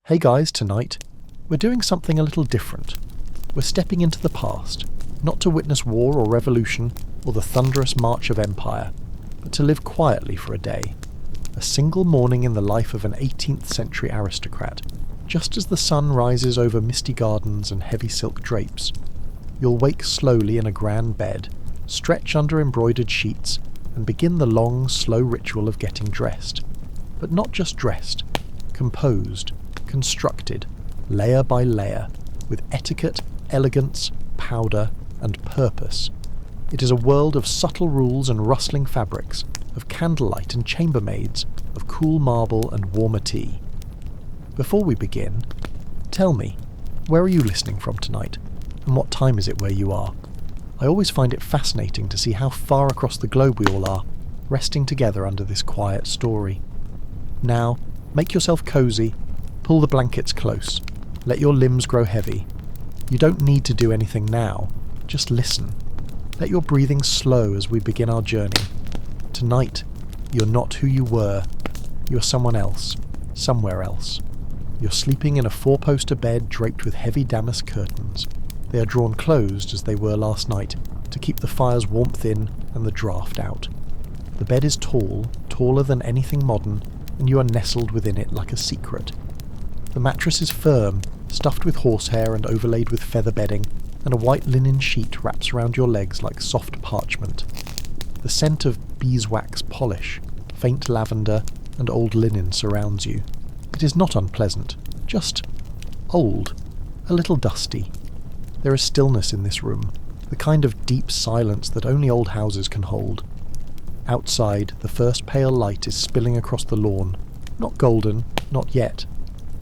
Hey guys, tonight, we're doing something a little different. We're stepping into the past, not to witness war or revolution or the thunderous march of empire, but to live quietly for a day. A single morning in the life of an 18th century aristocrat, just as the sun rises over misty gardens and heavy silk drapes. You'll wake slowly in a grand bed, stretch under embroidered sheets, and begin the long, slow ritual of getting dressed. But not just dressed, composed, constructed, layer by layer, with etiquette, elegance, powder, and purpose. It is a world of subtle rules and rustling fabrics, of candlelight and chambermaids, of cool marble and warmer tea. Before we begin, tell me, where are you listening from tonight, and what time is it where you are? I always find it fascinating to see how far across the globe we all are, resting together under this quiet story. Now, make yourself cosy, pull the blankets close, let your limbs grow heavy. You don't need to do anything now, just listen. Let your breathing slow as we begin our journey. Tonight, you're not who you were. You're someone else, somewhere else. You're sleeping in a four-poster bed draped with heavy damask curtains. They are drawn closed as they were last night to keep the fire's warmth in and the draft out. The bed is tall, taller than anything modern, and you are nestled within it like a secret. The mattress is firm, stuffed with horsehair and overlaid with feather bedding, and a white linen sheet wraps around your legs like soft parchment. The scent of beeswax polish, faint lavender, and old linen surrounds you. It is not unpleasant, just old, a little dusty. There is stillness in this room, the kind of deep silence that only old houses can hold. Outside, the first pale light is spilling across the lawn, not golden, not yet,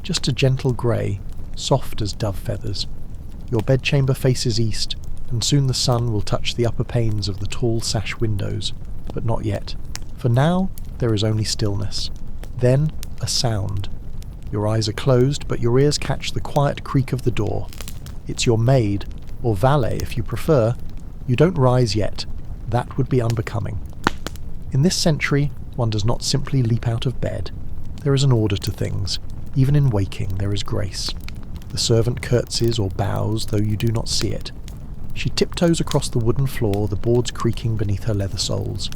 just a gentle grey, soft as dove feathers. Your bedchamber faces east, and soon the sun will touch the upper panes of the tall sash windows, but not yet. For now, there is only stillness. Then, a sound. Your eyes are closed, but your ears catch the quiet creak of the door. It's your maid, or valet if you prefer. You don't rise yet. That would be unbecoming. In this century, one does not simply leap out of bed. There is an order to things. Even in waking, there is grace. The servant curtsies or bows, though you do not see it. She tiptoes across the wooden floor, the boards creaking beneath her leather soles.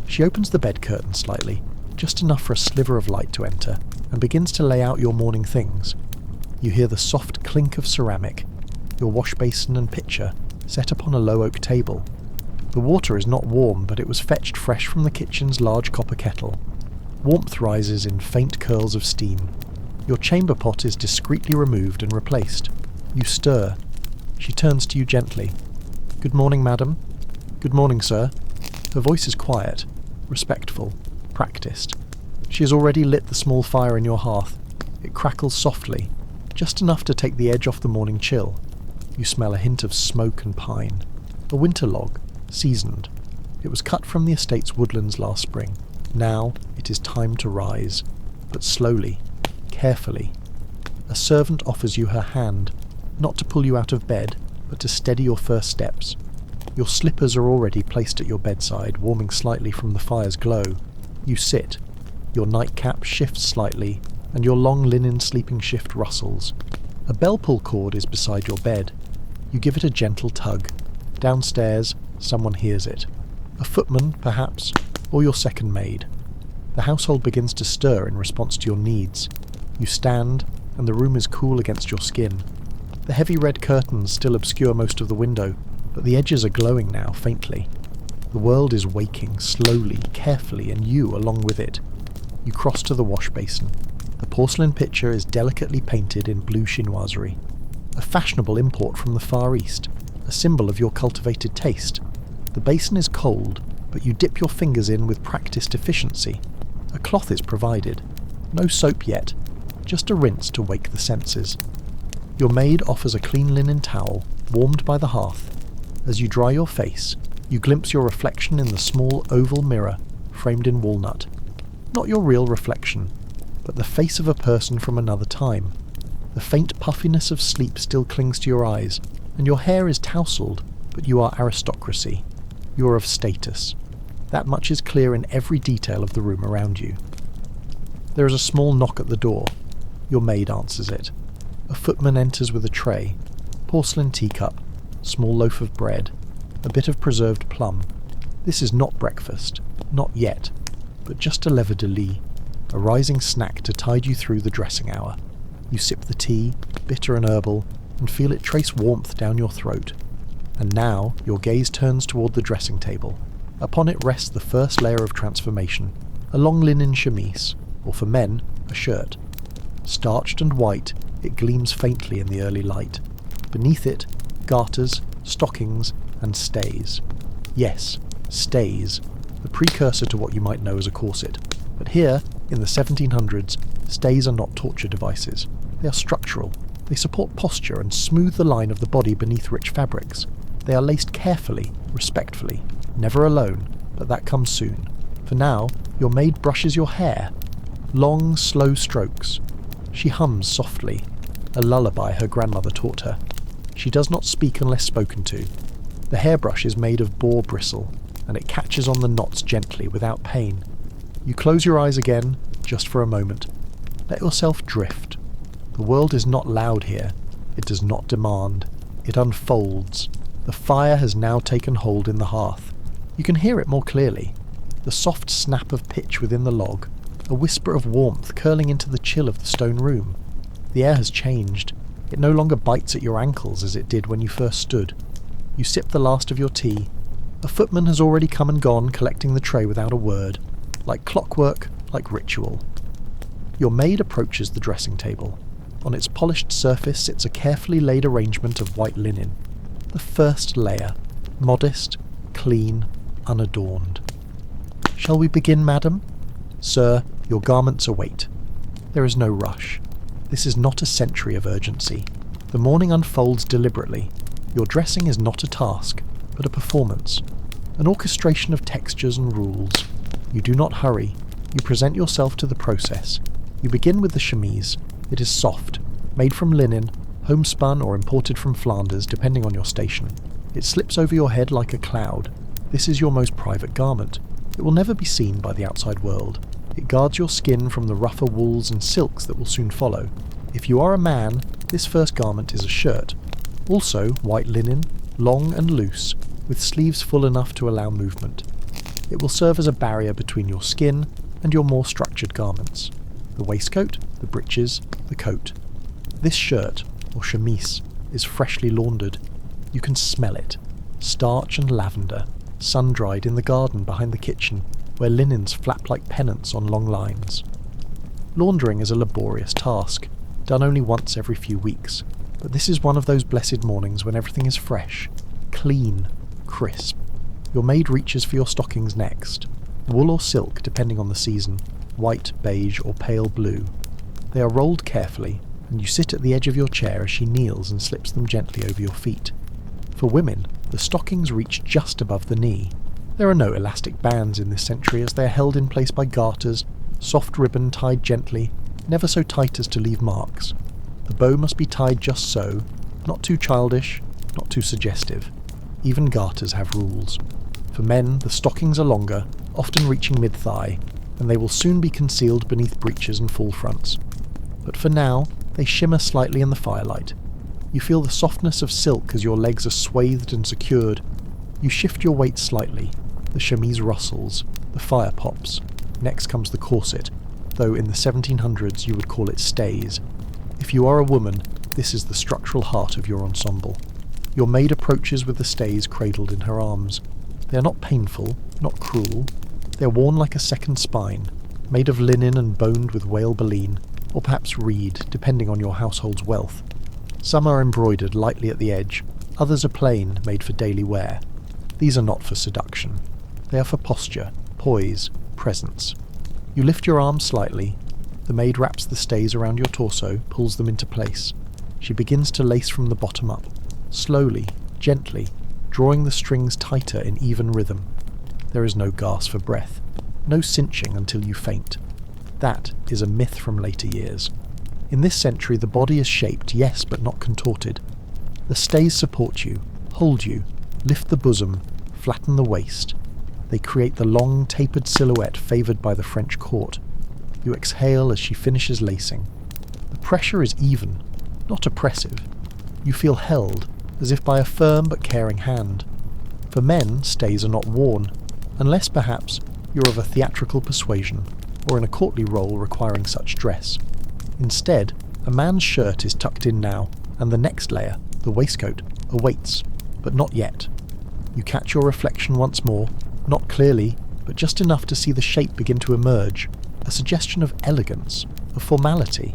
She opens the bed curtain slightly, just enough for a sliver of light to enter, and begins to lay out your morning things. You hear the soft clink of ceramic, your wash basin and pitcher, set upon a low oak table. The water is not warm, but it was fetched fresh from the kitchen's large copper kettle. Warmth rises in faint curls of steam. Your chamber pot is discreetly removed and replaced. You stir. She turns to you gently. "Good morning, madam." "Good morning, sir." Her voice is quiet, respectful, practiced. She has already lit the small fire in your hearth. It crackles softly, just enough to take the edge off the morning chill. You smell a hint of smoke and pine. A winter log, seasoned. It was cut from the estate's woodlands last spring. Now it is time to rise, but slowly, carefully. A servant offers you her hand, not to pull you out of bed, but to steady your first steps. Your slippers are already placed at your bedside, warming slightly from the fire's glow. You sit. Your nightcap shifts slightly, and your long linen sleeping shift rustles. A bell pull cord is beside your bed. You give it a gentle tug. Downstairs, someone hears it. A footman, perhaps, or your second maid. The household begins to stir in response to your needs. You stand, and the room is cool against your skin. The heavy red curtains still obscure most of the window, but the edges are glowing now, faintly. The world is waking, slowly, carefully, and you along with it. You cross to the wash basin. The porcelain pitcher is delicately painted in blue chinoiserie. A fashionable import from the Far East, a symbol of your cultivated taste. The basin is cold, but you dip your fingers in with practiced efficiency. A cloth is provided. No soap yet. Just a rinse to wake the senses. Your maid offers a clean linen towel, warmed by the hearth. As you dry your face, you glimpse your reflection in the small oval mirror, framed in walnut. Not your real reflection, but the face of a person from another time. The faint puffiness of sleep still clings to your eyes, and your hair is tousled, but you are aristocracy. You are of status. That much is clear in every detail of the room around you. There is a small knock at the door. Your maid answers it. A footman enters with a tray, porcelain teacup, small loaf of bread, a bit of preserved plum. This is not breakfast, not yet, but just a lèvre de lis, a rising snack to tide you through the dressing hour. You sip the tea, bitter and herbal, and feel it trace warmth down your throat. And now your gaze turns toward the dressing table. Upon it rests the first layer of transformation, a long linen chemise, or for men, a shirt. Starched and white, it gleams faintly in the early light. Beneath it, garters, stockings, and stays. Yes, stays, the precursor to what you might know as a corset. But here, in the 1700s, stays are not torture devices. They are structural. They support posture and smooth the line of the body beneath rich fabrics. They are laced carefully, respectfully, never alone, but that comes soon. For now, your maid brushes your hair. Long, slow strokes. She hums softly, a lullaby her grandmother taught her. She does not speak unless spoken to. The hairbrush is made of boar bristle, and it catches on the knots gently, without pain. You close your eyes again, just for a moment. Let yourself drift. The world is not loud here. It does not demand. It unfolds. The fire has now taken hold in the hearth. You can hear it more clearly. The soft snap of pitch within the log, a whisper of warmth curling into the chill of the stone room. The air has changed. It no longer bites at your ankles as it did when you first stood. You sip the last of your tea. A footman has already come and gone, collecting the tray without a word. Like clockwork, like ritual. Your maid approaches the dressing table. On its polished surface sits a carefully laid arrangement of white linen. The first layer, modest, clean, unadorned. "Shall we begin, madam?" "Sir, your garments await." There is no rush. This is not a century of urgency. The morning unfolds deliberately. Your dressing is not a task, but a performance. An orchestration of textures and rules. You do not hurry. You present yourself to the process. You begin with the chemise. It is soft, made from linen, homespun or imported from Flanders, depending on your station. It slips over your head like a cloud. This is your most private garment. It will never be seen by the outside world. It guards your skin from the rougher wools and silks that will soon follow. If you are a man, this first garment is a shirt. Also white linen, long and loose, with sleeves full enough to allow movement. It will serve as a barrier between your skin and your more structured garments. The waistcoat, the breeches, the coat. This shirt, or chemise, is freshly laundered. You can smell it. Starch and lavender, sun-dried in the garden behind the kitchen, where linens flap like pennants on long lines. Laundering is a laborious task, done only once every few weeks, but this is one of those blessed mornings when everything is fresh, clean, crisp. Your maid reaches for your stockings next. Wool or silk, depending on the season, white, beige, or pale blue. They are rolled carefully, and you sit at the edge of your chair as she kneels and slips them gently over your feet. For women, the stockings reach just above the knee. There are no elastic bands in this century, as they are held in place by garters, soft ribbon tied gently, never so tight as to leave marks. The bow must be tied just so, not too childish, not too suggestive. Even garters have rules. For men, the stockings are longer, often reaching mid-thigh, and they will soon be concealed beneath breeches and full fronts. But for now, they shimmer slightly in the firelight. You feel the softness of silk as your legs are swathed and secured. You shift your weight slightly. The chemise rustles. The fire pops. Next comes the corset, though in the 1700s you would call it stays. If you are a woman, this is the structural heart of your ensemble. Your maid approaches with the stays cradled in her arms. They are not painful, not cruel. They are worn like a second spine, made of linen and boned with whale baleen, or perhaps reed, depending on your household's wealth. Some are embroidered lightly at the edge, others are plain, made for daily wear. These are not for seduction. They are for posture, poise, presence. You lift your arms slightly. The maid wraps the stays around your torso, pulls them into place. She begins to lace from the bottom up, slowly, gently, drawing the strings tighter in even rhythm. There is no gasp for breath, no cinching until you faint. That is a myth from later years. In this century the body is shaped, yes, but not contorted. The stays support you, hold you, lift the bosom, flatten the waist. They create the long, tapered silhouette favoured by the French court. You exhale as she finishes lacing. The pressure is even, not oppressive. You feel held, as if by a firm but caring hand. For men, stays are not worn, unless perhaps you're of a theatrical persuasion, or in a courtly role requiring such dress. Instead, a man's shirt is tucked in now, and the next layer, the waistcoat, awaits, but not yet. You catch your reflection once more, not clearly, but just enough to see the shape begin to emerge, a suggestion of elegance, of formality,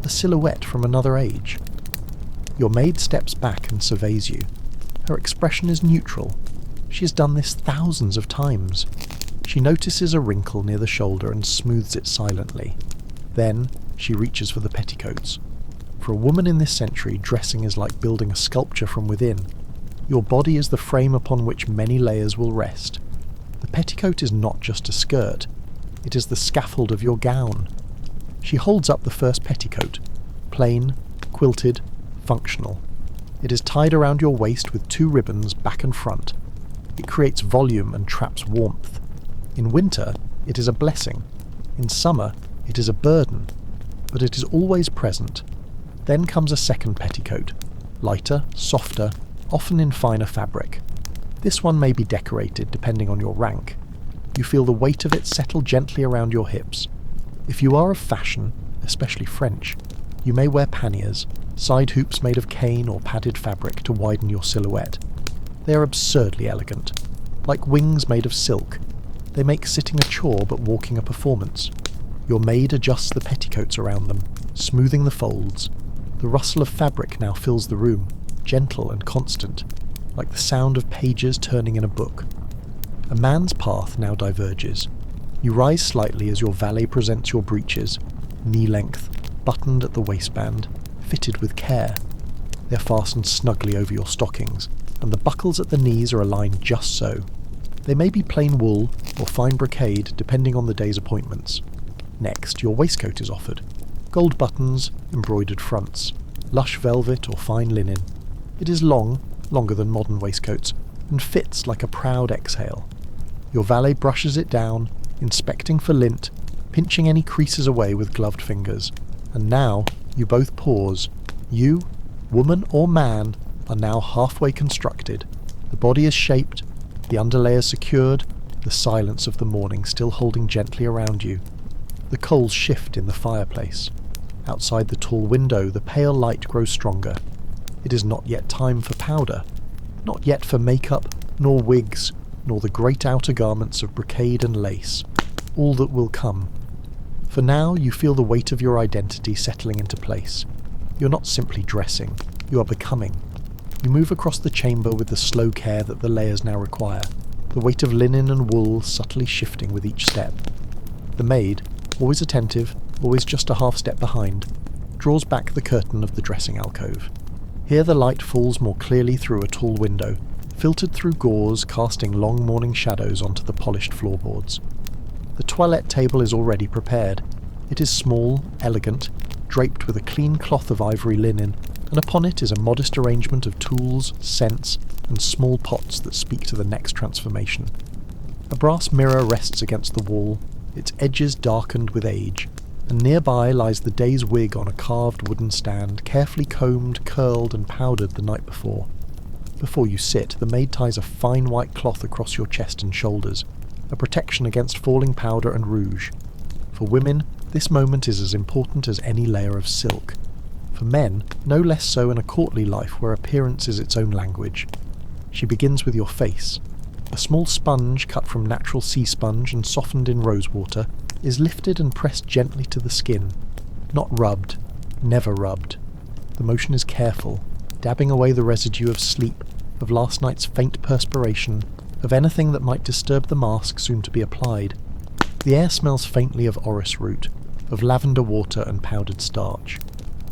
a silhouette from another age. Your maid steps back and surveys you. Her expression is neutral. She has done this thousands of times. She notices a wrinkle near the shoulder and smooths it silently. Then she reaches for the petticoats. For a woman in this century, dressing is like building a sculpture from within. Your body is the frame upon which many layers will rest. The petticoat is not just a skirt. It is the scaffold of your gown. She holds up the first petticoat, plain, quilted, functional. It is tied around your waist with 2 ribbons back and front. It creates volume and traps warmth. In winter, it is a blessing. In summer, it is a burden. But it is always present. Then comes a second petticoat, lighter, softer, often in finer fabric. This one may be decorated depending on your rank. You feel the weight of it settle gently around your hips. If you are of fashion, especially French, you may wear panniers, side hoops made of cane or padded fabric to widen your silhouette. They are absurdly elegant, like wings made of silk. They make sitting a chore but walking a performance. Your maid adjusts the petticoats around them, smoothing the folds. The rustle of fabric now fills the room, gentle and constant, like the sound of pages turning in a book. A man's path now diverges. You rise slightly as your valet presents your breeches, knee-length, buttoned at the waistband, fitted with care. They're fastened snugly over your stockings, and the buckles at the knees are aligned just so. They may be plain wool or fine brocade depending on the day's appointments. Next, your waistcoat is offered. Gold buttons, embroidered fronts, lush velvet or fine linen. It is long, longer than modern waistcoats, and fits like a proud exhale. Your valet brushes it down, inspecting for lint, pinching any creases away with gloved fingers. And now, you both pause. You, woman or man, are now halfway constructed. The body is shaped, the underlayers secured, the silence of the morning still holding gently around you. The coals shift in the fireplace. Outside the tall window, the pale light grows stronger. It is not yet time for powder, not yet for makeup, nor wigs, nor the great outer garments of brocade and lace, all that will come. For now, you feel the weight of your identity settling into place. You're not simply dressing, you are becoming. You move across the chamber with the slow care that the layers now require, the weight of linen and wool subtly shifting with each step. The maid, always attentive, always just a half step behind, draws back the curtain of the dressing alcove. Here the light falls more clearly through a tall window, filtered through gauze casting long morning shadows onto the polished floorboards. The toilette table is already prepared. It is small, elegant, draped with a clean cloth of ivory linen, and upon it is a modest arrangement of tools, scents, and small pots that speak to the next transformation. A brass mirror rests against the wall, its edges darkened with age, and nearby lies the day's wig on a carved wooden stand, carefully combed, curled, and powdered the night before. Before you sit, the maid ties a fine white cloth across your chest and shoulders, a protection against falling powder and rouge. For women, this moment is as important as any layer of silk. For men, no less so in a courtly life where appearance is its own language. She begins with your face. A small sponge cut from natural sea sponge and softened in rosewater is lifted and pressed gently to the skin. Not rubbed, never rubbed. The motion is careful, dabbing away the residue of sleep, of last night's faint perspiration, of anything that might disturb the mask soon to be applied. The air smells faintly of orris root, of lavender water and powdered starch.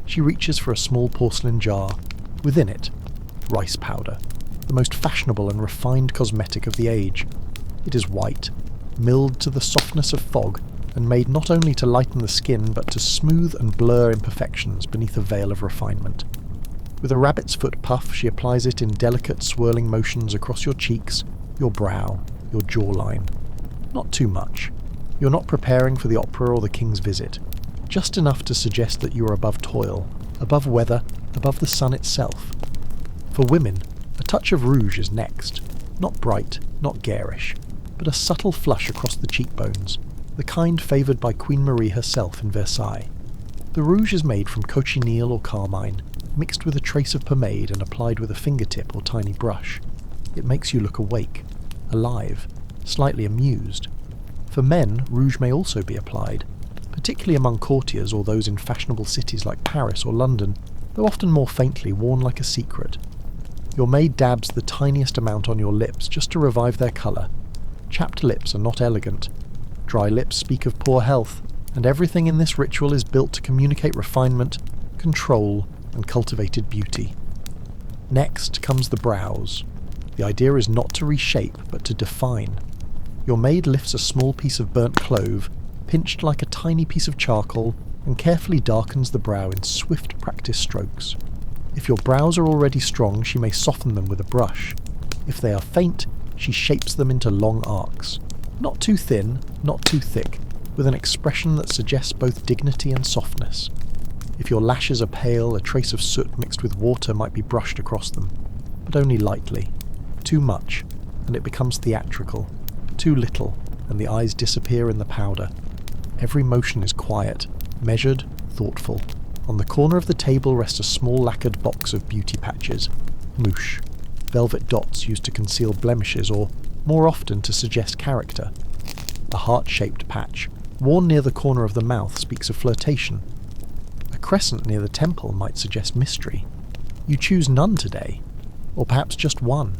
She reaches for a small porcelain jar. Within it, rice powder, the most fashionable and refined cosmetic of the age. It is white, milled to the softness of fog, and made not only to lighten the skin but to smooth and blur imperfections beneath a veil of refinement. With a rabbit's foot puff, she applies it in delicate swirling motions across your cheeks, your brow, your jawline. Not too much. You're not preparing for the opera or the king's visit. just enough to suggest that you are above toil, above weather, above the sun itself. For women, a touch of rouge is next, not bright, not garish, but a subtle flush across the cheekbones, the kind favoured by Queen Marie herself in Versailles. The rouge is made from cochineal or carmine, mixed with a trace of pomade and applied with a fingertip or tiny brush. It makes you look awake, alive, slightly amused. For men, rouge may also be applied, particularly among courtiers or those in fashionable cities like Paris or London, though often more faintly, worn like a secret. Your maid dabs the tiniest amount on your lips just to revive their colour. Chapped lips are not elegant. Dry lips speak of poor health, and everything in this ritual is built to communicate refinement, control, and cultivated beauty. Next comes the brows. The idea is not to reshape, but to define. Your maid lifts a small piece of burnt clove, pinched like a tiny piece of charcoal, and carefully darkens the brow in swift practice strokes. If your brows are already strong, she may soften them with a brush. If they are faint, she shapes them into long arcs. Not too thin, not too thick, with an expression that suggests both dignity and softness. If your lashes are pale, a trace of soot mixed with water might be brushed across them, but only lightly. Too much, and it becomes theatrical. Too little, and the eyes disappear in the powder. Every motion is quiet, measured, thoughtful. On the corner of the table rests a small lacquered box of beauty patches, mouche, velvet dots used to conceal blemishes or, more often, to suggest character. A heart-shaped patch, worn near the corner of the mouth, speaks of flirtation. A crescent near the temple might suggest mystery. You choose none today, or perhaps just one.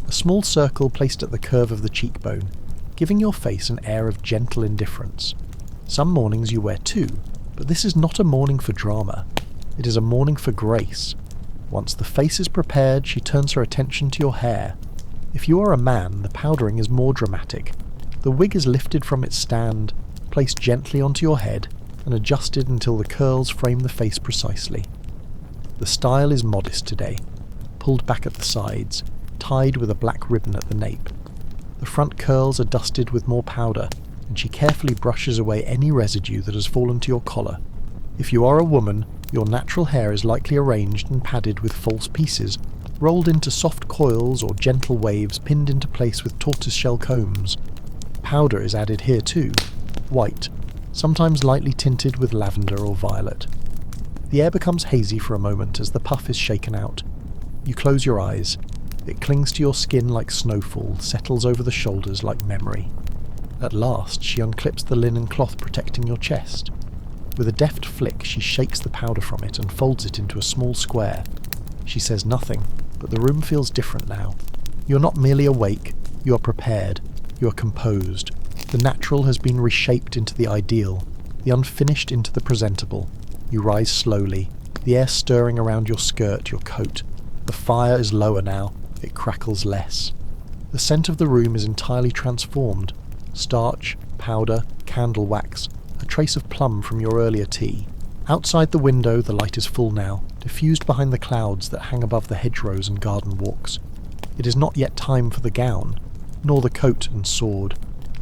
A small circle placed at the curve of the cheekbone, giving your face an air of gentle indifference. Some mornings you wear two, but this is not a morning for drama. It is a morning for grace. Once the face is prepared, she turns her attention to your hair. If you are a man, the powdering is more dramatic. The wig is lifted from its stand, placed gently onto your head, and adjusted until the curls frame the face precisely. The style is modest today, pulled back at the sides, tied with a black ribbon at the nape. The front curls are dusted with more powder, and she carefully brushes away any residue that has fallen to your collar. If you are a woman, your natural hair is likely arranged and padded with false pieces, rolled into soft coils or gentle waves pinned into place with tortoiseshell combs. Powder is added here too, white, sometimes lightly tinted with lavender or violet. The air becomes hazy for a moment as the puff is shaken out. You close your eyes. It clings to your skin like snowfall, settles over the shoulders like memory. At last, she unclips the linen cloth protecting your chest. With a deft flick, she shakes the powder from it and folds it into a small square. She says nothing, but the room feels different now. You're not merely awake, you are prepared, you are composed. The natural has been reshaped into the ideal, the unfinished into the presentable. You rise slowly, the air stirring around your skirt, your coat. The fire is lower now, it crackles less. The scent of the room is entirely transformed. Starch, powder, candle wax, a trace of plum from your earlier tea. Outside the window the light is full now, diffused behind the clouds that hang above the hedgerows and garden walks. It is not yet time for the gown, nor the coat and sword.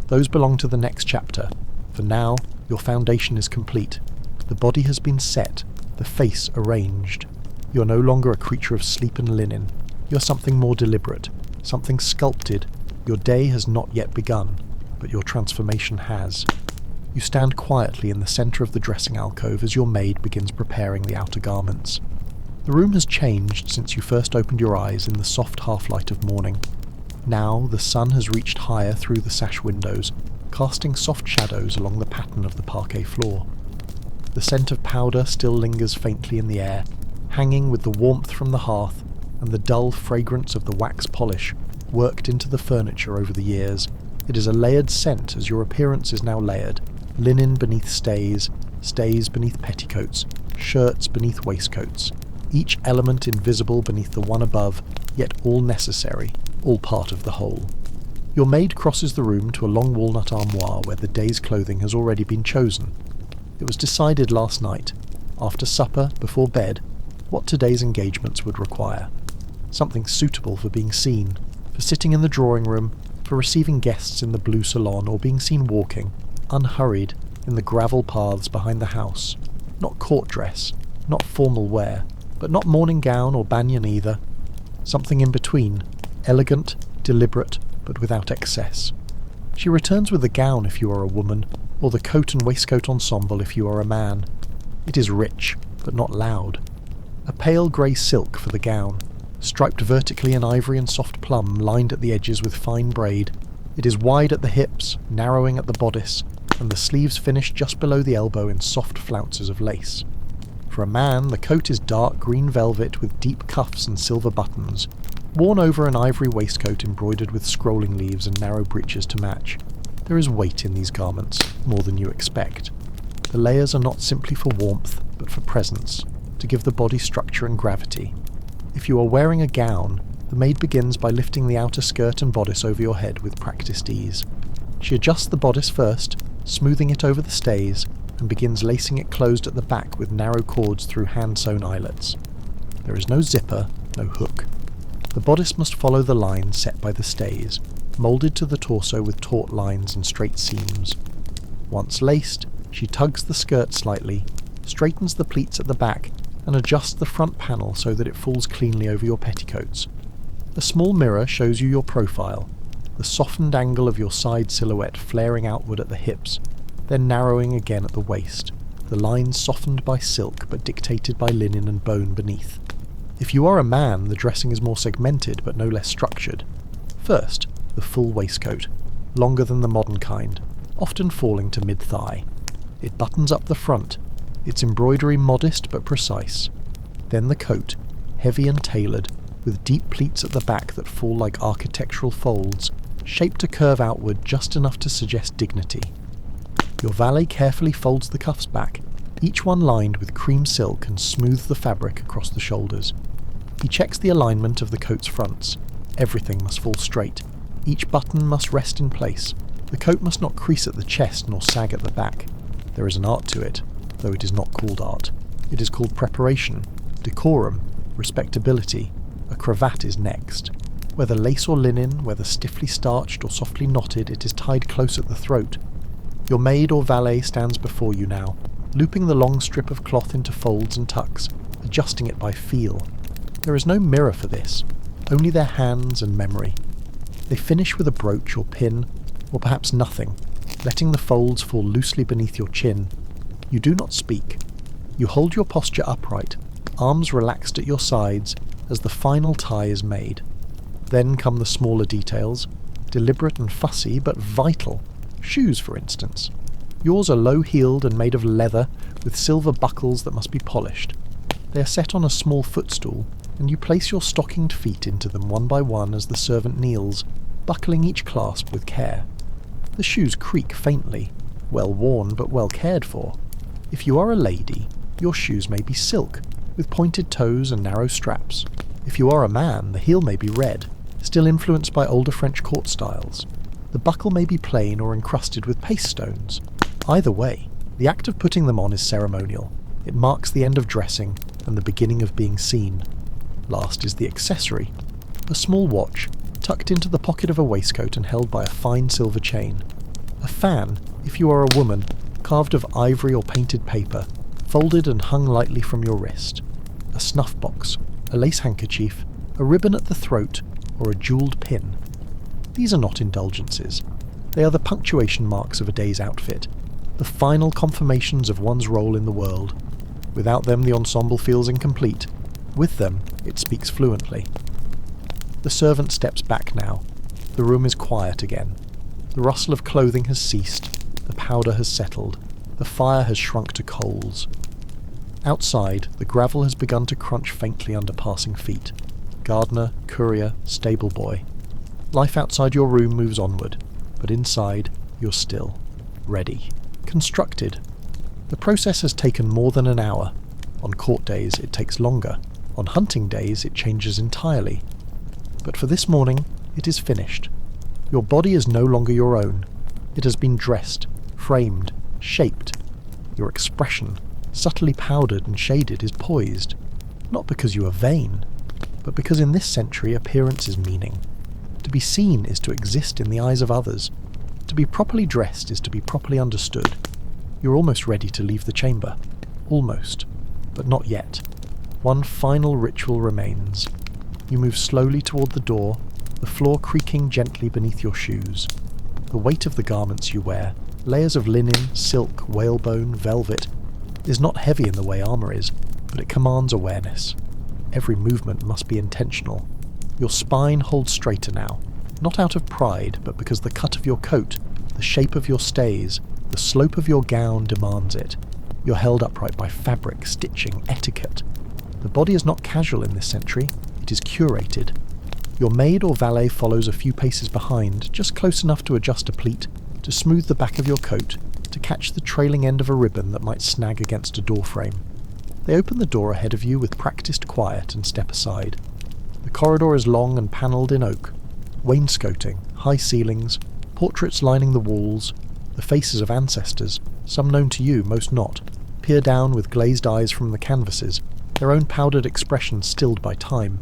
Those belong to the next chapter. For now, your foundation is complete. The body has been set, the face arranged. You are no longer a creature of sleep and linen. You are something more deliberate, something sculpted. Your day has not yet begun, but your transformation has. You stand quietly in the centre of the dressing alcove as your maid begins preparing the outer garments. The room has changed since you first opened your eyes in the soft half-light of morning. Now the sun has reached higher through the sash windows, casting soft shadows along the pattern of the parquet floor. The scent of powder still lingers faintly in the air, hanging with the warmth from the hearth and the dull fragrance of the wax polish worked into the furniture over the years. It is a layered scent as your appearance is now layered. Linen beneath stays, stays beneath petticoats, shirts beneath waistcoats. Each element invisible beneath the one above, yet all necessary, all part of the whole. Your maid crosses the room to a long walnut armoire where the day's clothing has already been chosen. It was decided last night, after supper, before bed, what today's engagements would require. Something suitable for being seen, for sitting in the drawing room, for receiving guests in the blue salon or being seen walking, unhurried, in the gravel paths behind the house. Not court dress, not formal wear, but not morning gown or banyan either. Something in between, elegant, deliberate, but without excess. She returns with the gown if you are a woman, or the coat and waistcoat ensemble if you are a man. It is rich, but not loud. A pale grey silk for the gown, striped vertically in ivory and soft plum, lined at the edges with fine braid. It is wide at the hips, narrowing at the bodice, and the sleeves finish just below the elbow in soft flounces of lace. For a man, the coat is dark green velvet with deep cuffs and silver buttons, worn over an ivory waistcoat embroidered with scrolling leaves and narrow breeches to match. There is weight in these garments, more than you expect. The layers are not simply for warmth, but for presence, to give the body structure and gravity. If you are wearing a gown, the maid begins by lifting the outer skirt and bodice over your head with practiced ease. She adjusts the bodice first, smoothing it over the stays, and begins lacing it closed at the back with narrow cords through hand-sewn eyelets. There is no zipper, no hook. The bodice must follow the lines set by the stays, moulded to the torso with taut lines and straight seams. Once laced, she tugs the skirt slightly, straightens the pleats at the back, and adjusts the front panel so that it falls cleanly over your petticoats. A small mirror shows you your profile, the softened angle of your side silhouette flaring outward at the hips, then narrowing again at the waist, the lines softened by silk but dictated by linen and bone beneath. If you are a man, the dressing is more segmented but no less structured. First, the full waistcoat, longer than the modern kind, often falling to mid-thigh. It buttons up the front, its embroidery modest but precise. Then the coat, heavy and tailored, with deep pleats at the back that fall like architectural folds, shaped to curve outward just enough to suggest dignity. Your valet carefully folds the cuffs back, each one lined with cream silk, and smooths the fabric across the shoulders. He checks the alignment of the coat's fronts. Everything must fall straight. Each button must rest in place. The coat must not crease at the chest nor sag at the back. There is an art to it, though it is not called art. It is called preparation, decorum, respectability. A cravat is next. Whether lace or linen, whether stiffly starched or softly knotted, it is tied close at the throat. Your maid or valet stands before you now, looping the long strip of cloth into folds and tucks, adjusting it by feel. There is no mirror for this, only their hands and memory. They finish with a brooch or pin, or perhaps nothing, letting the folds fall loosely beneath your chin. You do not speak. You hold your posture upright, arms relaxed at your sides, as the final tie is made. Then come the smaller details, deliberate and fussy, but vital. Shoes, for instance. Yours are low-heeled and made of leather, with silver buckles that must be polished. They are set on a small footstool, and you place your stockinged feet into them one by one as the servant kneels, buckling each clasp with care. The shoes creak faintly, well worn but well cared for. If you are a lady, your shoes may be silk, with pointed toes and narrow straps. If you are a man, the heel may be red, still influenced by older French court styles. The buckle may be plain or encrusted with paste stones. Either way, the act of putting them on is ceremonial. It marks the end of dressing and the beginning of being seen. Last is the accessory, a small watch, tucked into the pocket of a waistcoat and held by a fine silver chain. A fan, if you are a woman, carved of ivory or painted paper, folded and hung lightly from your wrist. A snuff box, a lace handkerchief, a ribbon at the throat, or a jewelled pin. These are not indulgences. They are the punctuation marks of a day's outfit, the final confirmations of one's role in the world. Without them, the ensemble feels incomplete. With them, it speaks fluently. The servant steps back now. The room is quiet again. The rustle of clothing has ceased. The powder has settled. The fire has shrunk to coals. Outside, the gravel has begun to crunch faintly under passing feet. Gardener, courier, stable boy. Life outside your room moves onward, but inside, you're still. Ready. Constructed. The process has taken more than an hour. On court days, it takes longer. On hunting days, it changes entirely. But for this morning, it is finished. Your body is no longer your own. It has been dressed, framed, shaped. Your expression, subtly powdered and shaded, is poised. Not because you are vain, but because in this century appearance is meaning. To be seen is to exist in the eyes of others. To be properly dressed is to be properly understood. You're almost ready to leave the chamber. Almost. But not yet. One final ritual remains. You move slowly toward the door, the floor creaking gently beneath your shoes. The weight of the garments you wear, layers of linen, silk, whalebone, velvet, is not heavy in the way armour is, but it commands awareness. Every movement must be intentional. Your spine holds straighter now, not out of pride, but because the cut of your coat, the shape of your stays, the slope of your gown demands it. You're held upright by fabric, stitching, etiquette. The body is not casual in this century, it is curated. Your maid or valet follows a few paces behind, just close enough to adjust a pleat, to smooth the back of your coat, to catch the trailing end of a ribbon that might snag against a doorframe. They open the door ahead of you with practiced quiet and step aside. The corridor is long and panelled in oak. Wainscoting, high ceilings, portraits lining the walls, the faces of ancestors, some known to you, most not, peer down with glazed eyes from the canvases, their own powdered expressions stilled by time.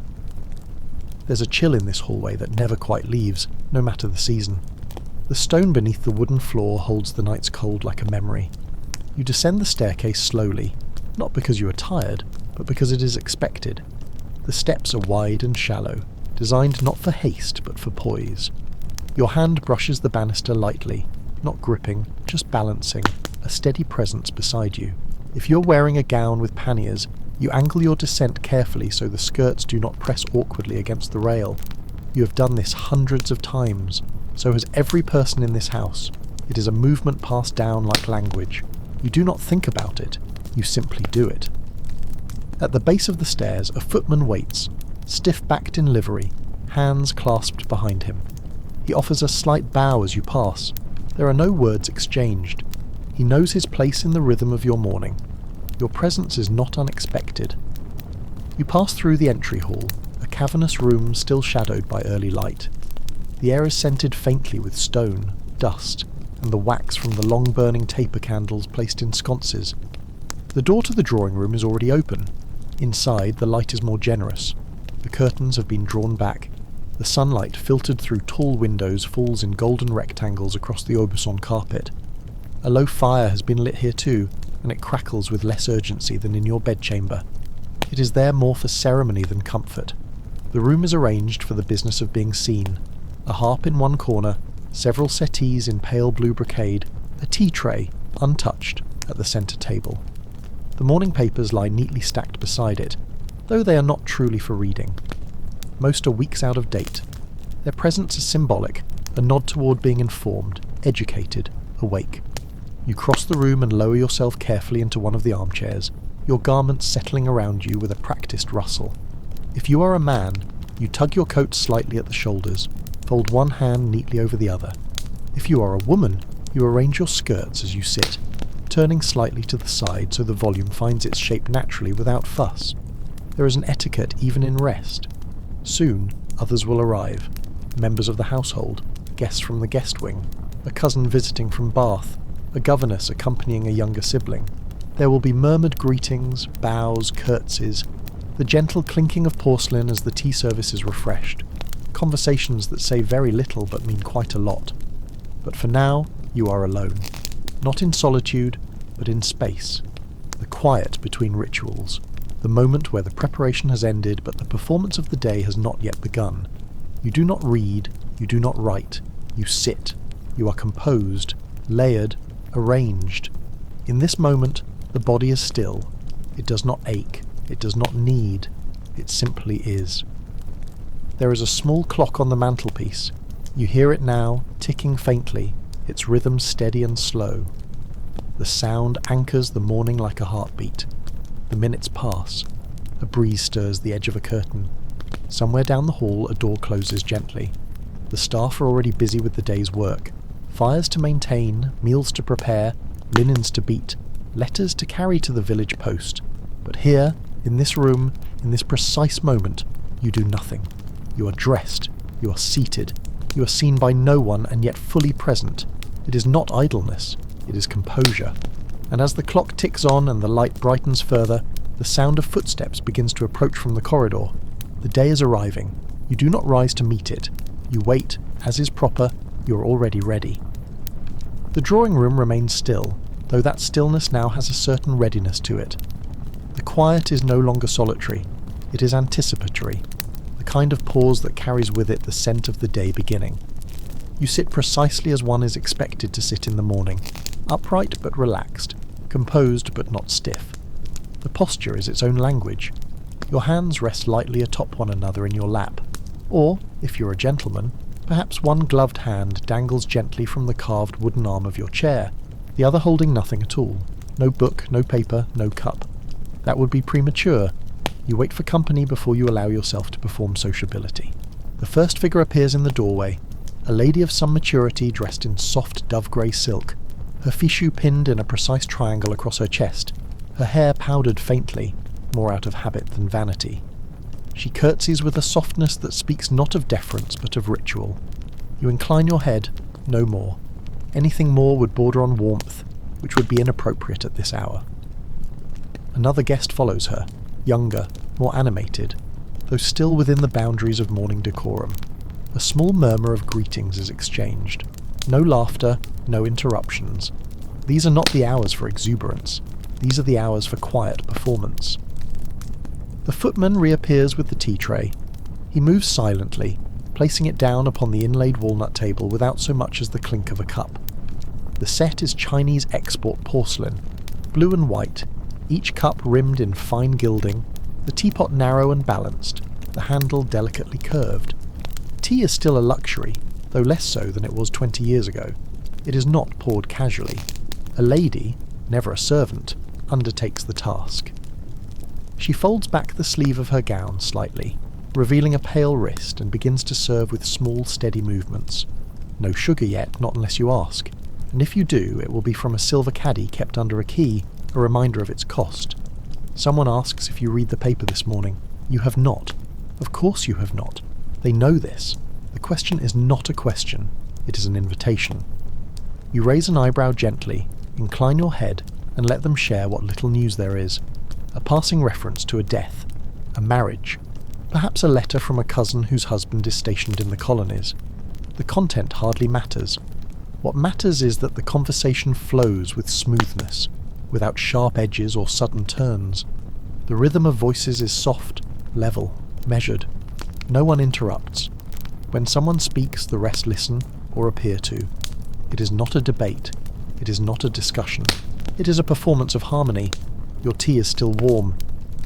There's a chill in this hallway that never quite leaves, no matter the season. The stone beneath the wooden floor holds the night's cold like a memory. You descend the staircase slowly, not because you are tired, but because it is expected. The steps are wide and shallow, designed not for haste but for poise. Your hand brushes the banister lightly, not gripping, just balancing, a steady presence beside you. If you're wearing a gown with panniers, you angle your descent carefully so the skirts do not press awkwardly against the rail. You have done this hundreds of times. So has every person in this house. It is a movement passed down like language. You do not think about it, you simply do it. At the base of the stairs, a footman waits, stiff-backed in livery, hands clasped behind him. He offers a slight bow as you pass. There are no words exchanged. He knows his place in the rhythm of your morning. Your presence is not unexpected. You pass through the entry hall, a cavernous room still shadowed by early light. The air is scented faintly with stone, dust, and the wax from the long-burning taper candles placed in sconces. The door to the drawing room is already open. Inside, the light is more generous. The curtains have been drawn back. The sunlight, filtered through tall windows, falls in golden rectangles across the Aubusson carpet. A low fire has been lit here too, and it crackles with less urgency than in your bedchamber. It is there more for ceremony than comfort. The room is arranged for the business of being seen. A harp in one corner, several settees in pale blue brocade, a tea tray, untouched, at the centre table. The morning papers lie neatly stacked beside it, though they are not truly for reading. Most are weeks out of date. Their presence is symbolic, a nod toward being informed, educated, awake. You cross the room and lower yourself carefully into one of the armchairs, your garments settling around you with a practiced rustle. If you are a man, you tug your coat slightly at the shoulders, fold one hand neatly over the other. If you are a woman, you arrange your skirts as you sit, turning slightly to the side so the volume finds its shape naturally without fuss. There is an etiquette even in rest. Soon, others will arrive. Members of the household, guests from the guest wing, a cousin visiting from Bath, a governess accompanying a younger sibling. There will be murmured greetings, bows, curtsies, the gentle clinking of porcelain as the tea service is refreshed, conversations that say very little but mean quite a lot. But for now, you are alone. Not in solitude, but in space. The quiet between rituals. The moment where the preparation has ended but the performance of the day has not yet begun. You do not read, you do not write, you sit. You are composed, layered, arranged. In this moment, the body is still. It does not ache, it does not need, it simply is. There is a small clock on the mantelpiece. You hear it now, ticking faintly, its rhythm steady and slow. The sound anchors the morning like a heartbeat. The minutes pass. A breeze stirs the edge of a curtain. Somewhere down the hall a door closes gently. The staff are already busy with the day's work. Fires to maintain, meals to prepare, linens to beat, letters to carry to the village post. But here, in this room, in this precise moment, you do nothing. You are dressed. You are seated. You are seen by no one and yet fully present. It is not idleness. It is composure. And as the clock ticks on and the light brightens further, the sound of footsteps begins to approach from the corridor. The day is arriving. You do not rise to meet it. You wait, as is proper. You are already ready. The drawing room remains still. though that stillness now has a certain readiness to it. The quiet is no longer solitary, it is anticipatory, the kind of pause that carries with it the scent of the day beginning. You sit precisely as one is expected to sit in the morning, upright but relaxed, composed but not stiff. The posture is its own language. Your hands rest lightly atop one another in your lap, or, if you're a gentleman, perhaps one gloved hand dangles gently from the carved wooden arm of your chair, the other holding nothing at all. No book, no paper, no cup. That would be premature. You wait for company before you allow yourself to perform sociability. The first figure appears in the doorway, a lady of some maturity dressed in soft dove-grey silk, her fichu pinned in a precise triangle across her chest, her hair powdered faintly, more out of habit than vanity. She curtsies with a softness that speaks not of deference but of ritual. You incline your head, no more. Anything more would border on warmth, which would be inappropriate at this hour. Another guest follows her, younger, more animated, though still within the boundaries of morning decorum. A small murmur of greetings is exchanged. No laughter, no interruptions. These are not the hours for exuberance. These are the hours for quiet performance. The footman reappears with the tea tray. He moves silently, placing it down upon the inlaid walnut table without so much as the clink of a cup. The set is Chinese export porcelain, blue and white, each cup rimmed in fine gilding, the teapot narrow and balanced, the handle delicately curved. Tea is still a luxury, though less so than it was 20 years ago. It is not poured casually. A lady, never a servant, undertakes the task. She folds back the sleeve of her gown slightly, revealing a pale wrist, and begins to serve with small, steady movements. No sugar yet, not unless you ask, and if you do, it will be from a silver caddy kept under a key, a reminder of its cost. Someone asks if you read the paper this morning. You have not. Of course you have not. They know this. The question is not a question, it is an invitation. You raise an eyebrow gently, incline your head, and let them share what little news there is. A passing reference to a death, a marriage, perhaps a letter from a cousin whose husband is stationed in the colonies. The content hardly matters. What matters is that the conversation flows with smoothness, without sharp edges or sudden turns. The rhythm of voices is soft, level, measured. No one interrupts. When someone speaks, the rest listen, or appear to. It is not a debate. It is not a discussion. It is a performance of harmony. Your tea is still warm.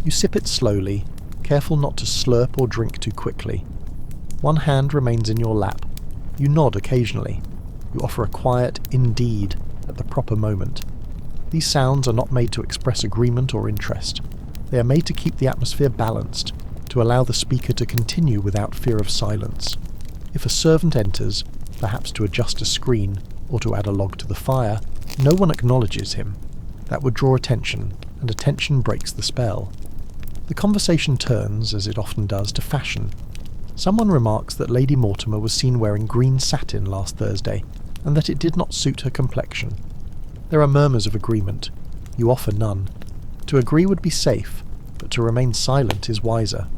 You sip it slowly, careful not to slurp or drink too quickly. One hand remains in your lap. You nod occasionally. You offer a quiet indeed at the proper moment. These sounds are not made to express agreement or interest. They are made to keep the atmosphere balanced, to allow the speaker to continue without fear of silence. If a servant enters, perhaps to adjust a screen or to add a log to the fire, no one acknowledges him. That would draw attention, and attention breaks the spell. The conversation turns, as it often does, to fashion. Someone remarks that Lady Mortimer was seen wearing green satin last Thursday, and that it did not suit her complexion. There are murmurs of agreement. You offer none. To agree would be safe, but to remain silent is wiser.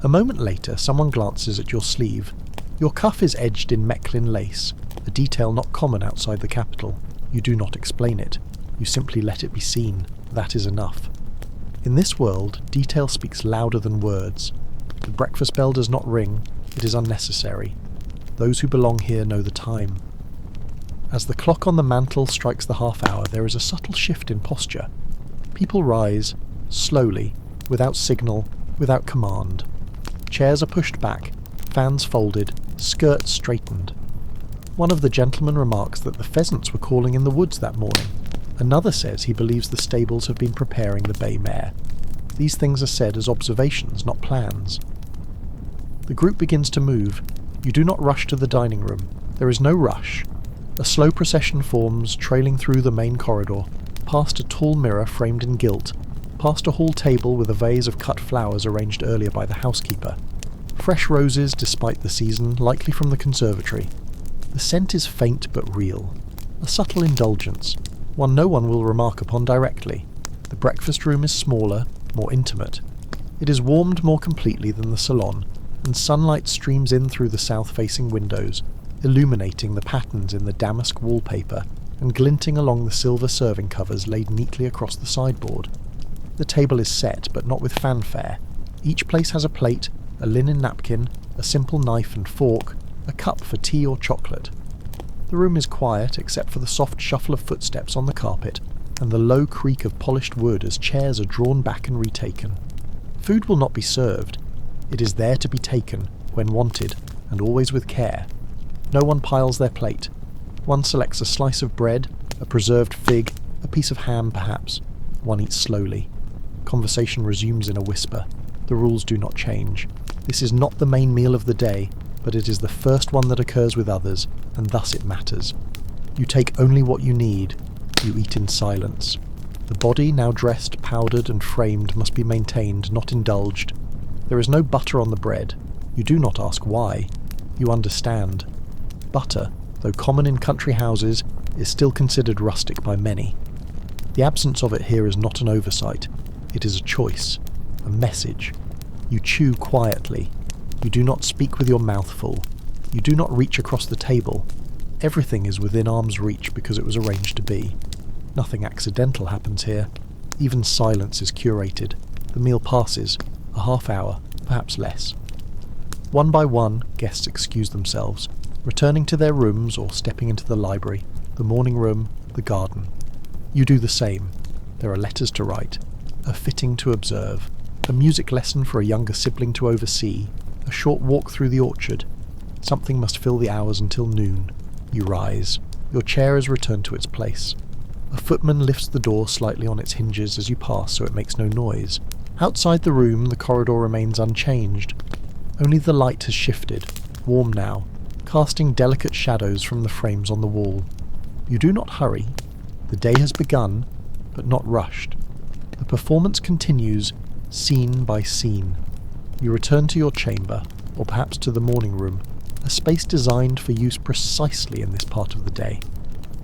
A moment later, someone glances at your sleeve. Your cuff is edged in Mechlin lace, a detail not common outside the capital. You do not explain it. You simply let it be seen. That is enough. In this world, detail speaks louder than words. The breakfast bell does not ring. It is unnecessary. Those who belong here know the time. As the clock on the mantel strikes the half-hour, there is a subtle shift in posture. People rise, slowly, without signal, without command. Chairs are pushed back, fans folded, skirts straightened. One of the gentlemen remarks that the pheasants were calling in the woods that morning. Another says he believes the stables have been preparing the bay mare. These things are said as observations, not plans. The group begins to move. You do not rush to the dining room. There is no rush. A slow procession forms, trailing through the main corridor, past a tall mirror framed in gilt, past a hall table with a vase of cut flowers arranged earlier by the housekeeper. Fresh roses, despite the season, likely from the conservatory. The scent is faint but real. A subtle indulgence, one no one will remark upon directly. The breakfast room is smaller, more intimate. It is warmed more completely than the salon, and sunlight streams in through the south-facing windows, illuminating the patterns in the damask wallpaper and glinting along the silver serving covers laid neatly across the sideboard. The table is set, but not with fanfare. Each place has a plate, a linen napkin, a simple knife and fork, a cup for tea or chocolate. The room is quiet except for the soft shuffle of footsteps on the carpet and the low creak of polished wood as chairs are drawn back and retaken. Food will not be served. It is there to be taken, when wanted, and always with care. No one piles their plate. One selects a slice of bread, a preserved fig, a piece of ham perhaps. One eats slowly. Conversation resumes in a whisper. The rules do not change. This is not the main meal of the day, but it is the first one that occurs with others, and thus it matters. You take only what you need. You eat in silence. The body, now dressed, powdered and framed, must be maintained, not indulged. There is no butter on the bread. You do not ask why. You understand. Butter, though common in country houses, is still considered rustic by many. The absence of it here is not an oversight. It is a choice, a message. You chew quietly. You do not speak with your mouth full. You do not reach across the table. Everything is within arm's reach because it was arranged to be. Nothing accidental happens here. Even silence is curated. The meal passes, a half hour, perhaps less. One by one, guests excuse themselves, returning to their rooms or stepping into the library, the morning room, the garden. You do the same. There are letters to write, a fitting to observe, a music lesson for a younger sibling to oversee, a short walk through the orchard. Something must fill the hours until noon. You rise. Your chair is returned to its place. A footman lifts the door slightly on its hinges as you pass so it makes no noise. Outside the room, the corridor remains unchanged. Only the light has shifted, warm now, casting delicate shadows from the frames on the wall. You do not hurry. The day has begun, but not rushed. The performance continues, scene by scene. You return to your chamber, or perhaps to the morning room, a space designed for use precisely in this part of the day.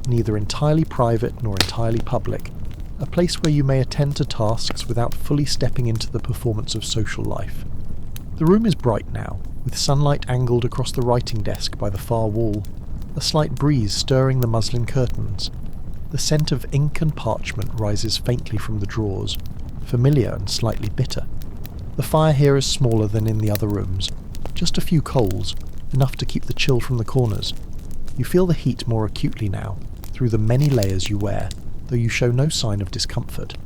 Neither entirely private nor entirely public, a place where you may attend to tasks without fully stepping into the performance of social life. The room is bright now, with sunlight angled across the writing desk by the far wall, a slight breeze stirring the muslin curtains. The scent of ink and parchment rises faintly from the drawers, familiar and slightly bitter. The fire here is smaller than in the other rooms, just a few coals, enough to keep the chill from the corners. You feel the heat more acutely now, through the many layers you wear, though you show no sign of discomfort.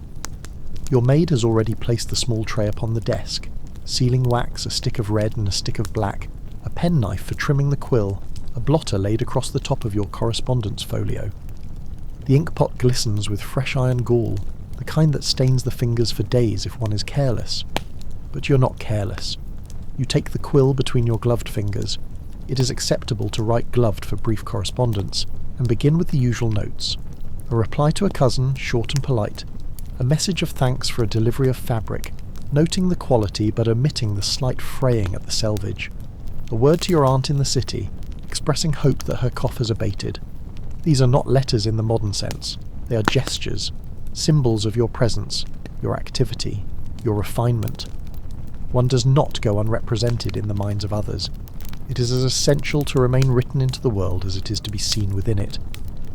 Your maid has already placed the small tray upon the desk, sealing wax, a stick of red and a stick of black, a penknife for trimming the quill, a blotter laid across the top of your correspondence folio. The inkpot glistens with fresh iron gall, the kind that stains the fingers for days if one is careless. But you're not careless. You take the quill between your gloved fingers. It is acceptable to write gloved for brief correspondence, and begin with the usual notes. A reply to a cousin, short and polite. A message of thanks for a delivery of fabric, noting the quality but omitting the slight fraying at the selvage. A word to your aunt in the city, expressing hope that her cough has abated. These are not letters in the modern sense. They are gestures, symbols of your presence, your activity, your refinement. One does not go unrepresented in the minds of others. It is as essential to remain written into the world as it is to be seen within it.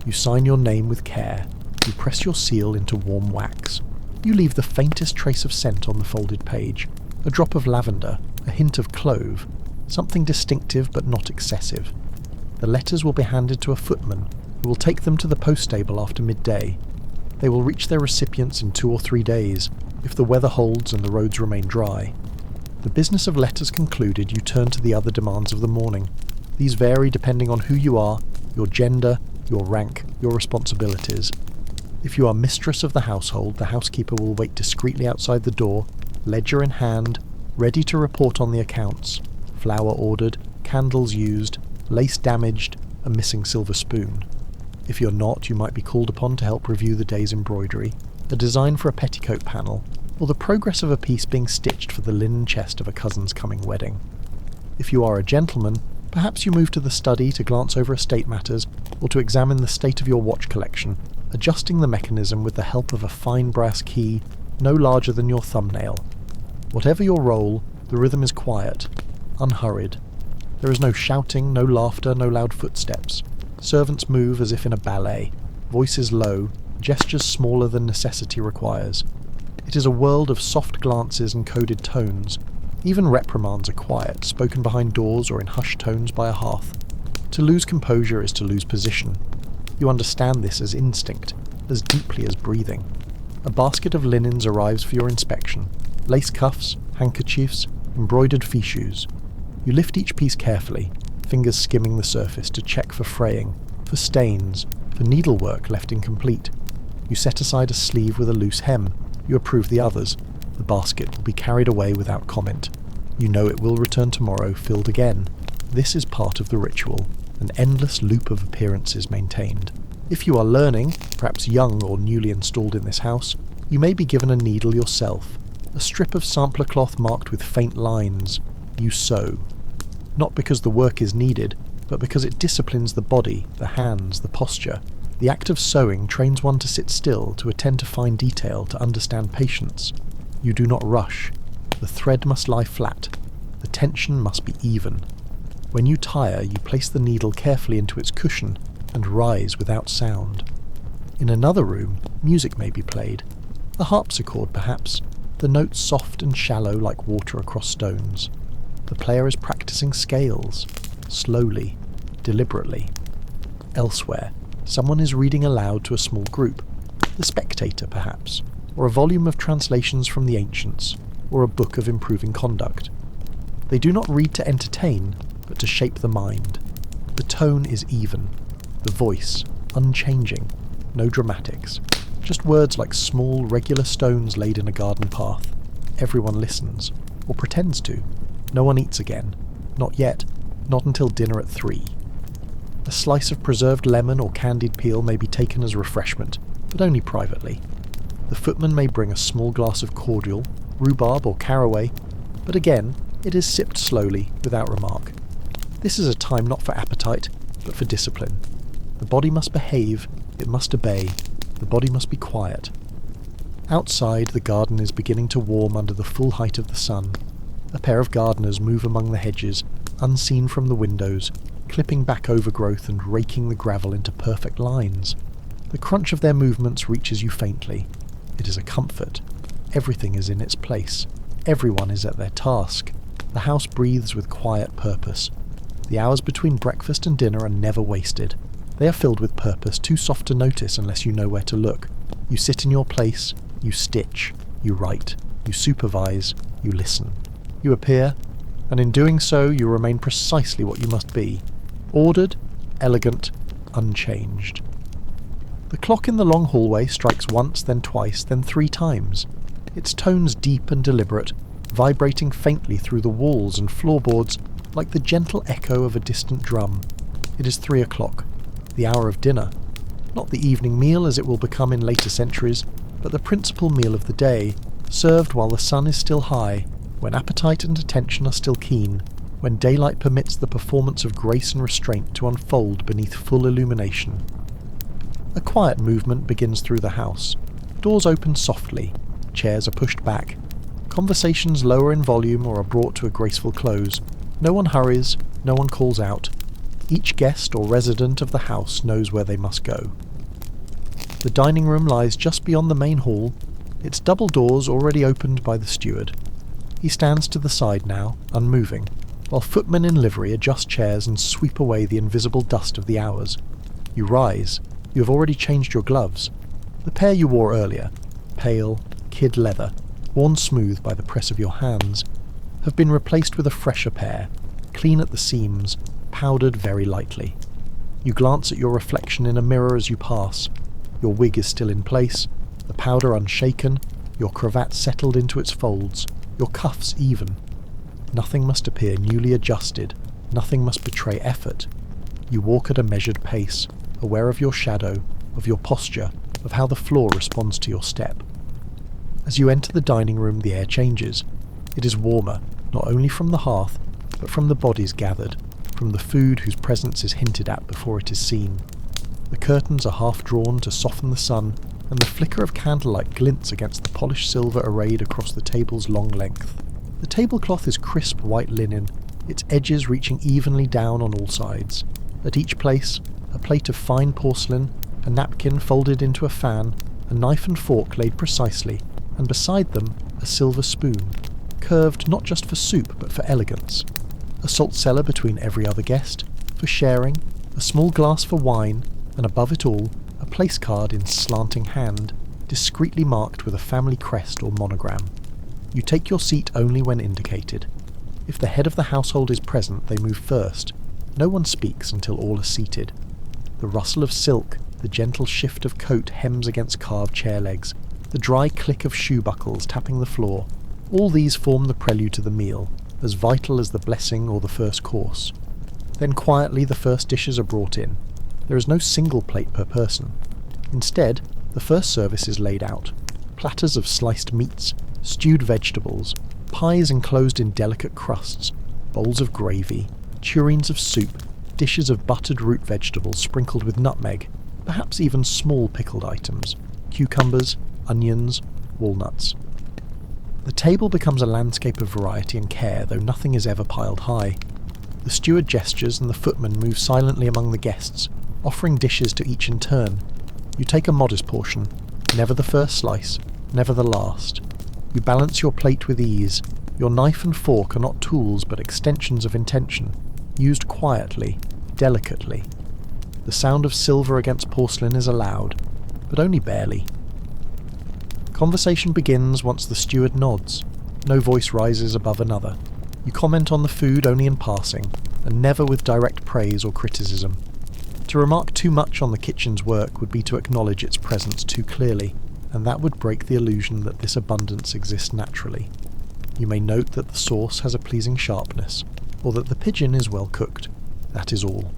You sign your name with care. You press your seal into warm wax. You leave the faintest trace of scent on the folded page, a drop of lavender, a hint of clove, something distinctive but not excessive. The letters will be handed to a footman, who will take them to the post stable after midday. They will reach their recipients in 2 or 3 days, if the weather holds and the roads remain dry. The business of letters concluded, you turn to the other demands of the morning. These vary depending on who you are, your gender, your rank, your responsibilities. If you are mistress of the household, the housekeeper will wait discreetly outside the door, ledger in hand, ready to report on the accounts, flour ordered, candles used, lace damaged, a missing silver spoon. If you're not, you might be called upon to help review the day's embroidery, a design for a petticoat panel, or the progress of a piece being stitched for the linen chest of a cousin's coming wedding. If you are a gentleman, perhaps you move to the study to glance over estate matters, or to examine the state of your watch collection, adjusting the mechanism with the help of a fine brass key no larger than your thumbnail. Whatever your role, the rhythm is quiet, unhurried. There is no shouting, no laughter, no loud footsteps. Servants move as if in a ballet. voices low, gestures smaller than necessity requires. It is a world of soft glances and coded tones. Even reprimands are quiet, spoken behind doors or in hushed tones by a hearth. To lose composure is to lose position. You understand this as instinct, as deeply as breathing. A basket of linens arrives for your inspection. Lace cuffs, handkerchiefs, embroidered fichus. You lift each piece carefully, fingers skimming the surface to check for fraying, for stains, for needlework left incomplete. You set aside a sleeve with a loose hem. You approve the others. The basket will be carried away without comment. You know it will return tomorrow filled again. This is part of the ritual, an endless loop of appearances maintained. If you are learning, perhaps young or newly installed in this house, you may be given a needle yourself, a strip of sampler cloth marked with faint lines. You sew. Not because the work is needed, but because it disciplines the body, the hands, the posture. The act of sewing trains one to sit still, to attend to fine detail, to understand patience. You do not rush. The thread must lie flat. The tension must be even. When you tire, you place the needle carefully into its cushion and rise without sound. In another room, music may be played. A harpsichord, perhaps, the notes soft and shallow like water across stones. The player is practicing scales, slowly, deliberately. Elsewhere, someone is reading aloud to a small group, The Spectator perhaps, or a volume of translations from the ancients, or a book of improving conduct. They do not read to entertain, but to shape the mind. The tone is even, the voice unchanging, no dramatics, just words like small, regular stones laid in a garden path. Everyone listens, or pretends to. No one eats again. Not yet. Not until dinner at 3. A slice of preserved lemon or candied peel may be taken as refreshment, but only privately. The footman may bring a small glass of cordial, rhubarb or caraway, but again, it is sipped slowly, without remark. This is a time not for appetite, but for discipline. The body must behave, it must obey, the body must be quiet. Outside, the garden is beginning to warm under the full height of the sun. A pair of gardeners move among the hedges, unseen from the windows, clipping back overgrowth and raking the gravel into perfect lines. The crunch of their movements reaches you faintly. It is a comfort. Everything is in its place. Everyone is at their task. The house breathes with quiet purpose. The hours between breakfast and dinner are never wasted. They are filled with purpose, too soft to notice unless you know where to look. You sit in your place, you stitch, you write, you supervise, you listen. You appear, and in doing so you remain precisely what you must be. Ordered, elegant, unchanged. The clock in the long hallway strikes once, then twice, then 3 times. Its tones deep and deliberate, vibrating faintly through the walls and floorboards like the gentle echo of a distant drum. It is 3 o'clock, the hour of dinner. Not the evening meal as it will become in later centuries, but the principal meal of the day, served while the sun is still high, when appetite and attention are still keen, when daylight permits the performance of grace and restraint to unfold beneath full illumination. A quiet movement begins through the house. Doors open softly, chairs are pushed back, conversations lower in volume or are brought to a graceful close. No one hurries, no one calls out. Each guest or resident of the house knows where they must go. The dining room lies just beyond the main hall, its double doors already opened by the steward. He stands to the side now, unmoving, while footmen in livery adjust chairs and sweep away the invisible dust of the hours. You rise. You have already changed your gloves. The pair you wore earlier, pale, kid leather, worn smooth by the press of your hands, have been replaced with a fresher pair, clean at the seams, powdered very lightly. You glance at your reflection in a mirror as you pass. Your wig is still in place, the powder unshaken, your cravat settled into its folds, your cuffs even. Nothing must appear newly adjusted, nothing must betray effort. You walk at a measured pace, aware of your shadow, of your posture, of how the floor responds to your step. As you enter the dining room, the air changes. It is warmer, not only from the hearth, but from the bodies gathered, from the food whose presence is hinted at before it is seen. The curtains are half drawn to soften the sun, and the flicker of candlelight glints against the polished silver arrayed across the table's long length. The tablecloth is crisp white linen, its edges reaching evenly down on all sides. At each place, a plate of fine porcelain, a napkin folded into a fan, a knife and fork laid precisely, and beside them a silver spoon, curved not just for soup but for elegance, a salt cellar between every other guest, for sharing, a small glass for wine, and above it all, a place card in slanting hand, discreetly marked with a family crest or monogram. You take your seat only when indicated. If the head of the household is present, they move first. No one speaks until all are seated. The rustle of silk, the gentle shift of coat hems against carved chair legs, the dry click of shoe buckles tapping the floor, all these form the prelude to the meal, as vital as the blessing or the first course. Then quietly the first dishes are brought in. There is no single plate per person. Instead, the first service is laid out. Platters of sliced meats, stewed vegetables, pies enclosed in delicate crusts, bowls of gravy, tureens of soup, dishes of buttered root vegetables sprinkled with nutmeg, perhaps even small pickled items, cucumbers, onions, walnuts. The table becomes a landscape of variety and care, though nothing is ever piled high. The steward gestures and the footman move silently among the guests, offering dishes to each in turn. You take a modest portion, never the first slice, never the last. You balance your plate with ease. Your knife and fork are not tools but extensions of intention, used quietly, delicately. The sound of silver against porcelain is allowed, but only barely. Conversation begins once the steward nods. No voice rises above another. You comment on the food only in passing, and never with direct praise or criticism. To remark too much on the kitchen's work would be to acknowledge its presence too clearly, and that would break the illusion that this abundance exists naturally. You may note that the sauce has a pleasing sharpness, or that the pigeon is well cooked. That is all.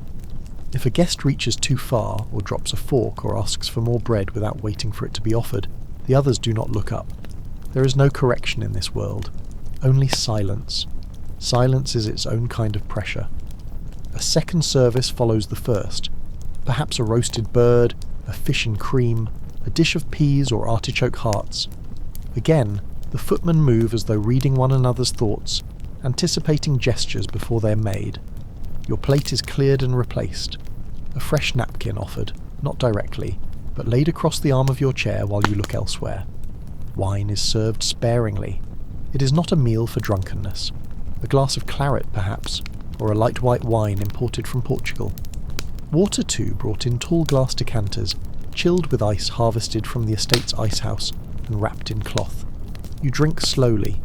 If a guest reaches too far, or drops a fork, or asks for more bread without waiting for it to be offered, the others do not look up. There is no correction in this world, only silence. Silence is its own kind of pressure. A second service follows the first. Perhaps a roasted bird, a fish and cream, a dish of peas or artichoke hearts. Again, the footmen move as though reading one another's thoughts, anticipating gestures before they're made. Your plate is cleared and replaced. A fresh napkin offered, not directly, but laid across the arm of your chair while you look elsewhere. Wine is served sparingly. It is not a meal for drunkenness. A glass of claret, perhaps, or a light white wine imported from Portugal. Water, too, brought in tall glass decanters, chilled with ice harvested from the estate's icehouse and wrapped in cloth. You drink slowly.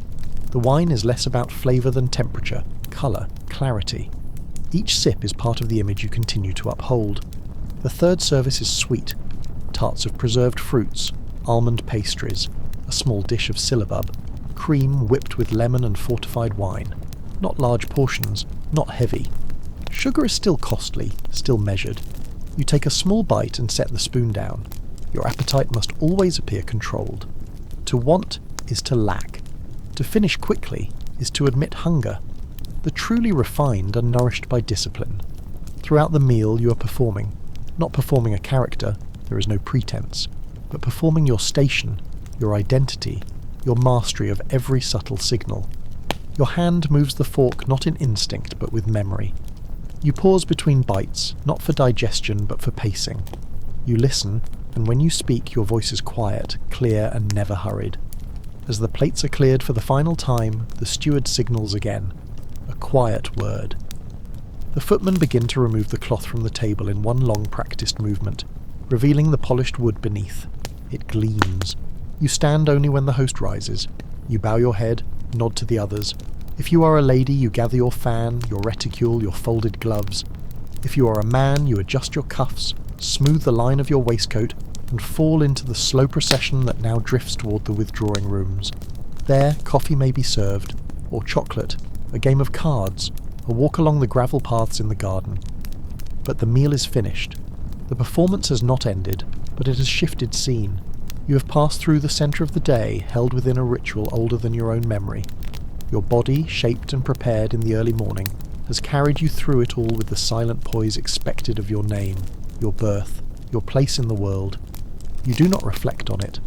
The wine is less about flavour than temperature, colour, clarity. Each sip is part of the image you continue to uphold. The third service is sweet. Tarts of preserved fruits, almond pastries, a small dish of syllabub, cream whipped with lemon and fortified wine. Not large portions, not heavy. Sugar is still costly, still measured. You take a small bite and set the spoon down. Your appetite must always appear controlled. To want is to lack. To finish quickly is to admit hunger. The truly refined are nourished by discipline. Throughout the meal you are performing. Not performing a character, there is no pretense, but performing your station, your identity, your mastery of every subtle signal. Your hand moves the fork not in instinct but with memory. You pause between bites, not for digestion but for pacing. You listen, and when you speak your voice is quiet, clear and never hurried. As the plates are cleared for the final time, the steward signals again. A quiet word. The footmen begin to remove the cloth from the table in one long practiced movement, revealing the polished wood beneath. It gleams. You stand only when the host rises. You bow your head, nod to the others. If you are a lady, you gather your fan, your reticule, your folded gloves. If you are a man, you adjust your cuffs, smooth the line of your waistcoat, and fall into the slow procession that now drifts toward the withdrawing rooms. There, coffee may be served, or chocolate, a game of cards, a walk along the gravel paths in the garden. But the meal is finished. The performance has not ended, but it has shifted scene. You have passed through the centre of the day, held within a ritual older than your own memory. Your body, shaped and prepared in the early morning, has carried you through it all with the silent poise expected of your name, your birth, your place in the world. You do not reflect on it.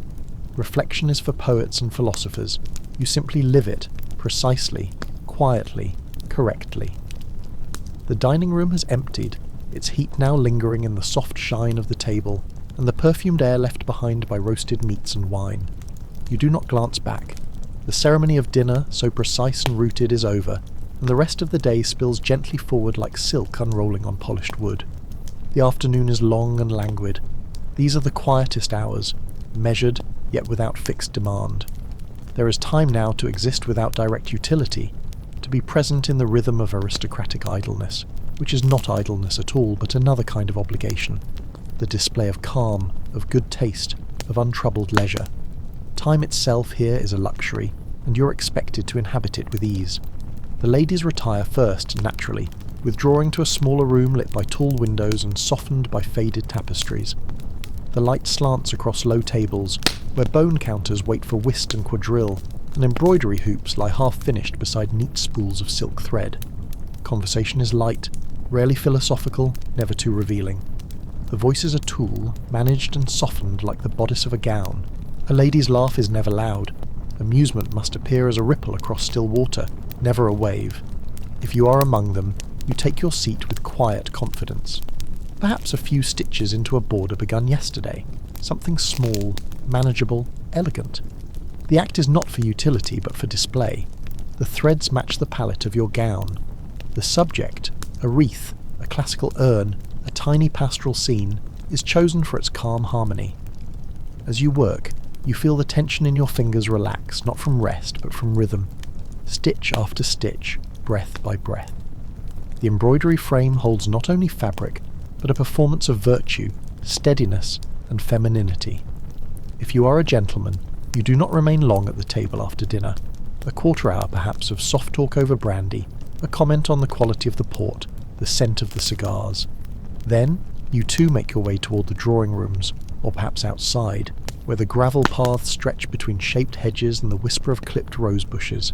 Reflection is for poets and philosophers. You simply live it, precisely, quietly, correctly. The dining room has emptied, its heat now lingering in the soft shine of the table, and the perfumed air left behind by roasted meats and wine. You do not glance back. The ceremony of dinner, so precise and rooted, is over, and the rest of the day spills gently forward like silk unrolling on polished wood. The afternoon is long and languid. These are the quietest hours, measured, yet without fixed demand. There is time now to exist without direct utility, to be present in the rhythm of aristocratic idleness, which is not idleness at all, but another kind of obligation, the display of calm, of good taste, of untroubled leisure. Time itself here is a luxury, and you're expected to inhabit it with ease. The ladies retire first, naturally, withdrawing to a smaller room lit by tall windows and softened by faded tapestries. The light slants across low tables, where bone counters wait for whist and quadrille, and embroidery hoops lie half-finished beside neat spools of silk thread. Conversation is light, rarely philosophical, never too revealing. The voice is a tool, managed and softened like the bodice of a gown. A lady's laugh is never loud. Amusement must appear as a ripple across still water, never a wave. If you are among them, you take your seat with quiet confidence. Perhaps a few stitches into a border begun yesterday. Something small, manageable, elegant. The act is not for utility, but for display. The threads match the palette of your gown. The subject, a wreath, a classical urn, a tiny pastoral scene, is chosen for its calm harmony. As you work, you feel the tension in your fingers relax, not from rest, but from rhythm. Stitch after stitch, breath by breath. The embroidery frame holds not only fabric, but a performance of virtue, steadiness, and femininity. If you are a gentleman, you do not remain long at the table after dinner. A quarter hour perhaps of soft talk over brandy, a comment on the quality of the port, the scent of the cigars. Then, you too make your way toward the drawing rooms, or perhaps outside, where the gravel paths stretch between shaped hedges and the whisper of clipped rose bushes.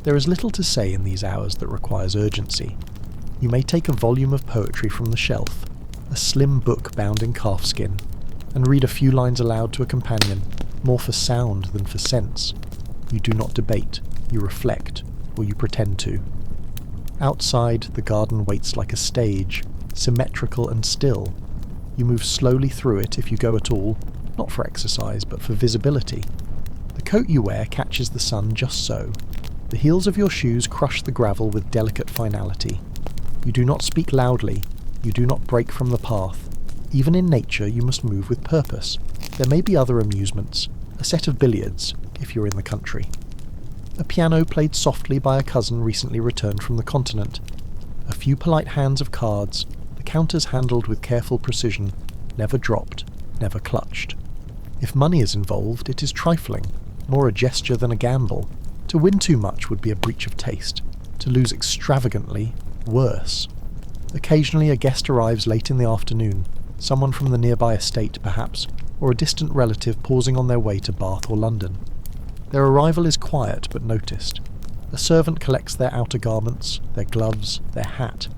There is little to say in these hours that requires urgency. You may take a volume of poetry from the shelf, a slim book bound in calfskin, and read a few lines aloud to a companion, more for sound than for sense. You do not debate, you reflect, or you pretend to. Outside, the garden waits like a stage, symmetrical and still. You move slowly through it if you go at all, not for exercise, but for visibility. The coat you wear catches the sun just so. The heels of your shoes crush the gravel with delicate finality. You do not speak loudly, you do not break from the path. Even in nature you must move with purpose. There may be other amusements, a set of billiards, if you're in the country. A piano played softly by a cousin recently returned from the continent. A few polite hands of cards, the counters handled with careful precision, never dropped, never clutched. If money is involved, it is trifling, more a gesture than a gamble. To win too much would be a breach of taste. To lose extravagantly, worse. Occasionally a guest arrives late in the afternoon, someone from the nearby estate perhaps, or a distant relative pausing on their way to Bath or London. Their arrival is quiet but noticed. A servant collects their outer garments, their gloves, their hat.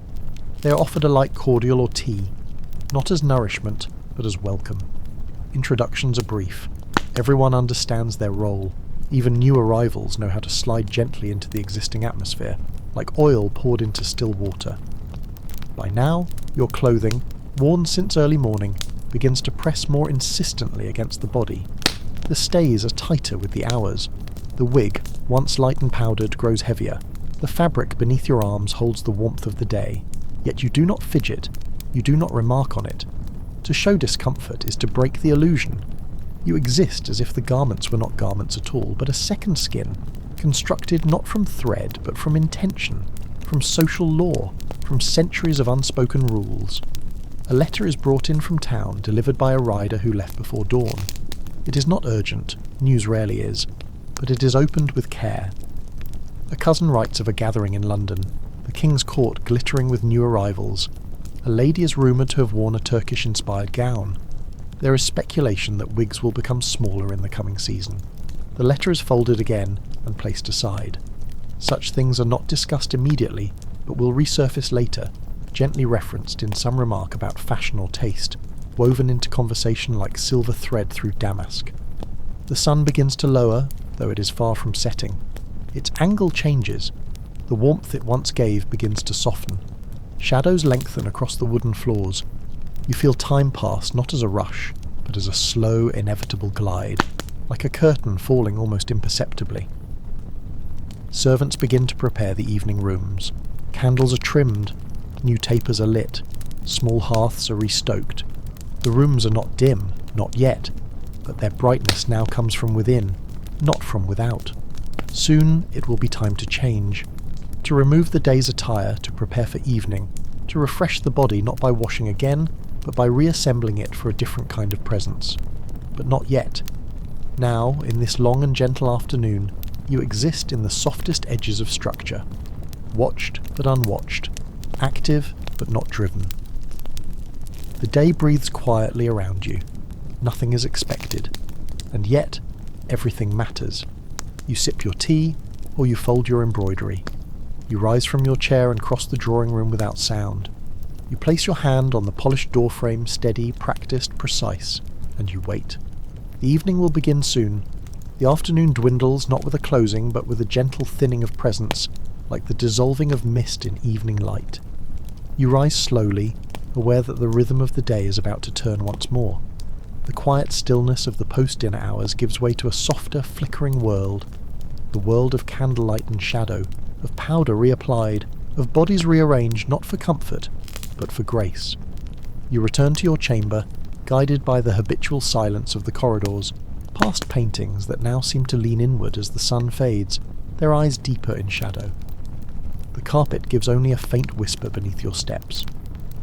They are offered a light cordial or tea, not as nourishment, but as welcome. Introductions are brief. Everyone understands their role. Even new arrivals know how to slide gently into the existing atmosphere, like oil poured into still water. By now, your clothing, worn since early morning, begins to press more insistently against the body. The stays are tighter with the hours. The wig, once light and powdered, grows heavier. The fabric beneath your arms holds the warmth of the day. Yet you do not fidget. You do not remark on it. To show discomfort is to break the illusion. You exist as if the garments were not garments at all, but a second skin, constructed not from thread, but from intention, from social law, from centuries of unspoken rules. A letter is brought in from town, delivered by a rider who left before dawn. It is not urgent, news rarely is, but it is opened with care. A cousin writes of a gathering in London, the King's Court glittering with new arrivals. A lady is rumoured to have worn a Turkish-inspired gown. There is speculation that wigs will become smaller in the coming season. The letter is folded again and placed aside. Such things are not discussed immediately, but will resurface later, gently referenced in some remark about fashion or taste, woven into conversation like silver thread through damask. The sun begins to lower, though it is far from setting. Its angle changes. The warmth it once gave begins to soften. Shadows lengthen across the wooden floors. You feel time pass not as a rush, but as a slow, inevitable glide, like a curtain falling almost imperceptibly. Servants begin to prepare the evening rooms. Candles are trimmed, new tapers are lit, small hearths are restoked. The rooms are not dim, not yet, but their brightness now comes from within, not from without. Soon it will be time to change, to remove the day's attire to prepare for evening, to refresh the body not by washing again, but by reassembling it for a different kind of presence. But not yet. Now, in this long and gentle afternoon, you exist in the softest edges of structure, watched but unwatched, active but not driven. The day breathes quietly around you. Nothing is expected, and yet everything matters. You sip your tea, or you fold your embroidery. You rise from your chair and cross the drawing room without sound. You place your hand on the polished doorframe, steady, practiced, precise, and you wait. The evening will begin soon. The afternoon dwindles not with a closing, but with a gentle thinning of presence, like the dissolving of mist in evening light. You rise slowly, aware that the rhythm of the day is about to turn once more. The quiet stillness of the post-dinner hours gives way to a softer, flickering world. The world of candlelight and shadow, of powder reapplied, of bodies rearranged not for comfort, but for grace. You return to your chamber, guided by the habitual silence of the corridors, past paintings that now seem to lean inward as the sun fades, their eyes deeper in shadow. The carpet gives only a faint whisper beneath your steps.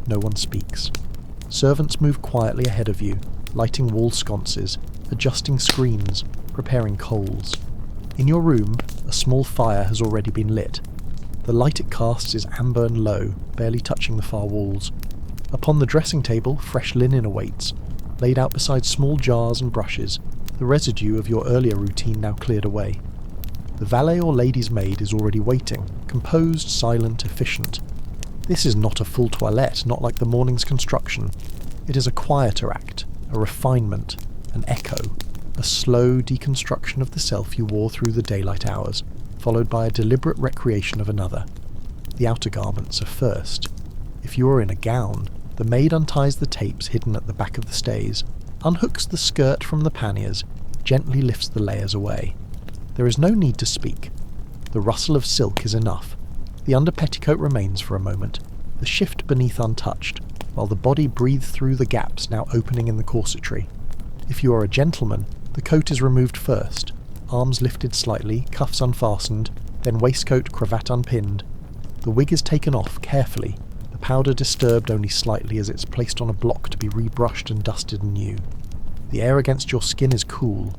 No one speaks. Servants move quietly ahead of you, lighting wall sconces, adjusting screens, preparing coals. In your room, a small fire has already been lit. The light it casts is amber and low, barely touching the far walls. Upon the dressing table, fresh linen awaits, laid out beside small jars and brushes, the residue of your earlier routine now cleared away. The valet or lady's maid is already waiting, composed, silent, efficient. This is not a full toilette, not like the morning's construction. It is a quieter act, a refinement, an echo, a slow deconstruction of the self you wore through the daylight hours, followed by a deliberate recreation of another. The outer garments are first. If you are in a gown, the maid unties the tapes hidden at the back of the stays, unhooks the skirt from the panniers, gently lifts the layers away. There is no need to speak. The rustle of silk is enough. The under petticoat remains for a moment, the shift beneath untouched, while the body breathes through the gaps now opening in the corsetry. If you are a gentleman, the coat is removed first, arms lifted slightly, cuffs unfastened, then waistcoat, cravat unpinned. The wig is taken off carefully, the powder disturbed only slightly as it's placed on a block to be rebrushed and dusted anew. The air against your skin is cool.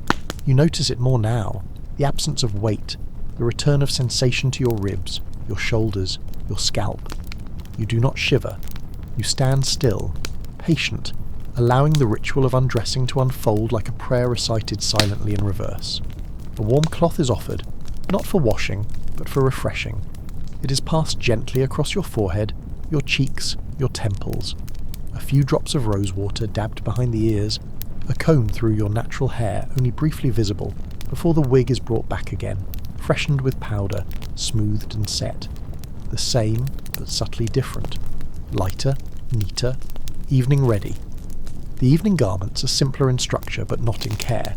You notice it more now, the absence of weight, the return of sensation to your ribs, your shoulders, your scalp. You do not shiver. You stand still, patient, allowing the ritual of undressing to unfold like a prayer recited silently in reverse. A warm cloth is offered, not for washing, but for refreshing. It is passed gently across your forehead, your cheeks, your temples. A few drops of rose water dabbed behind the ears, a comb through your natural hair only briefly visible before the wig is brought back again, freshened with powder, smoothed and set. The same, but subtly different. Lighter, neater, evening ready. The evening garments are simpler in structure but not in care.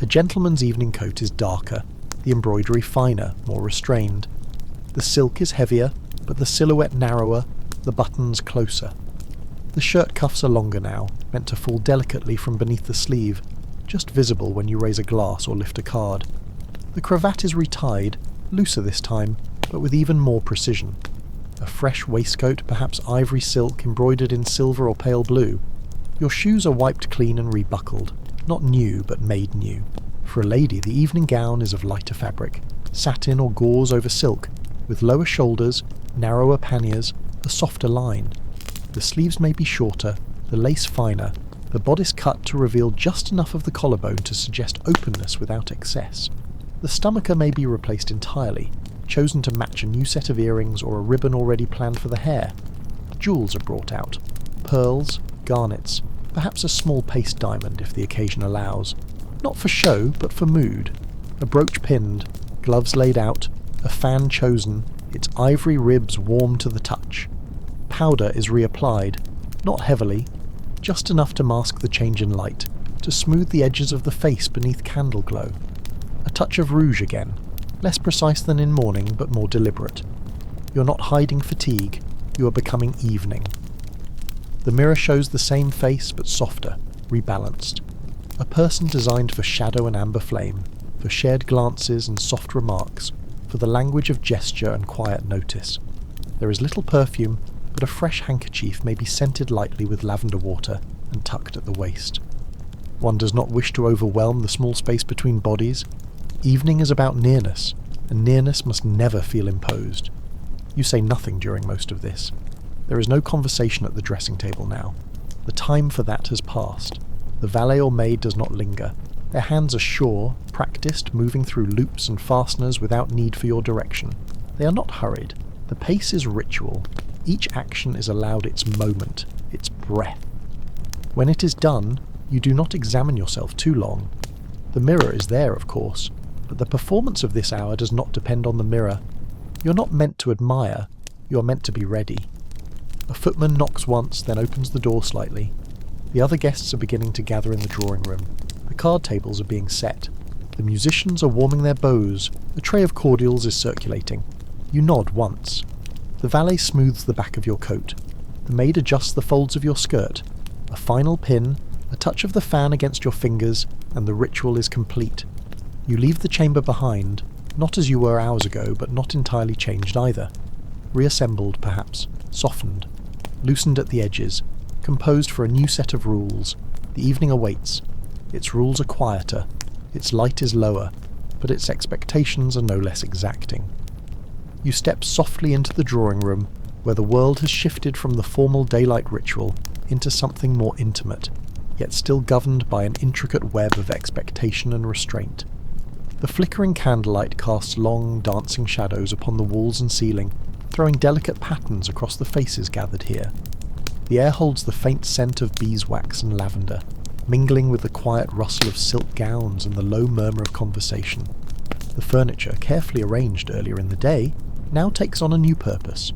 A gentleman's evening coat is darker, the embroidery finer, more restrained. The silk is heavier, but the silhouette narrower, the buttons closer. The shirt cuffs are longer now, meant to fall delicately from beneath the sleeve, just visible when you raise a glass or lift a card. The cravat is retied, looser this time, but with even more precision. A fresh waistcoat, perhaps ivory silk embroidered in silver or pale blue. Your shoes are wiped clean and rebuckled, not new but made new. For a lady, the evening gown is of lighter fabric, satin or gauze over silk, with lower shoulders, narrower panniers, a softer line. The sleeves may be shorter, the lace finer, the bodice cut to reveal just enough of the collarbone to suggest openness without excess. The stomacher may be replaced entirely, chosen to match a new set of earrings or a ribbon already planned for the hair. Jewels are brought out. Pearls, garnets, perhaps a small paste diamond if the occasion allows. Not for show, but for mood. A brooch pinned, gloves laid out, a fan chosen, its ivory ribs warm to the touch. Powder is reapplied, not heavily, just enough to mask the change in light, to smooth the edges of the face beneath candle glow. A touch of rouge again, less precise than in morning but more deliberate. You're not hiding fatigue, you are becoming evening. The mirror shows the same face but softer, rebalanced. A person designed for shadow and amber flame, for shared glances and soft remarks, for the language of gesture and quiet notice. There is little perfume, but a fresh handkerchief may be scented lightly with lavender water and tucked at the waist. One does not wish to overwhelm the small space between bodies. Evening is about nearness, and nearness must never feel imposed. You say nothing during most of this. There is no conversation at the dressing table now. The time for that has passed. The valet or maid does not linger. Their hands are sure, practiced, moving through loops and fasteners without need for your direction. They are not hurried. The pace is ritual. Each action is allowed its moment, its breath. When it is done, you do not examine yourself too long. The mirror is there, of course, but the performance of this hour does not depend on the mirror. You're not meant to admire, you're meant to be ready. A footman knocks once, then opens the door slightly. The other guests are beginning to gather in the drawing room. The card tables are being set. The musicians are warming their bows. A tray of cordials is circulating. You nod once. The valet smooths the back of your coat. The maid adjusts the folds of your skirt. A final pin, a touch of the fan against your fingers, and the ritual is complete. You leave the chamber behind, not as you were hours ago, but not entirely changed either. Reassembled, perhaps, softened, loosened at the edges, composed for a new set of rules. The evening awaits. Its rules are quieter, its light is lower, but its expectations are no less exacting. You step softly into the drawing room, where the world has shifted from the formal daylight ritual into something more intimate, yet still governed by an intricate web of expectation and restraint. The flickering candlelight casts long, dancing shadows upon the walls and ceiling, throwing delicate patterns across the faces gathered here. The air holds the faint scent of beeswax and lavender, mingling with the quiet rustle of silk gowns and the low murmur of conversation. The furniture, carefully arranged earlier in the day, now takes on a new purpose.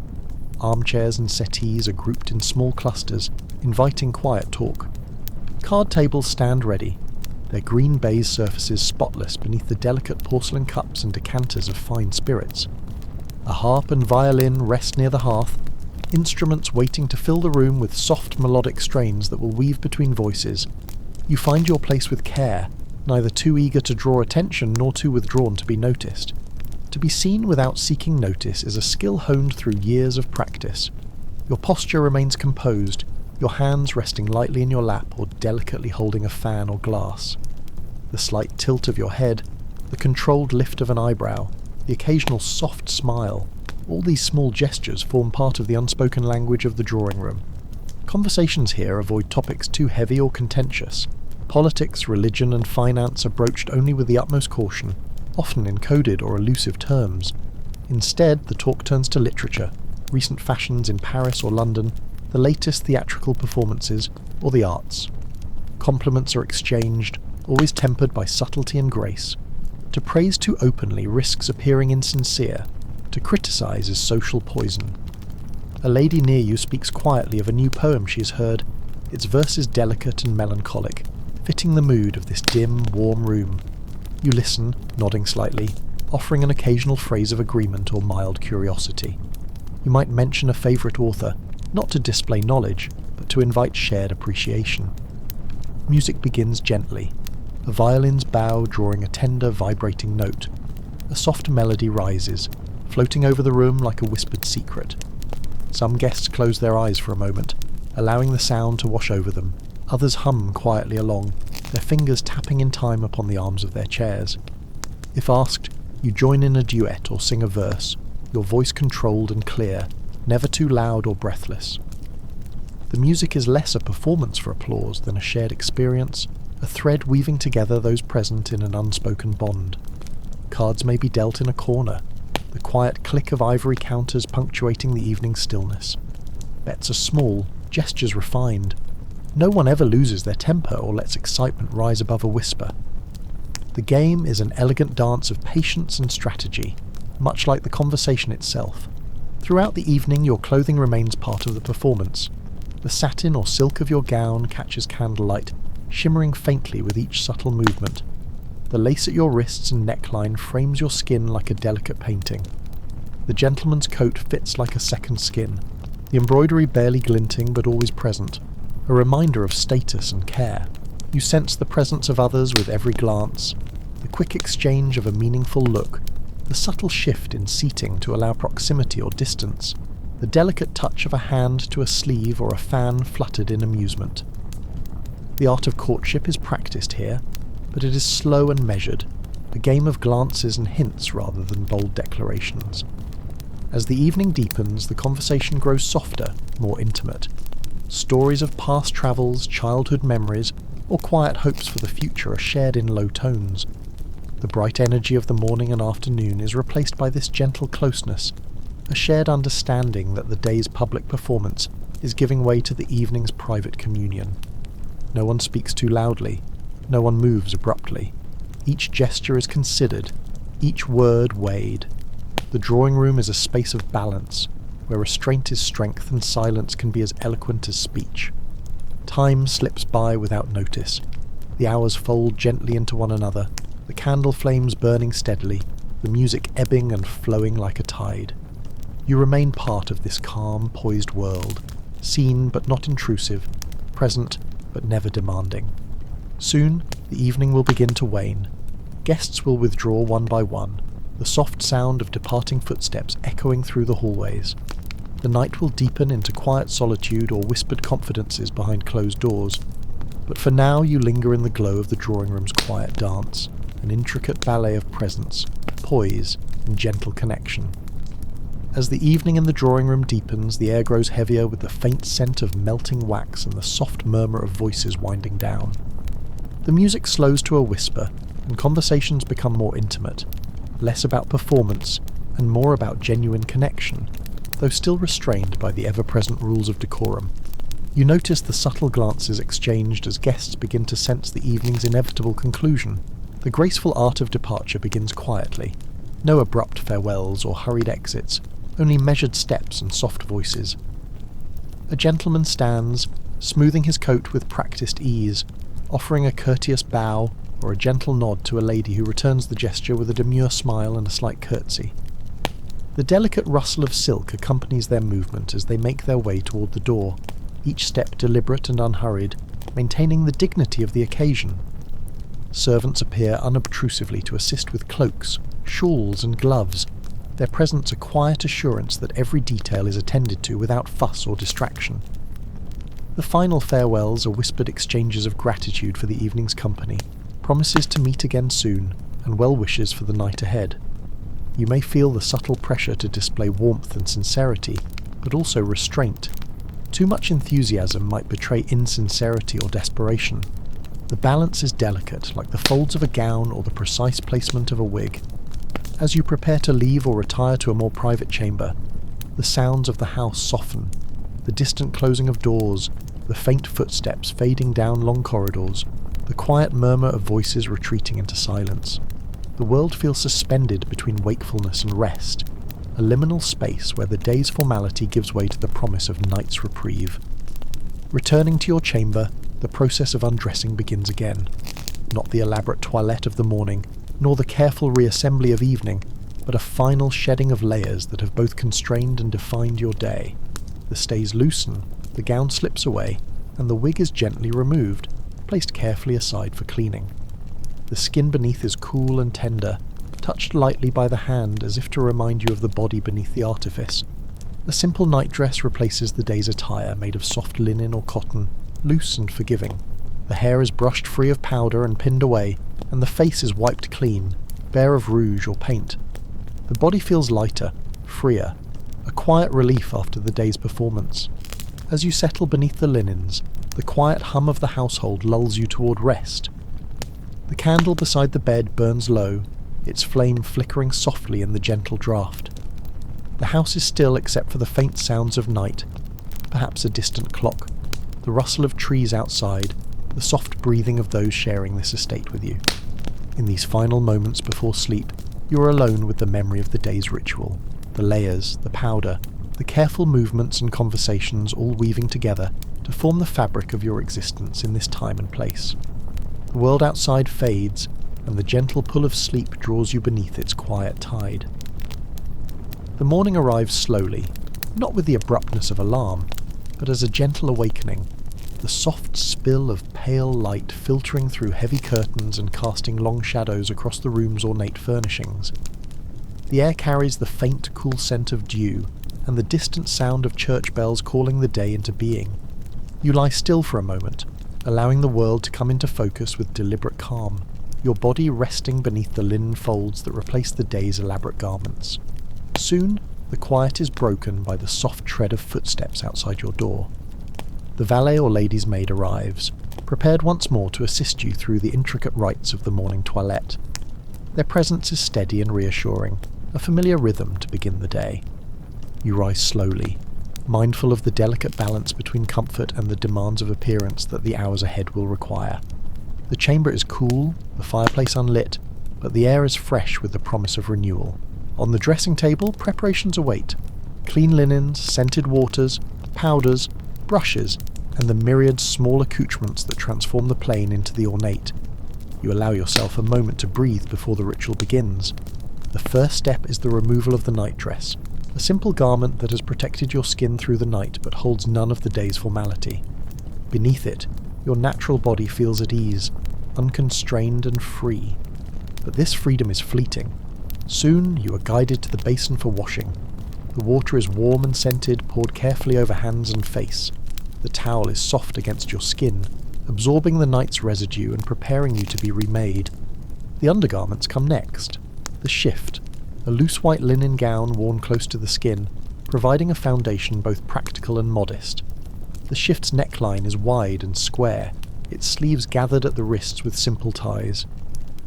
Armchairs and settees are grouped in small clusters, inviting quiet talk. Card tables stand ready, their green baize surfaces spotless beneath the delicate porcelain cups and decanters of fine spirits. A harp and violin rest near the hearth, instruments waiting to fill the room with soft melodic strains that will weave between voices. You find your place with care, neither too eager to draw attention nor too withdrawn to be noticed. To be seen without seeking notice is a skill honed through years of practice. Your posture remains composed, your hands resting lightly in your lap or delicately holding a fan or glass. The slight tilt of your head, the controlled lift of an eyebrow, the occasional soft smile, all these small gestures form part of the unspoken language of the drawing room. Conversations here avoid topics too heavy or contentious. Politics, religion, and finance are broached only with the utmost caution, often in coded or elusive terms. Instead, the talk turns to literature, recent fashions in Paris or London, the latest theatrical performances, or the arts. Compliments are exchanged, always tempered by subtlety and grace. To praise too openly risks appearing insincere. To criticise is social poison. A lady near you speaks quietly of a new poem she has heard, its verses delicate and melancholic, fitting the mood of this dim, warm room. You listen, nodding slightly, offering an occasional phrase of agreement or mild curiosity. You might mention a favourite author, not to display knowledge, but to invite shared appreciation. Music begins gently, a violin's bow drawing a tender, vibrating note. A soft melody rises, floating over the room like a whispered secret. Some guests close their eyes for a moment, allowing the sound to wash over them. Others hum quietly along, their fingers tapping in time upon the arms of their chairs. If asked, you join in a duet or sing a verse, your voice controlled and clear, never too loud or breathless. The music is less a performance for applause than a shared experience, a thread weaving together those present in an unspoken bond. Cards may be dealt in a corner, the quiet click of ivory counters punctuating the evening stillness. Bets are small, gestures refined. No one ever loses their temper or lets excitement rise above a whisper. The game is an elegant dance of patience and strategy, much like the conversation itself. Throughout the evening, your clothing remains part of the performance. The satin or silk of your gown catches candlelight, shimmering faintly with each subtle movement. The lace at your wrists and neckline frames your skin like a delicate painting. The gentleman's coat fits like a second skin, the embroidery barely glinting but always present, a reminder of status and care. You sense the presence of others with every glance, the quick exchange of a meaningful look, the subtle shift in seating to allow proximity or distance, the delicate touch of a hand to a sleeve or a fan fluttered in amusement. The art of courtship is practiced here, but it is slow and measured, a game of glances and hints rather than bold declarations. As the evening deepens, the conversation grows softer, more intimate. Stories of past travels, childhood memories, or quiet hopes for the future are shared in low tones. The bright energy of the morning and afternoon is replaced by this gentle closeness, a shared understanding that the day's public performance is giving way to the evening's private communion. No one speaks too loudly, no one moves abruptly. Each gesture is considered, each word weighed. The drawing room is a space of balance, where restraint is strength and silence can be as eloquent as speech. Time slips by without notice. The hours fold gently into one another, the candle flames burning steadily, the music ebbing and flowing like a tide. You remain part of this calm, poised world, seen but not intrusive, present but never demanding. Soon, the evening will begin to wane. Guests will withdraw one by one, the soft sound of departing footsteps echoing through the hallways. The night will deepen into quiet solitude or whispered confidences behind closed doors, but for now you linger in the glow of the drawing room's quiet dance, an intricate ballet of presence, poise, and gentle connection. As the evening in the drawing room deepens, the air grows heavier with the faint scent of melting wax and the soft murmur of voices winding down. The music slows to a whisper, and conversations become more intimate, less about performance and more about genuine connection, though still restrained by the ever-present rules of decorum. You notice the subtle glances exchanged as guests begin to sense the evening's inevitable conclusion. The graceful art of departure begins quietly. No abrupt farewells or hurried exits, only measured steps and soft voices. A gentleman stands, smoothing his coat with practiced ease, offering a courteous bow or a gentle nod to a lady who returns the gesture with a demure smile and a slight curtsy. The delicate rustle of silk accompanies their movement as they make their way toward the door, each step deliberate and unhurried, maintaining the dignity of the occasion. Servants appear unobtrusively to assist with cloaks, shawls and gloves, their presence a quiet assurance that every detail is attended to without fuss or distraction. The final farewells are whispered exchanges of gratitude for the evening's company, promises to meet again soon, and well wishes for the night ahead. You may feel the subtle pressure to display warmth and sincerity, but also restraint. Too much enthusiasm might betray insincerity or desperation. The balance is delicate, like the folds of a gown or the precise placement of a wig. As you prepare to leave or retire to a more private chamber, the sounds of the house soften, the distant closing of doors, the faint footsteps fading down long corridors, the quiet murmur of voices retreating into silence. The world feels suspended between wakefulness and rest, a liminal space where the day's formality gives way to the promise of night's reprieve. Returning to your chamber, the process of undressing begins again. Not the elaborate toilette of the morning, nor the careful reassembly of evening, but a final shedding of layers that have both constrained and defined your day. The stays loosen, the gown slips away, and the wig is gently removed, placed carefully aside for cleaning. The skin beneath is cool and tender, touched lightly by the hand as if to remind you of the body beneath the artifice. A simple nightdress replaces the day's attire, made of soft linen or cotton, loose and forgiving. The hair is brushed free of powder and pinned away, and the face is wiped clean, bare of rouge or paint. The body feels lighter, freer, a quiet relief after the day's performance. As you settle beneath the linens, the quiet hum of the household lulls you toward rest. The candle beside the bed burns low, its flame flickering softly in the gentle draught. The house is still except for the faint sounds of night, perhaps a distant clock, the rustle of trees outside, the soft breathing of those sharing this estate with you. In these final moments before sleep, you are alone with the memory of the day's ritual, the layers, the powder, the careful movements and conversations all weaving together to form the fabric of your existence in this time and place. The world outside fades, and the gentle pull of sleep draws you beneath its quiet tide. The morning arrives slowly, not with the abruptness of alarm, but as a gentle awakening, the soft spill of pale light filtering through heavy curtains and casting long shadows across the room's ornate furnishings. The air carries the faint, cool scent of dew, and the distant sound of church bells calling the day into being. You lie still for a moment, allowing the world to come into focus with deliberate calm, your body resting beneath the linen folds that replace the day's elaborate garments. Soon, the quiet is broken by the soft tread of footsteps outside your door. The valet or lady's maid arrives, prepared once more to assist you through the intricate rites of the morning toilette. Their presence is steady and reassuring, a familiar rhythm to begin the day. You rise slowly, mindful of the delicate balance between comfort and the demands of appearance that the hours ahead will require. The chamber is cool, the fireplace unlit, but the air is fresh with the promise of renewal. On the dressing table, preparations await. Clean linens, scented waters, powders, brushes, and the myriad small accoutrements that transform the plain into the ornate. You allow yourself a moment to breathe before the ritual begins. The first step is the removal of the nightdress, a simple garment that has protected your skin through the night but holds none of the day's formality. Beneath it, your natural body feels at ease, unconstrained and free. But this freedom is fleeting. Soon you are guided to the basin for washing. The water is warm and scented, poured carefully over hands and face. The towel is soft against your skin, absorbing the night's residue and preparing you to be remade. The undergarments come next. The shift, a loose white linen gown worn close to the skin, providing a foundation both practical and modest. The shift's neckline is wide and square, its sleeves gathered at the wrists with simple ties.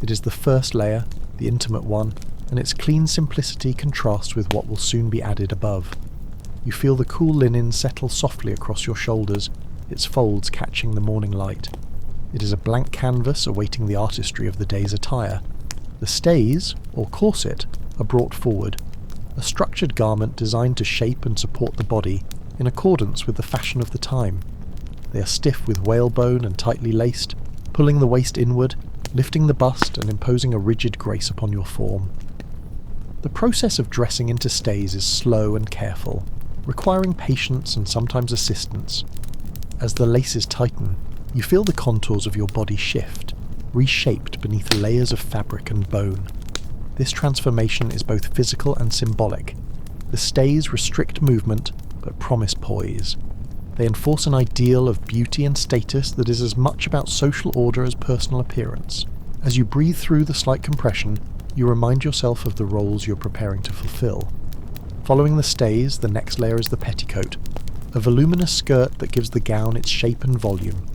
It is the first layer, the intimate one, and its clean simplicity contrasts with what will soon be added above. You feel the cool linen settle softly across your shoulders, its folds catching the morning light. It is a blank canvas awaiting the artistry of the day's attire. The stays, or corset, are brought forward, a structured garment designed to shape and support the body in accordance with the fashion of the time. They are stiff with whalebone and tightly laced, pulling the waist inward, lifting the bust and imposing a rigid grace upon your form. The process of dressing into stays is slow and careful, requiring patience and sometimes assistance. As the laces tighten, you feel the contours of your body shift, reshaped beneath layers of fabric and bone. This transformation is both physical and symbolic. The stays restrict movement, but promise poise. They enforce an ideal of beauty and status that is as much about social order as personal appearance. As you breathe through the slight compression, you remind yourself of the roles you're preparing to fulfill. Following the stays, the next layer is the petticoat, a voluminous skirt that gives the gown its shape and volume.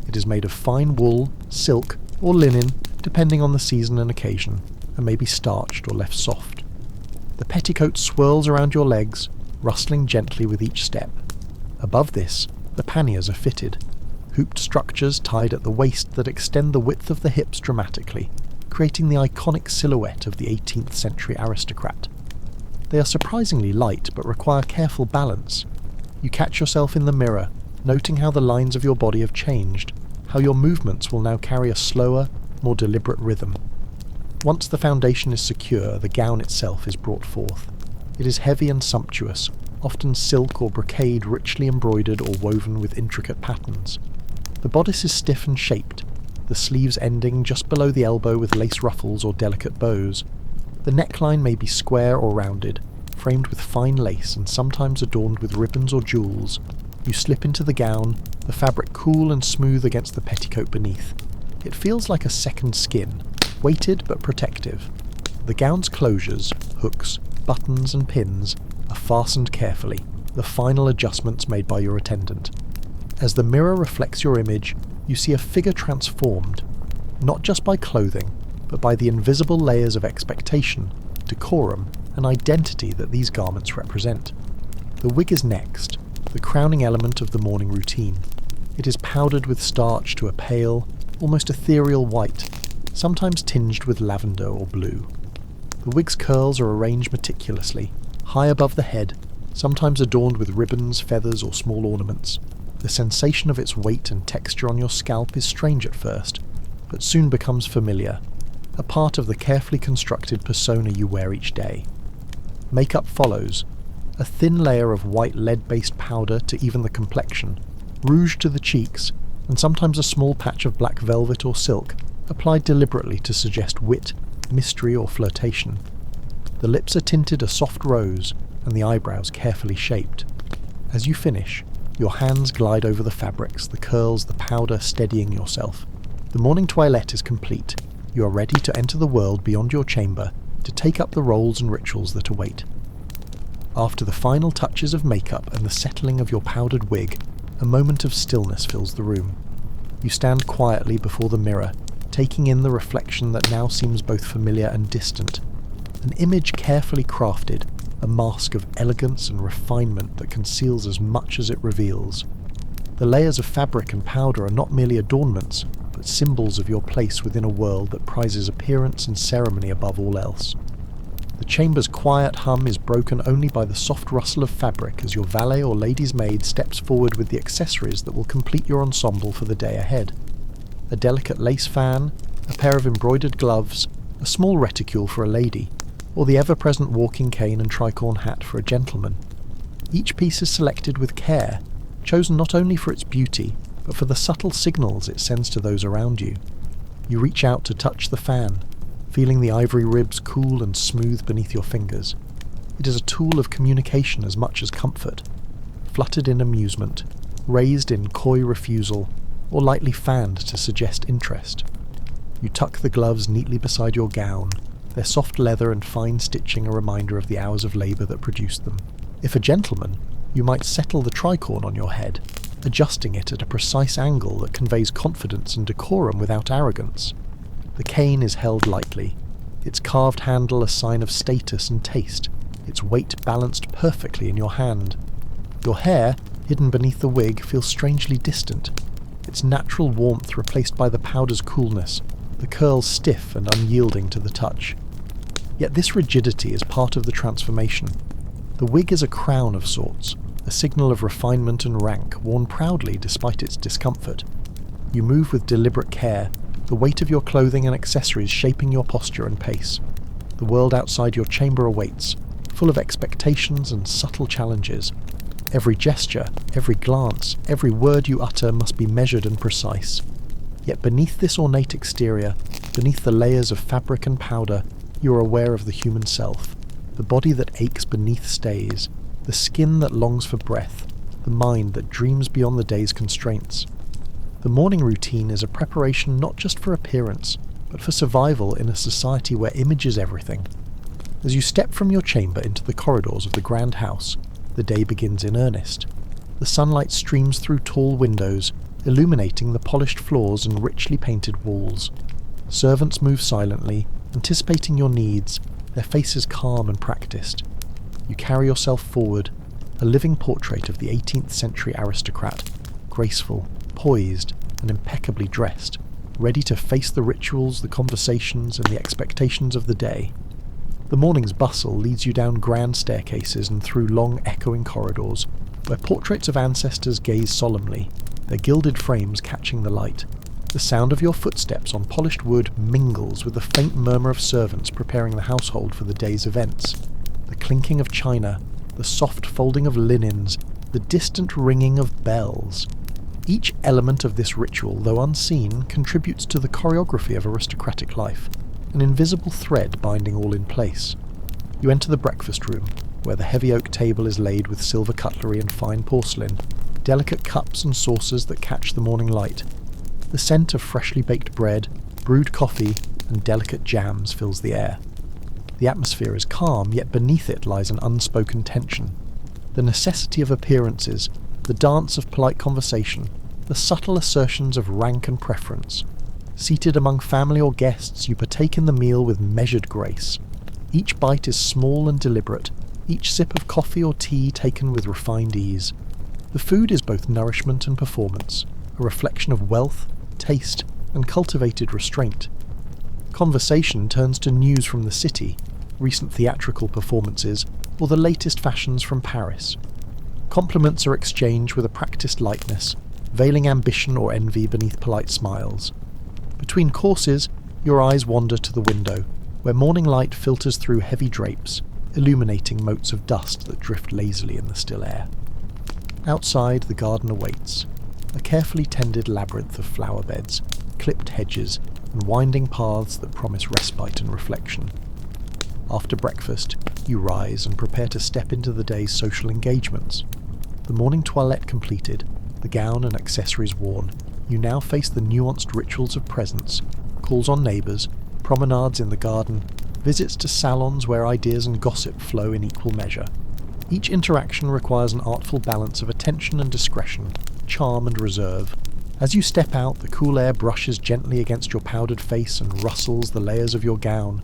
It is made of fine wool, silk, or linen, depending on the season and occasion, and may be starched or left soft. The petticoat swirls around your legs, rustling gently with each step. Above this, the panniers are fitted, hooped structures tied at the waist that extend the width of the hips dramatically, creating the iconic silhouette of the 18th century aristocrat. They are surprisingly light but require careful balance. You catch yourself in the mirror, noting how the lines of your body have changed, how your movements will now carry a slower, more deliberate rhythm. Once the foundation is secure, the gown itself is brought forth. It is heavy and sumptuous, often silk or brocade richly embroidered or woven with intricate patterns. The bodice is stiff and shaped, the sleeves ending just below the elbow with lace ruffles or delicate bows. The neckline may be square or rounded, framed with fine lace and sometimes adorned with ribbons or jewels. You slip into the gown, the fabric cool and smooth against the petticoat beneath. It feels like a second skin, weighted but protective. The gown's closures, hooks, buttons and pins, are fastened carefully, the final adjustments made by your attendant. As the mirror reflects your image, you see a figure transformed, not just by clothing, but by the invisible layers of expectation, decorum, and identity that these garments represent. The wig is next, the crowning element of the morning routine. It is powdered with starch to a pale, almost ethereal white, sometimes tinged with lavender or blue. The wig's curls are arranged meticulously, high above the head, sometimes adorned with ribbons, feathers, or small ornaments. The sensation of its weight and texture on your scalp is strange at first, but soon becomes familiar, a part of the carefully constructed persona you wear each day. Makeup follows, a thin layer of white lead-based powder to even the complexion, rouge to the cheeks, and sometimes a small patch of black velvet or silk, applied deliberately to suggest wit, mystery or flirtation. The lips are tinted a soft rose, and the eyebrows carefully shaped. As you finish, your hands glide over the fabrics, the curls, the powder, steadying yourself. The morning toilette is complete. You are ready to enter the world beyond your chamber, to take up the roles and rituals that await. After the final touches of makeup and the settling of your powdered wig, a moment of stillness fills the room. You stand quietly before the mirror, taking in the reflection that now seems both familiar and distant. An image carefully crafted, a mask of elegance and refinement that conceals as much as it reveals. The layers of fabric and powder are not merely adornments, but symbols of your place within a world that prizes appearance and ceremony above all else. The chamber's quiet hum is broken only by the soft rustle of fabric as your valet or lady's maid steps forward with the accessories that will complete your ensemble for the day ahead. A delicate lace fan, a pair of embroidered gloves, a small reticule for a lady, or the ever-present walking cane and tricorn hat for a gentleman. Each piece is selected with care, chosen not only for its beauty, but for the subtle signals it sends to those around you. You reach out to touch the fan, feeling the ivory ribs cool and smooth beneath your fingers. It is a tool of communication as much as comfort, fluttered in amusement, raised in coy refusal, or lightly fanned to suggest interest. You tuck the gloves neatly beside your gown, their soft leather and fine stitching a reminder of the hours of labour that produced them. If a gentleman, you might settle the tricorn on your head, adjusting it at a precise angle that conveys confidence and decorum without arrogance. The cane is held lightly, its carved handle a sign of status and taste, its weight balanced perfectly in your hand. Your hair, hidden beneath the wig, feels strangely distant, its natural warmth replaced by the powder's coolness, the curls stiff and unyielding to the touch. Yet this rigidity is part of the transformation. The wig is a crown of sorts, a signal of refinement and rank, worn proudly despite its discomfort. You move with deliberate care, the weight of your clothing and accessories shaping your posture and pace. The world outside your chamber awaits, full of expectations and subtle challenges. Every gesture, every glance, every word you utter must be measured and precise. Yet beneath this ornate exterior, beneath the layers of fabric and powder, you are aware of the human self, the body that aches beneath stays, the skin that longs for breath, the mind that dreams beyond the day's constraints. The morning routine is a preparation not just for appearance, but for survival in a society where image is everything. As you step from your chamber into the corridors of the grand house, the day begins in earnest. The sunlight streams through tall windows, illuminating the polished floors and richly painted walls. Servants move silently, anticipating your needs, their faces calm and practiced. You carry yourself forward, a living portrait of the 18th century aristocrat, graceful, poised, and impeccably dressed, ready to face the rituals, the conversations, and the expectations of the day. The morning's bustle leads you down grand staircases and through long echoing corridors, where portraits of ancestors gaze solemnly, their gilded frames catching the light. The sound of your footsteps on polished wood mingles with the faint murmur of servants preparing the household for the day's events. The clinking of china, the soft folding of linens, the distant ringing of bells. Each element of this ritual, though unseen, contributes to the choreography of aristocratic life, an invisible thread binding all in place. You enter the breakfast room, where the heavy oak table is laid with silver cutlery and fine porcelain, delicate cups and saucers that catch the morning light. The scent of freshly baked bread, brewed coffee, and delicate jams fills the air. The atmosphere is calm, yet beneath it lies an unspoken tension. The necessity of appearances, the dance of polite conversation, the subtle assertions of rank and preference. Seated among family or guests, you partake in the meal with measured grace. Each bite is small and deliberate, each sip of coffee or tea taken with refined ease. The food is both nourishment and performance, a reflection of wealth, taste, and cultivated restraint. Conversation turns to news from the city, recent theatrical performances, or the latest fashions from Paris. Compliments are exchanged with a practiced lightness, veiling ambition or envy beneath polite smiles. Between courses, your eyes wander to the window, where morning light filters through heavy drapes, illuminating motes of dust that drift lazily in the still air. Outside, the garden awaits, a carefully tended labyrinth of flower beds, clipped hedges, and winding paths that promise respite and reflection. After breakfast, you rise and prepare to step into the day's social engagements. The morning toilette completed, the gown and accessories worn, you now face the nuanced rituals of presence, calls on neighbours, promenades in the garden, visits to salons where ideas and gossip flow in equal measure. Each interaction requires an artful balance of attention and discretion, charm and reserve. As you step out, the cool air brushes gently against your powdered face and rustles the layers of your gown.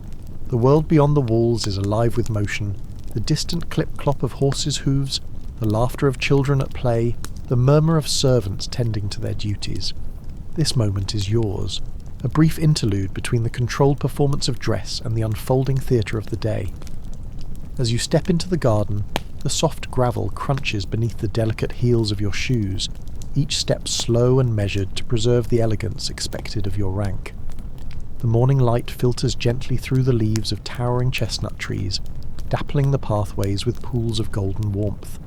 The world beyond the walls is alive with motion, the distant clip-clop of horses' hooves, the laughter of children at play, the murmur of servants tending to their duties. This moment is yours, a brief interlude between the controlled performance of dress and the unfolding theatre of the day. As you step into the garden, the soft gravel crunches beneath the delicate heels of your shoes, each step slow and measured to preserve the elegance expected of your rank. The morning light filters gently through the leaves of towering chestnut trees, dappling the pathways with pools of golden warmth.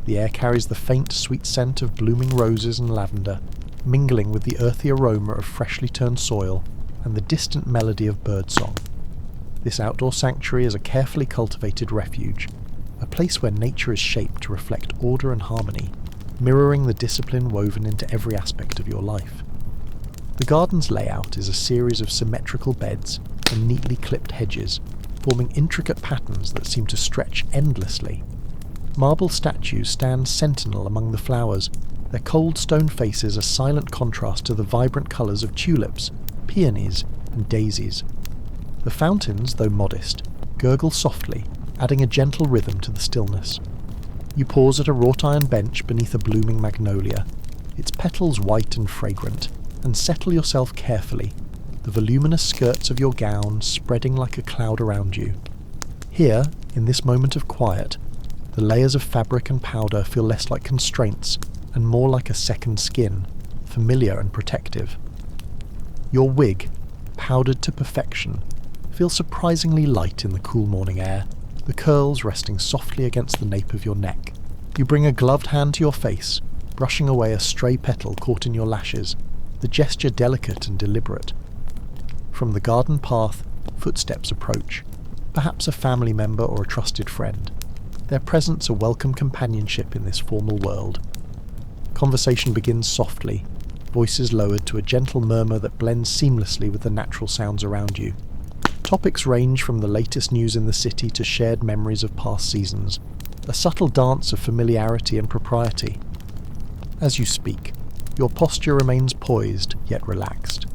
The air carries the faint, sweet scent of blooming roses and lavender, mingling with the earthy aroma of freshly turned soil and the distant melody of birdsong. This outdoor sanctuary is a carefully cultivated refuge, a place where nature is shaped to reflect order and harmony, mirroring the discipline woven into every aspect of your life. The garden's layout is a series of symmetrical beds and neatly clipped hedges, forming intricate patterns that seem to stretch endlessly. Marble statues stand sentinel among the flowers, their cold stone faces a silent contrast to the vibrant colours of tulips, peonies, and daisies. The fountains, though modest, gurgle softly, adding a gentle rhythm to the stillness. You pause at a wrought-iron bench beneath a blooming magnolia, its petals white and fragrant, and settle yourself carefully, the voluminous skirts of your gown spreading like a cloud around you. Here, in this moment of quiet, the layers of fabric and powder feel less like constraints and more like a second skin, familiar and protective. Your wig, powdered to perfection, feels surprisingly light in the cool morning air, the curls resting softly against the nape of your neck. You bring a gloved hand to your face, brushing away a stray petal caught in your lashes, the gesture delicate and deliberate. From the garden path, footsteps approach, perhaps a family member or a trusted friend. Their presence a welcome companionship in this formal world. Conversation begins softly, voices lowered to a gentle murmur that blends seamlessly with the natural sounds around you. Topics range from the latest news in the city to shared memories of past seasons, a subtle dance of familiarity and propriety. As you speak, your posture remains poised yet relaxed,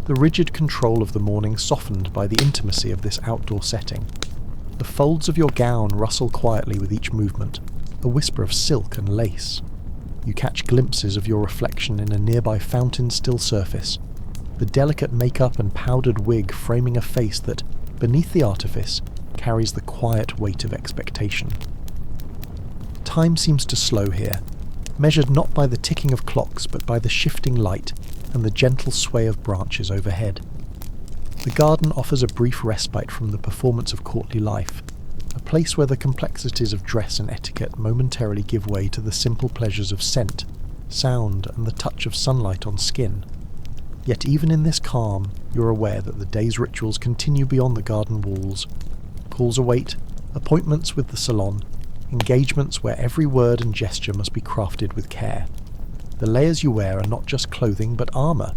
the rigid control of the morning softened by the intimacy of this outdoor setting. The folds of your gown rustle quietly with each movement, a whisper of silk and lace. You catch glimpses of your reflection in a nearby fountain's still surface, the delicate makeup and powdered wig framing a face that, beneath the artifice, carries the quiet weight of expectation. Time seems to slow here, measured not by the ticking of clocks but by the shifting light and the gentle sway of branches overhead. The garden offers a brief respite from the performance of courtly life, a place where the complexities of dress and etiquette momentarily give way to the simple pleasures of scent, sound, and the touch of sunlight on skin. Yet even in this calm, you're aware that the day's rituals continue beyond the garden walls. Calls await, appointments with the salon, engagements where every word and gesture must be crafted with care. The layers you wear are not just clothing but armour,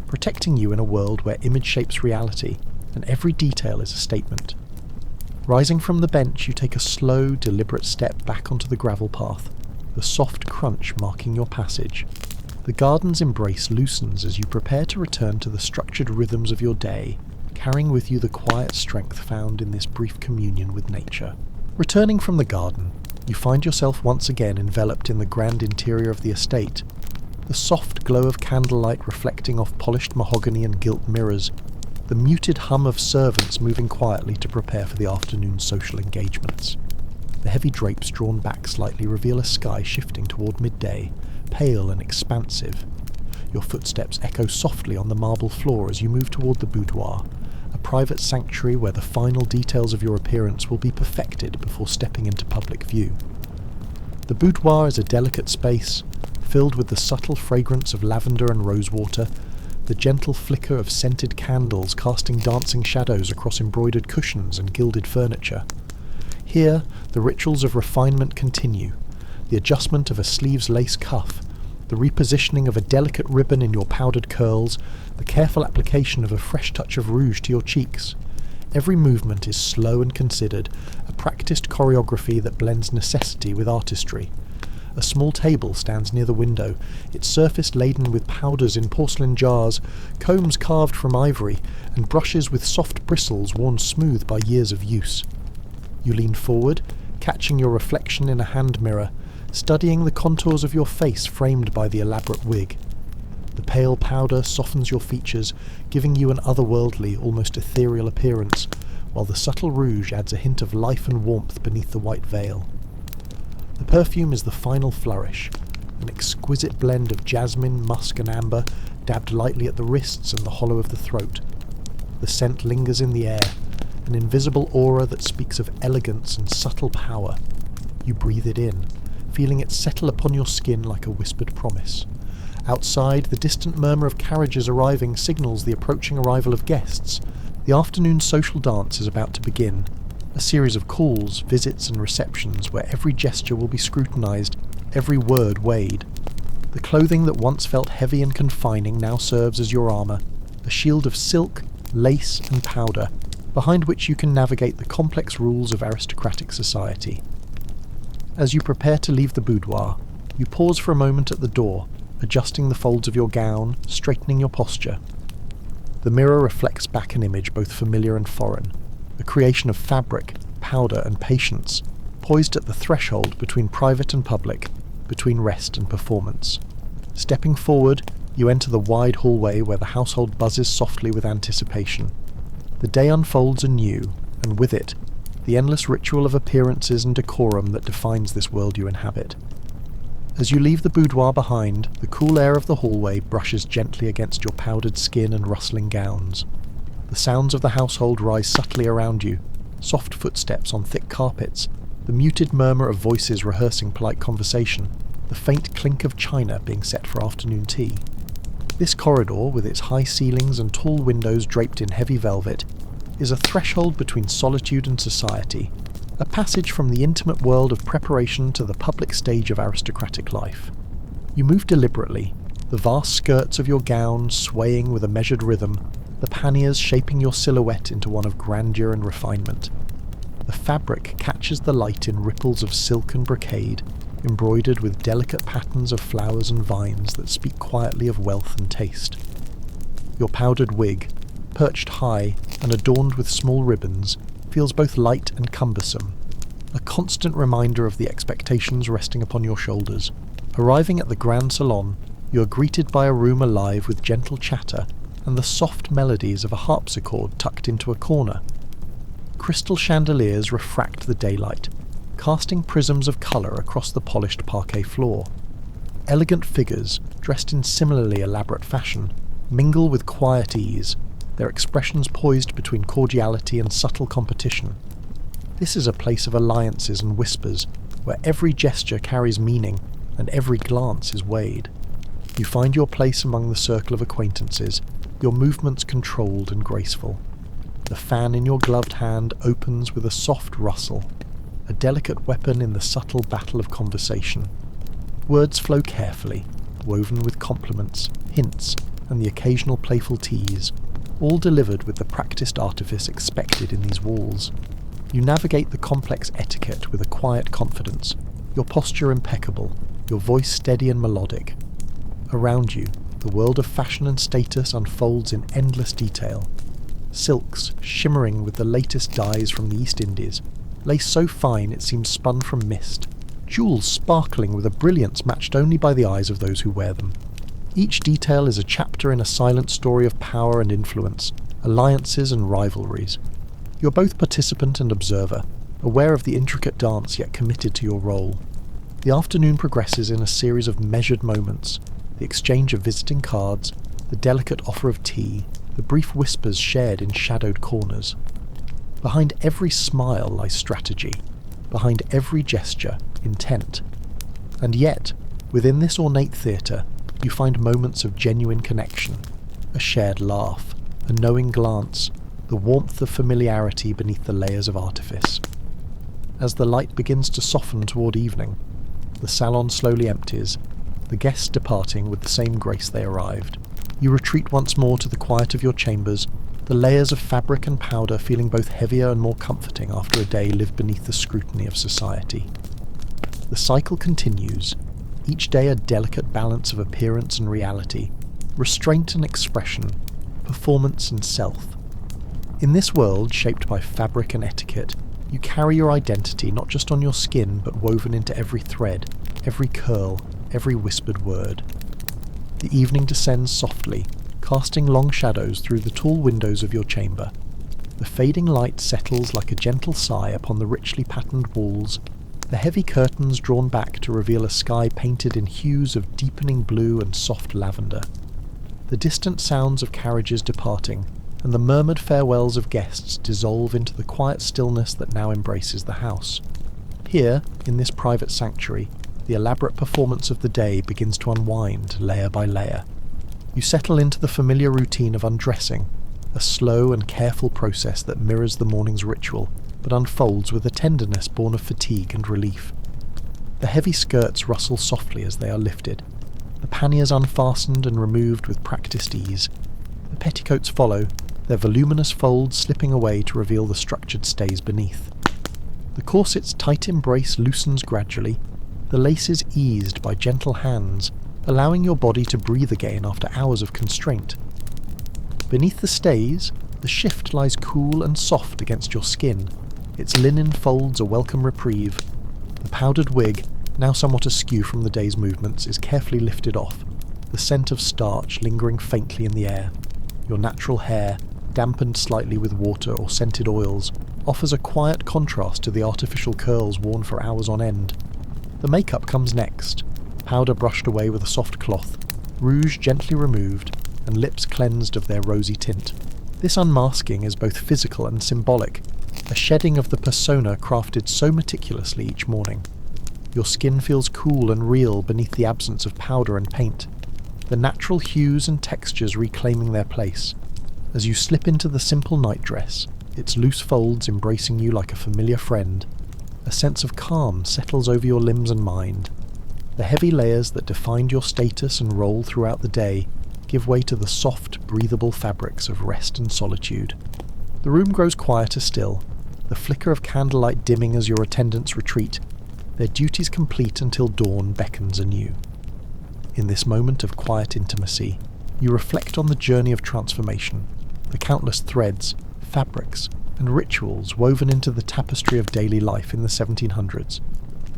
protecting you in a world where image shapes reality, and every detail is a statement. Rising from the bench, you take a slow, deliberate step back onto the gravel path, the soft crunch marking your passage. The garden's embrace loosens as you prepare to return to the structured rhythms of your day, carrying with you the quiet strength found in this brief communion with nature. Returning from the garden, you find yourself once again enveloped in the grand interior of the estate, the soft glow of candlelight reflecting off polished mahogany and gilt mirrors, the muted hum of servants moving quietly to prepare for the afternoon's social engagements. The heavy drapes drawn back slightly reveal a sky shifting toward midday, pale and expansive. Your footsteps echo softly on the marble floor as you move toward the boudoir, a private sanctuary where the final details of your appearance will be perfected before stepping into public view. The boudoir is a delicate space, filled with the subtle fragrance of lavender and rosewater, the gentle flicker of scented candles casting dancing shadows across embroidered cushions and gilded furniture. Here, the rituals of refinement continue, the adjustment of a sleeve's lace cuff, the repositioning of a delicate ribbon in your powdered curls, the careful application of a fresh touch of rouge to your cheeks. Every movement is slow and considered, a practiced choreography that blends necessity with artistry. A small table stands near the window, its surface laden with powders in porcelain jars, combs carved from ivory, and brushes with soft bristles worn smooth by years of use. You lean forward, catching your reflection in a hand mirror, studying the contours of your face framed by the elaborate wig. The pale powder softens your features, giving you an otherworldly, almost ethereal appearance, while the subtle rouge adds a hint of life and warmth beneath the white veil. The perfume is the final flourish, an exquisite blend of jasmine, musk and amber, dabbed lightly at the wrists and the hollow of the throat. The scent lingers in the air, an invisible aura that speaks of elegance and subtle power. You breathe it in, feeling it settle upon your skin like a whispered promise. Outside, the distant murmur of carriages arriving signals the approaching arrival of guests. The afternoon social dance is about to begin, a series of calls, visits and receptions where every gesture will be scrutinized, every word weighed. The clothing that once felt heavy and confining now serves as your armor, a shield of silk, lace and powder, behind which you can navigate the complex rules of aristocratic society. As you prepare to leave the boudoir, you pause for a moment at the door, adjusting the folds of your gown, straightening your posture. The mirror reflects back an image both familiar and foreign, a creation of fabric, powder and patience, poised at the threshold between private and public, between rest and performance. Stepping forward, you enter the wide hallway where the household buzzes softly with anticipation. The day unfolds anew, and with it, the endless ritual of appearances and decorum that defines this world you inhabit. As you leave the boudoir behind, the cool air of the hallway brushes gently against your powdered skin and rustling gowns. The sounds of the household rise subtly around you, soft footsteps on thick carpets, the muted murmur of voices rehearsing polite conversation, the faint clink of china being set for afternoon tea. This corridor, with its high ceilings and tall windows draped in heavy velvet, is a threshold between solitude and society, a passage from the intimate world of preparation to the public stage of aristocratic life. You move deliberately, the vast skirts of your gown swaying with a measured rhythm, the panniers shaping your silhouette into one of grandeur and refinement. The fabric catches the light in ripples of silk and brocade, embroidered with delicate patterns of flowers and vines that speak quietly of wealth and taste. Your powdered wig, perched high and adorned with small ribbons, feels both light and cumbersome, a constant reminder of the expectations resting upon your shoulders. Arriving at the grand salon, you are greeted by a room alive with gentle chatter and the soft melodies of a harpsichord tucked into a corner. Crystal chandeliers refract the daylight, casting prisms of colour across the polished parquet floor. Elegant figures, dressed in similarly elaborate fashion, mingle with quiet ease, their expressions poised between cordiality and subtle competition. This is a place of alliances and whispers, where every gesture carries meaning and every glance is weighed. You find your place among the circle of acquaintances, your movements controlled and graceful. The fan in your gloved hand opens with a soft rustle, a delicate weapon in the subtle battle of conversation. Words flow carefully, woven with compliments, hints, and the occasional playful tease, all delivered with the practiced artifice expected in these walls. You navigate the complex etiquette with a quiet confidence, your posture impeccable, your voice steady and melodic. Around you, the world of fashion and status unfolds in endless detail. Silks, shimmering with the latest dyes from the East Indies, lace so fine it seems spun from mist, jewels sparkling with a brilliance matched only by the eyes of those who wear them. Each detail is a chapter in a silent story of power and influence, alliances and rivalries. You're both participant and observer, aware of the intricate dance yet committed to your role. The afternoon progresses in a series of measured moments, the exchange of visiting cards, the delicate offer of tea, the brief whispers shared in shadowed corners. Behind every smile lies strategy, behind every gesture, intent. And yet, within this ornate theatre, you find moments of genuine connection, a shared laugh, a knowing glance, the warmth of familiarity beneath the layers of artifice. As the light begins to soften toward evening, the salon slowly empties, the guests departing with the same grace they arrived. You retreat once more to the quiet of your chambers, the layers of fabric and powder feeling both heavier and more comforting after a day lived beneath the scrutiny of society. The cycle continues, each day a delicate balance of appearance and reality, restraint and expression, performance and self. In this world shaped by fabric and etiquette, you carry your identity not just on your skin but woven into every thread, every curl, every whispered word. The evening descends softly, casting long shadows through the tall windows of your chamber. The fading light settles like a gentle sigh upon the richly patterned walls, the heavy curtains drawn back to reveal a sky painted in hues of deepening blue and soft lavender. The distant sounds of carriages departing and the murmured farewells of guests dissolve into the quiet stillness that now embraces the house. Here, in this private sanctuary, the elaborate performance of the day begins to unwind layer by layer. You settle into the familiar routine of undressing, a slow and careful process that mirrors the morning's ritual, but unfolds with a tenderness born of fatigue and relief. The heavy skirts rustle softly as they are lifted, the panniers unfastened and removed with practiced ease. The petticoats follow, their voluminous folds slipping away to reveal the structured stays beneath. The corset's tight embrace loosens gradually, the laces eased by gentle hands, allowing your body to breathe again after hours of constraint. Beneath the stays, the shift lies cool and soft against your skin, its linen folds a welcome reprieve. The powdered wig, now somewhat askew from the day's movements, is carefully lifted off, the scent of starch lingering faintly in the air. Your natural hair, dampened slightly with water or scented oils, offers a quiet contrast to the artificial curls worn for hours on end. The makeup comes next, powder brushed away with a soft cloth, rouge gently removed, and lips cleansed of their rosy tint. This unmasking is both physical and symbolic, a shedding of the persona crafted so meticulously each morning. Your skin feels cool and real beneath the absence of powder and paint, the natural hues and textures reclaiming their place. As you slip into the simple nightdress, its loose folds embracing you like a familiar friend, a sense of calm settles over your limbs and mind. The heavy layers that defined your status and role throughout the day give way to the soft, breathable fabrics of rest and solitude. The room grows quieter still, the flicker of candlelight dimming as your attendants retreat, their duties complete until dawn beckons anew. In this moment of quiet intimacy, you reflect on the journey of transformation, the countless threads, fabrics, and rituals woven into the tapestry of daily life in the 1700s.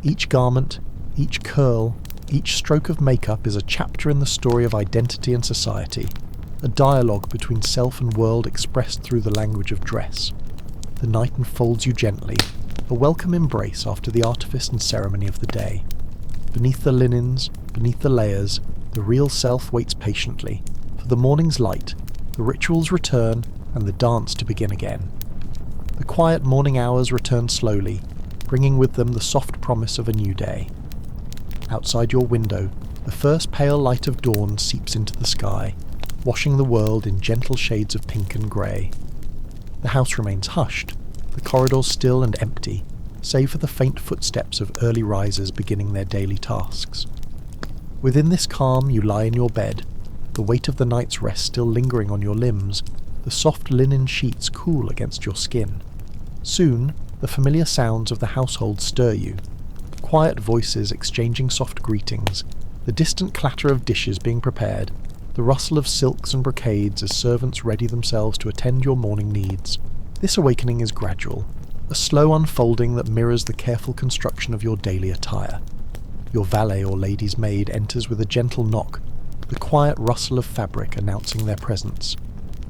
Each garment, each curl, each stroke of makeup is a chapter in the story of identity and society, a dialogue between self and world expressed through the language of dress. The night enfolds you gently, a welcome embrace after the artifice and ceremony of the day. Beneath the linens, beneath the layers, the real self waits patiently, for the morning's light, the rituals return, and the dance to begin again. The quiet morning hours return slowly, bringing with them the soft promise of a new day. Outside your window, the first pale light of dawn seeps into the sky, washing the world in gentle shades of pink and grey. The house remains hushed, the corridors still and empty, save for the faint footsteps of early risers beginning their daily tasks. Within this calm you lie in your bed, the weight of the night's rest still lingering on your limbs, the soft linen sheets cool against your skin. Soon, the familiar sounds of the household stir you, quiet voices exchanging soft greetings, the distant clatter of dishes being prepared, the rustle of silks and brocades as servants ready themselves to attend your morning needs. This awakening is gradual, a slow unfolding that mirrors the careful construction of your daily attire. Your valet or lady's maid enters with a gentle knock, the quiet rustle of fabric announcing their presence.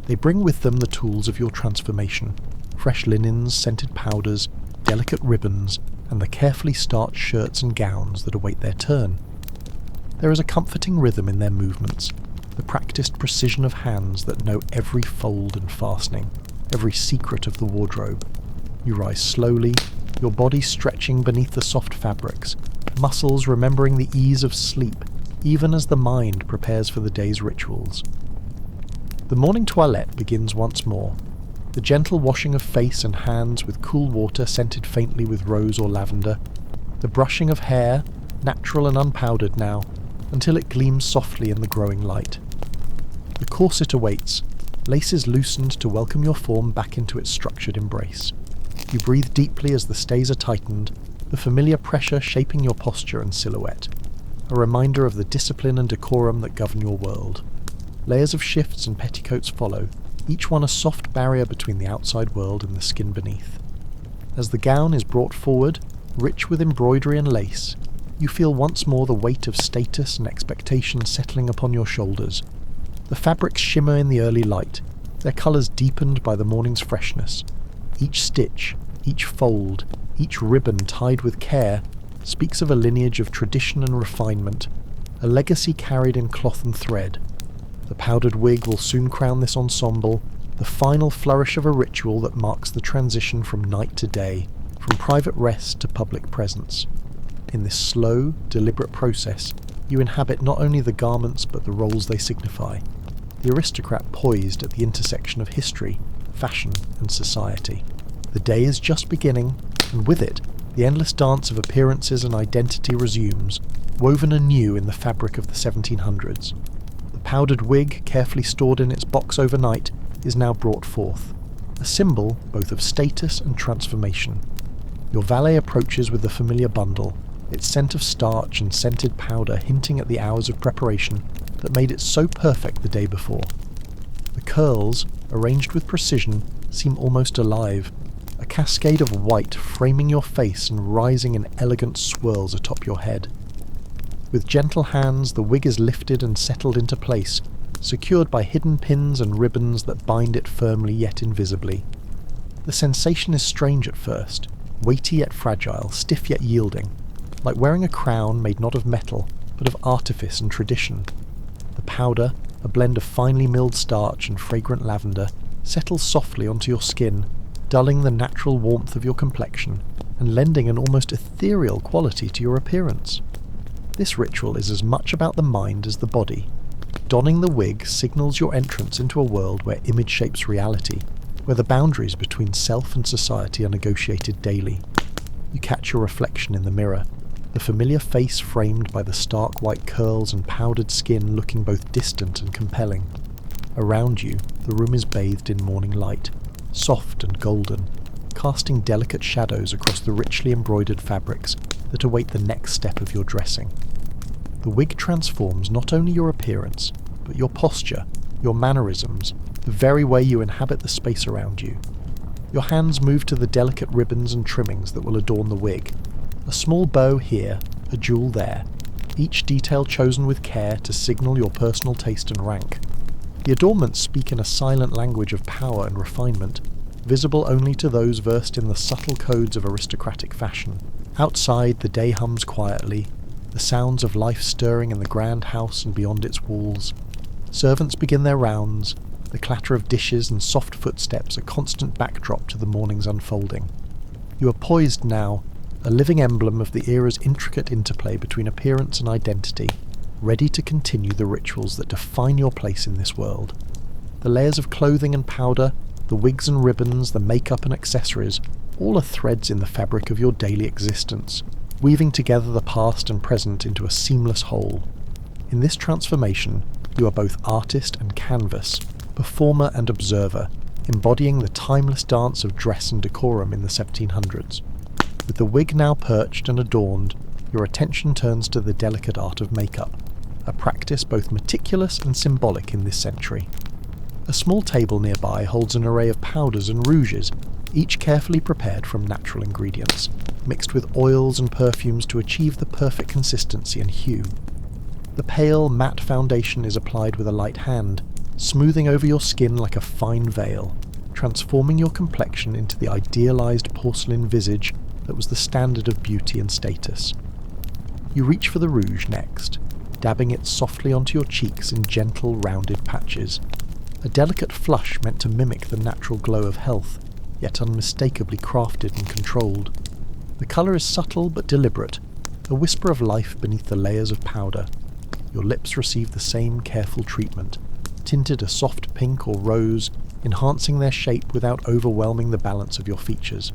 They bring with them the tools of your transformation, fresh linens, scented powders, delicate ribbons and the carefully starched shirts and gowns that await their turn. There is a comforting rhythm in their movements, the practiced precision of hands that know every fold and fastening, every secret of the wardrobe. You rise slowly, your body stretching beneath the soft fabrics, muscles remembering the ease of sleep, even as the mind prepares for the day's rituals. The morning toilette begins once more, the gentle washing of face and hands with cool water scented faintly with rose or lavender, the brushing of hair, natural and unpowdered now, until it gleams softly in the growing light. The corset awaits, laces loosened to welcome your form back into its structured embrace. You breathe deeply as the stays are tightened, the familiar pressure shaping your posture and silhouette, a reminder of the discipline and decorum that govern your world. Layers of shifts and petticoats follow, each one a soft barrier between the outside world and the skin beneath. As the gown is brought forward, rich with embroidery and lace, you feel once more the weight of status and expectation settling upon your shoulders. The fabrics shimmer in the early light, their colours deepened by the morning's freshness. Each stitch, each fold, each ribbon tied with care speaks of a lineage of tradition and refinement, a legacy carried in cloth and thread. The powdered wig will soon crown this ensemble, the final flourish of a ritual that marks the transition from night to day, from private rest to public presence. In this slow, deliberate process, you inhabit not only the garments but the roles they signify, the aristocrat poised at the intersection of history, fashion and society. The day is just beginning, and with it, the endless dance of appearances and identity resumes, woven anew in the fabric of the 1700s. The powdered wig, carefully stored in its box overnight, is now brought forth, a symbol both of status and transformation. Your valet approaches with the familiar bundle, its scent of starch and scented powder hinting at the hours of preparation that made it so perfect the day before. The curls, arranged with precision, seem almost alive, a cascade of white framing your face and rising in elegant swirls atop your head. With gentle hands, the wig is lifted and settled into place, secured by hidden pins and ribbons that bind it firmly yet invisibly. The sensation is strange at first, weighty yet fragile, stiff yet yielding, like wearing a crown made not of metal, but of artifice and tradition. The powder, a blend of finely milled starch and fragrant lavender, settles softly onto your skin, dulling the natural warmth of your complexion and lending an almost ethereal quality to your appearance. This ritual is as much about the mind as the body. Donning the wig signals your entrance into a world where image shapes reality, where the boundaries between self and society are negotiated daily. You catch your reflection in the mirror, the familiar face framed by the stark white curls and powdered skin looking both distant and compelling. Around you, the room is bathed in morning light, soft and golden, casting delicate shadows across the richly embroidered fabrics that await the next step of your dressing. The wig transforms not only your appearance, but your posture, your mannerisms, the very way you inhabit the space around you. Your hands move to the delicate ribbons and trimmings that will adorn the wig. A small bow here, a jewel there, each detail chosen with care to signal your personal taste and rank. The adornments speak in a silent language of power and refinement, visible only to those versed in the subtle codes of aristocratic fashion. Outside, the day hums quietly, the sounds of life stirring in the grand house and beyond its walls. Servants begin their rounds, the clatter of dishes and soft footsteps a constant backdrop to the morning's unfolding. You are poised now, a living emblem of the era's intricate interplay between appearance and identity, ready to continue the rituals that define your place in this world. The layers of clothing and powder, the wigs and ribbons, the makeup and accessories, all are threads in the fabric of your daily existence, weaving together the past and present into a seamless whole. In this transformation, you are both artist and canvas, performer and observer, embodying the timeless dance of dress and decorum in the 1700s. With the wig now perched and adorned, your attention turns to the delicate art of makeup, a practice both meticulous and symbolic in this century. A small table nearby holds an array of powders and rouges, each carefully prepared from natural ingredients, mixed with oils and perfumes to achieve the perfect consistency and hue. The pale, matte foundation is applied with a light hand, smoothing over your skin like a fine veil, transforming your complexion into the idealized porcelain visage that was the standard of beauty and status. You reach for the rouge next, dabbing it softly onto your cheeks in gentle, rounded patches, a delicate flush meant to mimic the natural glow of health, yet unmistakably crafted and controlled. The colour is subtle but deliberate, a whisper of life beneath the layers of powder. Your lips receive the same careful treatment, tinted a soft pink or rose, enhancing their shape without overwhelming the balance of your features.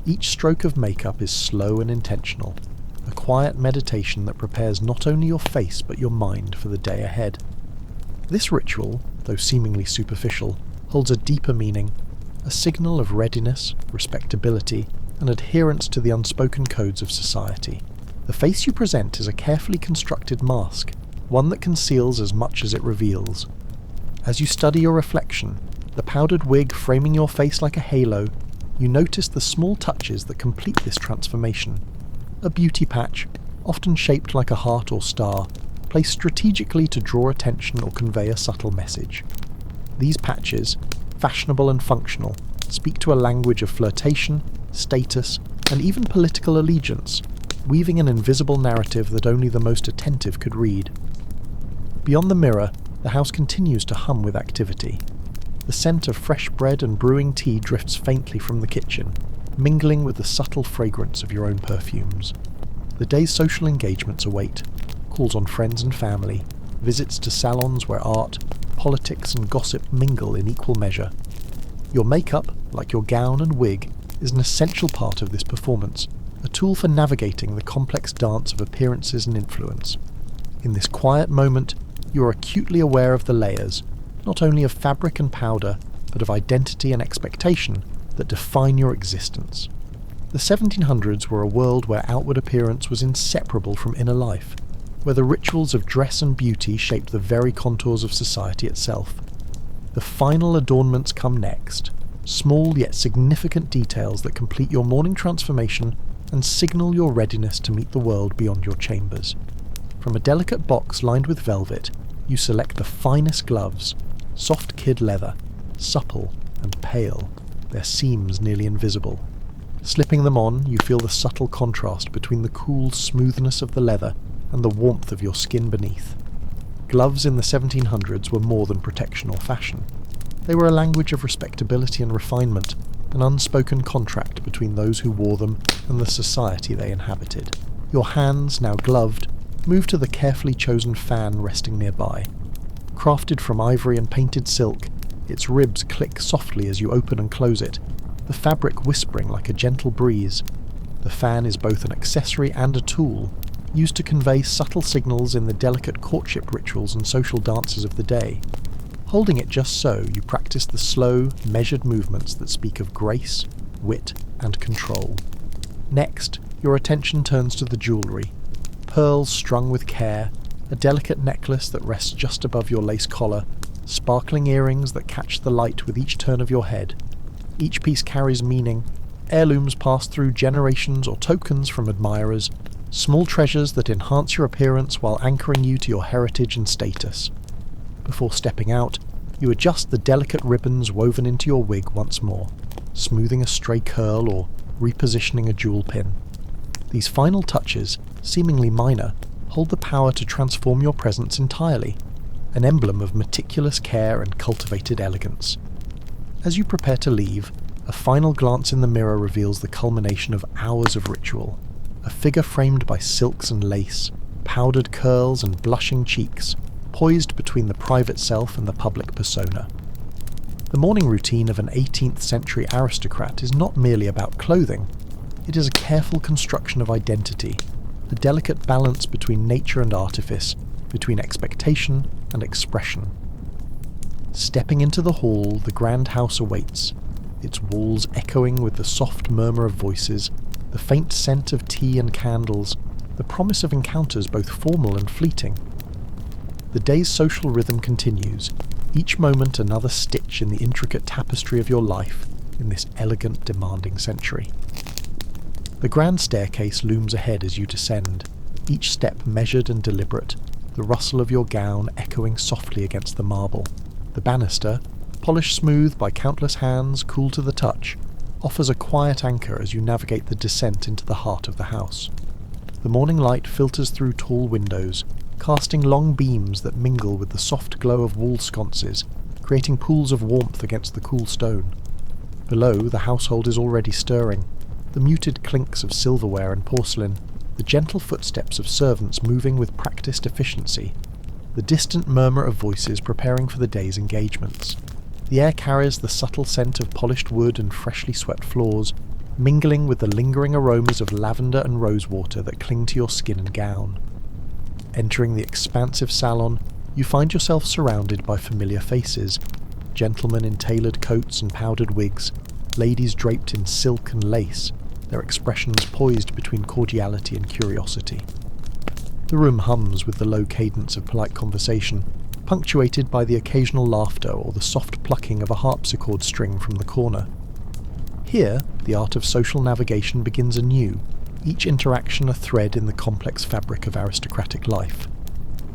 Each stroke of makeup is slow and intentional, a quiet meditation that prepares not only your face but your mind for the day ahead. This ritual, though seemingly superficial, holds a deeper meaning, a signal of readiness, respectability, and adherence to the unspoken codes of society. The face you present is a carefully constructed mask, one that conceals as much as it reveals. As you study your reflection, the powdered wig framing your face like a halo, you notice the small touches that complete this transformation. A beauty patch, often shaped like a heart or star, placed strategically to draw attention or convey a subtle message. These patches, fashionable and functional, speak to a language of flirtation, status, and even political allegiance, weaving an invisible narrative that only the most attentive could read. Beyond the mirror, the house continues to hum with activity. The scent of fresh bread and brewing tea drifts faintly from the kitchen, mingling with the subtle fragrance of your own perfumes. The day's social engagements await, calls on friends and family, visits to salons where art, politics and gossip mingle in equal measure. Your makeup, like your gown and wig, is an essential part of this performance, a tool for navigating the complex dance of appearances and influence. In this quiet moment, you are acutely aware of the layers, not only of fabric and powder, but of identity and expectation that define your existence. The 1700s were a world where outward appearance was inseparable from inner life, where the rituals of dress and beauty shaped the very contours of society itself. The final adornments come next, small yet significant details that complete your morning transformation and signal your readiness to meet the world beyond your chambers. From a delicate box lined with velvet, you select the finest gloves, soft kid leather, supple and pale, their seams nearly invisible. Slipping them on, you feel the subtle contrast between the cool smoothness of the leather and the warmth of your skin beneath. Gloves in the 1700s were more than protection or fashion. They were a language of respectability and refinement, an unspoken contract between those who wore them and the society they inhabited. Your hands, now gloved, move to the carefully chosen fan resting nearby. Crafted from ivory and painted silk, its ribs click softly as you open and close it, the fabric whispering like a gentle breeze. The fan is both an accessory and a tool, used to convey subtle signals in the delicate courtship rituals and social dances of the day. Holding it just so, you practice the slow, measured movements that speak of grace, wit, and control. Next, your attention turns to the jewellery. Pearls strung with care, a delicate necklace that rests just above your lace collar, sparkling earrings that catch the light with each turn of your head. Each piece carries meaning, heirlooms passed through generations or tokens from admirers, small treasures that enhance your appearance while anchoring you to your heritage and status. Before stepping out, you adjust the delicate ribbons woven into your wig once more, smoothing a stray curl or repositioning a jewel pin. These final touches, seemingly minor, hold the power to transform your presence entirely, an emblem of meticulous care and cultivated elegance. As you prepare to leave, a final glance in the mirror reveals the culmination of hours of ritual, a figure framed by silks and lace, powdered curls and blushing cheeks, poised between the private self and the public persona. The morning routine of an 18th century aristocrat is not merely about clothing. It is a careful construction of identity, a delicate balance between nature and artifice, between expectation and expression. Stepping into the hall, the grand house awaits, its walls echoing with the soft murmur of voices, the faint scent of tea and candles, the promise of encounters both formal and fleeting. The day's social rhythm continues, each moment another stitch in the intricate tapestry of your life in this elegant, demanding century. The grand staircase looms ahead as you descend, each step measured and deliberate, the rustle of your gown echoing softly against the marble. The banister, polished smooth by countless hands, cool to the touch, offers a quiet anchor as you navigate the descent into the heart of the house. The morning light filters through tall windows, casting long beams that mingle with the soft glow of wall sconces, creating pools of warmth against the cool stone. Below, the household is already stirring. The muted clinks of silverware and porcelain, the gentle footsteps of servants moving with practiced efficiency, the distant murmur of voices preparing for the day's engagements. The air carries the subtle scent of polished wood and freshly swept floors, mingling with the lingering aromas of lavender and rosewater that cling to your skin and gown. Entering the expansive salon, you find yourself surrounded by familiar faces, gentlemen in tailored coats and powdered wigs, ladies draped in silk and lace, their expressions poised between cordiality and curiosity. The room hums with the low cadence of polite conversation, punctuated by the occasional laughter or the soft plucking of a harpsichord string from the corner. Here, the art of social navigation begins anew, each interaction a thread in the complex fabric of aristocratic life.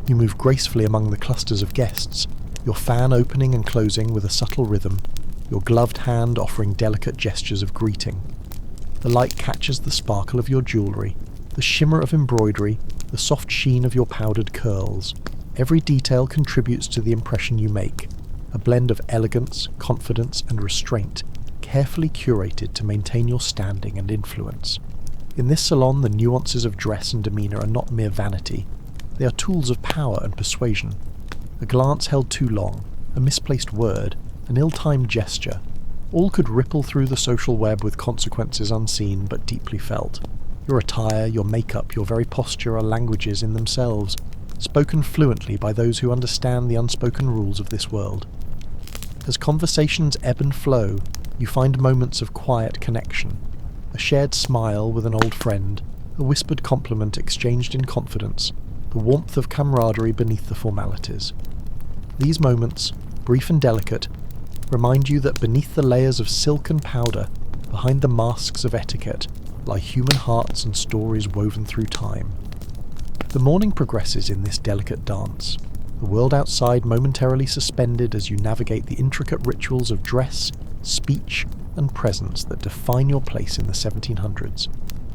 You move gracefully among the clusters of guests, your fan opening and closing with a subtle rhythm, your gloved hand offering delicate gestures of greeting. The light catches the sparkle of your jewellery, the shimmer of embroidery, the soft sheen of your powdered curls. Every detail contributes to the impression you make, a blend of elegance, confidence and restraint, carefully curated to maintain your standing and influence. In this salon, the nuances of dress and demeanour are not mere vanity. They are tools of power and persuasion. A glance held too long, a misplaced word, an ill-timed gesture, all could ripple through the social web with consequences unseen but deeply felt. Your attire, your makeup, your very posture are languages in themselves, spoken fluently by those who understand the unspoken rules of this world. As conversations ebb and flow, you find moments of quiet connection, a shared smile with an old friend, a whispered compliment exchanged in confidence, the warmth of camaraderie beneath the formalities. These moments, brief and delicate, remind you that beneath the layers of silk and powder, behind the masks of etiquette, lie human hearts and stories woven through time. The morning progresses in this delicate dance, the world outside momentarily suspended as you navigate the intricate rituals of dress, speech, and presence that define your place in the 1700s.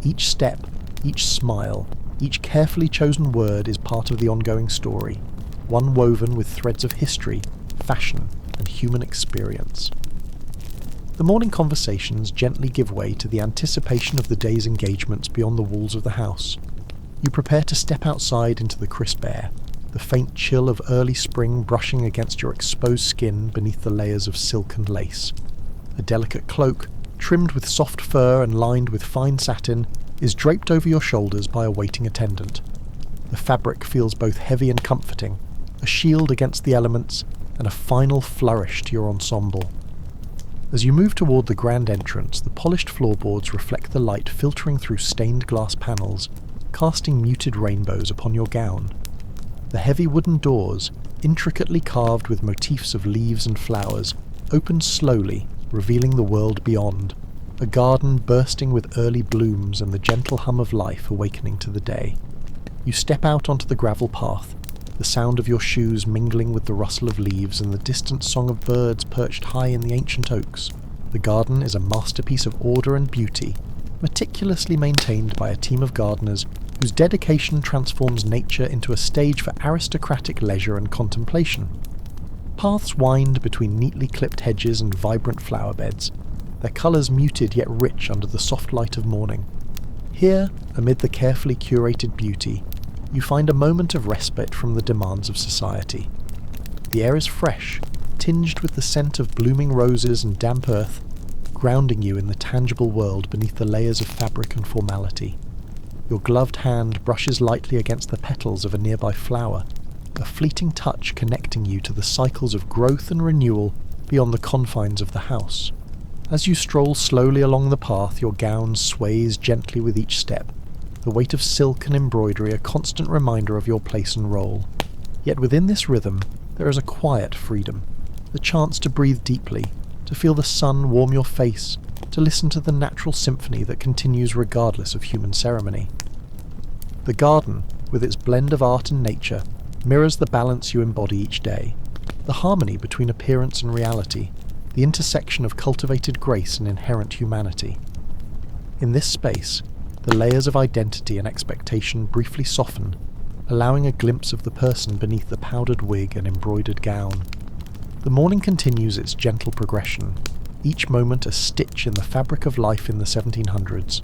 Each step, each smile, each carefully chosen word is part of the ongoing story, one woven with threads of history, fashion, and human experience. The morning conversations gently give way to the anticipation of the day's engagements beyond the walls of the house. You prepare to step outside into the crisp air, the faint chill of early spring brushing against your exposed skin beneath the layers of silk and lace. A delicate cloak, trimmed with soft fur and lined with fine satin, is draped over your shoulders by a waiting attendant. The fabric feels both heavy and comforting, a shield against the elements, and a final flourish to your ensemble. As you move toward the grand entrance, the polished floorboards reflect the light filtering through stained glass panels, casting muted rainbows upon your gown. The heavy wooden doors, intricately carved with motifs of leaves and flowers, open slowly, revealing the world beyond, a garden bursting with early blooms and the gentle hum of life awakening to the day. You step out onto the gravel path, the sound of your shoes mingling with the rustle of leaves and the distant song of birds perched high in the ancient oaks. The garden is a masterpiece of order and beauty, meticulously maintained by a team of gardeners whose dedication transforms nature into a stage for aristocratic leisure and contemplation. Paths wind between neatly clipped hedges and vibrant flower beds, their colours muted yet rich under the soft light of morning. Here, amid the carefully curated beauty, you find a moment of respite from the demands of society. The air is fresh, tinged with the scent of blooming roses and damp earth, grounding you in the tangible world beneath the layers of fabric and formality. Your gloved hand brushes lightly against the petals of a nearby flower, a fleeting touch connecting you to the cycles of growth and renewal beyond the confines of the house. As you stroll slowly along the path, your gown sways gently with each step, the weight of silk and embroidery a constant reminder of your place and role. Yet within this rhythm, there is a quiet freedom, the chance to breathe deeply, to feel the sun warm your face, to listen to the natural symphony that continues regardless of human ceremony. The garden, with its blend of art and nature, mirrors the balance you embody each day. the harmony between appearance and reality, the intersection of cultivated grace and inherent humanity. In this space, the layers of identity and expectation briefly soften, allowing a glimpse of the person beneath the powdered wig and embroidered gown. The morning continues its gentle progression, each moment a stitch in the fabric of life in the 1700s,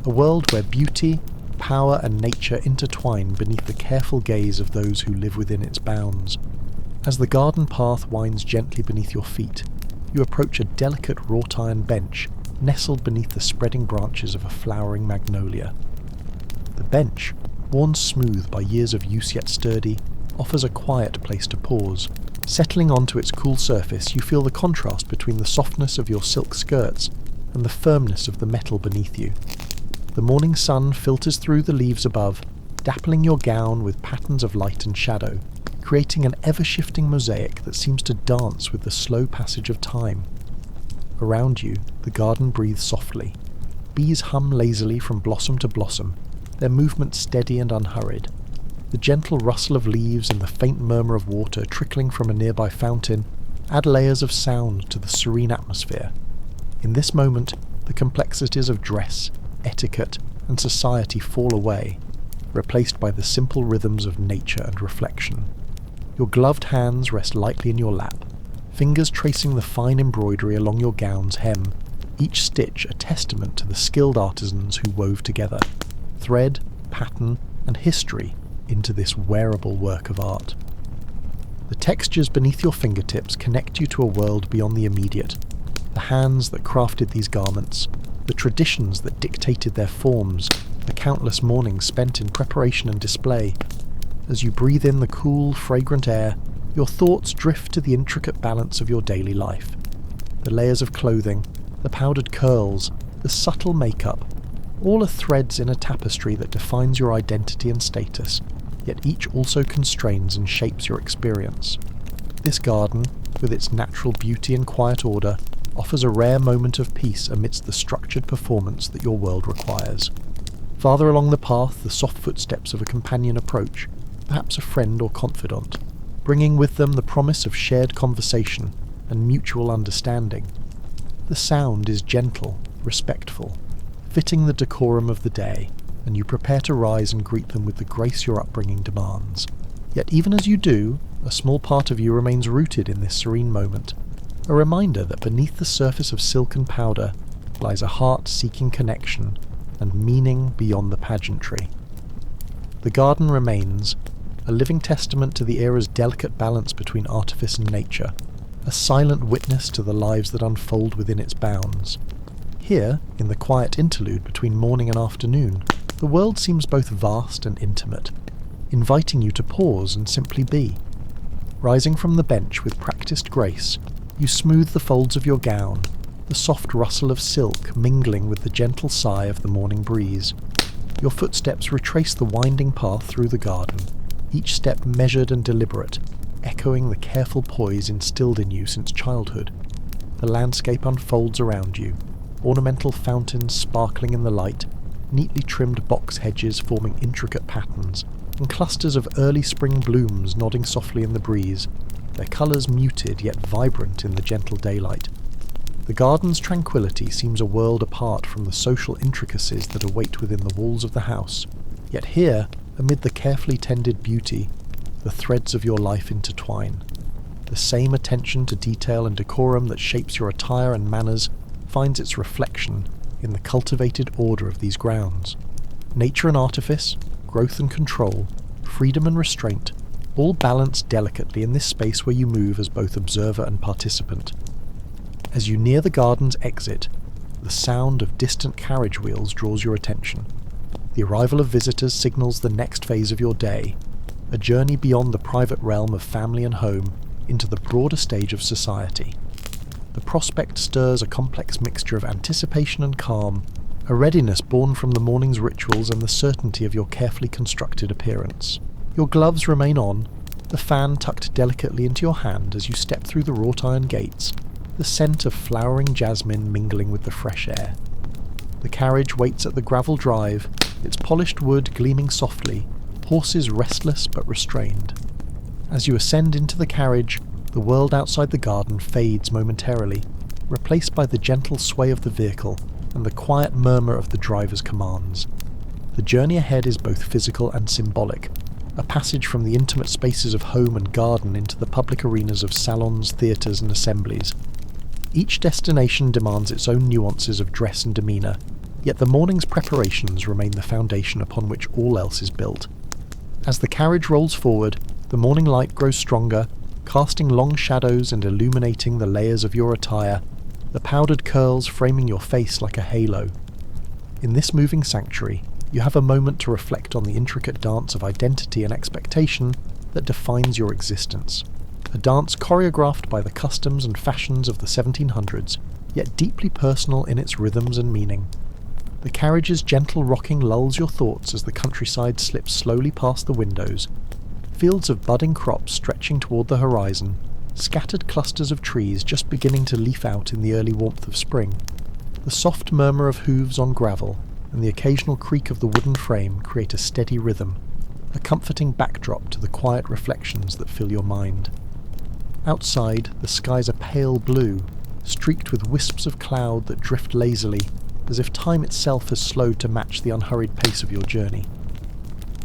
a world where beauty, power and nature intertwine beneath the careful gaze of those who live within its bounds. As the garden path winds gently beneath your feet, you approach a delicate wrought iron bench nestled beneath the spreading branches of a flowering magnolia. The bench, worn smooth by years of use yet sturdy, offers a quiet place to pause. Settling onto its cool surface, you feel the contrast between the softness of your silk skirts and the firmness of the metal beneath you. The morning sun filters through the leaves above, dappling your gown with patterns of light and shadow, creating an ever-shifting mosaic that seems to dance with the slow passage of time. Around you, the garden breathes softly. Bees hum lazily from blossom to blossom, their movement steady and unhurried. The gentle rustle of leaves and the faint murmur of water trickling from a nearby fountain add layers of sound to the serene atmosphere. In this moment, the complexities of dress, etiquette, and society fall away, replaced by the simple rhythms of nature and reflection. Your gloved hands rest lightly in your lap, fingers tracing the fine embroidery along your gown's hem, each stitch a testament to the skilled artisans who wove together thread, pattern, and history into this wearable work of art. The textures beneath your fingertips connect you to a world beyond the immediate, the hands that crafted these garments, the traditions that dictated their forms, the countless mornings spent in preparation and display. As you breathe in the cool, fragrant air, your thoughts drift to the intricate balance of your daily life. The layers of clothing, the powdered curls, the subtle makeup, all are threads in a tapestry that defines your identity and status, yet each also constrains and shapes your experience. This garden, with its natural beauty and quiet order, offers a rare moment of peace amidst the structured performance that your world requires. Farther along the path, the soft footsteps of a companion approach, perhaps a friend or confidant, bringing with them the promise of shared conversation and mutual understanding. The sound is gentle, respectful, fitting the decorum of the day, and you prepare to rise and greet them with the grace your upbringing demands. Yet even as you do, a small part of you remains rooted in this serene moment, a reminder that beneath the surface of silk and powder lies a heart seeking connection and meaning beyond the pageantry. The garden remains, a living testament to the era's delicate balance between artifice and nature, a silent witness to the lives that unfold within its bounds. Here, in the quiet interlude between morning and afternoon, the world seems both vast and intimate, inviting you to pause and simply be. Rising from the bench with practiced grace, you smooth the folds of your gown, the soft rustle of silk mingling with the gentle sigh of the morning breeze. Your footsteps retrace the winding path through the garden, each step measured and deliberate, echoing the careful poise instilled in you since childhood. The landscape unfolds around you, ornamental fountains sparkling in the light, neatly trimmed box hedges forming intricate patterns, and clusters of early spring blooms nodding softly in the breeze, their colours muted yet vibrant in the gentle daylight. The garden's tranquillity seems a world apart from the social intricacies that await within the walls of the house, yet here, amid the carefully tended beauty, the threads of your life intertwine. The same attention to detail and decorum that shapes your attire and manners finds its reflection in the cultivated order of these grounds. Nature and artifice, growth and control, freedom and restraint, all balanced delicately in this space where you move as both observer and participant. As you near the garden's exit, the sound of distant carriage wheels draws your attention. The arrival of visitors signals the next phase of your day, a journey beyond the private realm of family and home into the broader stage of society. The prospect stirs a complex mixture of anticipation and calm, a readiness born from the morning's rituals and the certainty of your carefully constructed appearance. Your gloves remain on, the fan tucked delicately into your hand as you step through the wrought iron gates, the scent of flowering jasmine mingling with the fresh air. The carriage waits at the gravel drive, its polished wood gleaming softly, horses restless but restrained. As you ascend into the carriage, the world outside the garden fades momentarily, replaced by the gentle sway of the vehicle and the quiet murmur of the driver's commands. The journey ahead is both physical and symbolic, a passage from the intimate spaces of home and garden into the public arenas of salons, theatres and assemblies. Each destination demands its own nuances of dress and demeanour, yet the morning's preparations remain the foundation upon which all else is built. As the carriage rolls forward, the morning light grows stronger, casting long shadows and illuminating the layers of your attire, the powdered curls framing your face like a halo. In this moving sanctuary, you have a moment to reflect on the intricate dance of identity and expectation that defines your existence. A dance choreographed by the customs and fashions of the 1700s, yet deeply personal in its rhythms and meaning. The carriage's gentle rocking lulls your thoughts as the countryside slips slowly past the windows. Fields of budding crops stretching toward the horizon, scattered clusters of trees just beginning to leaf out in the early warmth of spring. The soft murmur of hooves on gravel and the occasional creak of the wooden frame create a steady rhythm, a comforting backdrop to the quiet reflections that fill your mind. Outside, the skies are pale blue, streaked with wisps of cloud that drift lazily, as if time itself has slowed to match the unhurried pace of your journey.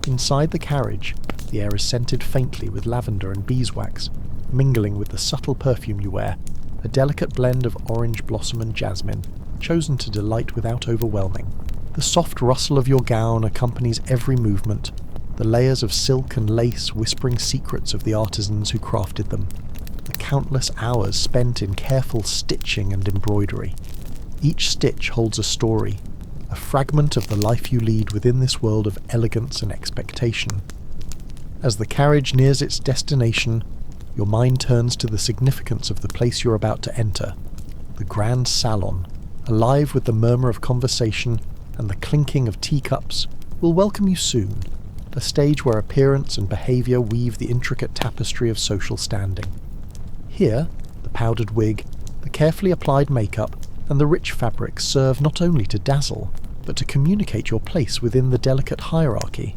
Inside the carriage, the air is scented faintly with lavender and beeswax, mingling with the subtle perfume you wear, a delicate blend of orange blossom and jasmine, chosen to delight without overwhelming. The soft rustle of your gown accompanies every movement, the layers of silk and lace whispering secrets of the artisans who crafted them, the countless hours spent in careful stitching and embroidery. Each stitch holds a story, a fragment of the life you lead within this world of elegance and expectation. As the carriage nears its destination, your mind turns to the significance of the place you're about to enter, the grand salon, alive with the murmur of conversation and the clinking of teacups, will welcome you soon, a stage where appearance and behaviour weave the intricate tapestry of social standing. Here, the powdered wig, the carefully applied makeup, and the rich fabrics serve not only to dazzle, but to communicate your place within the delicate hierarchy.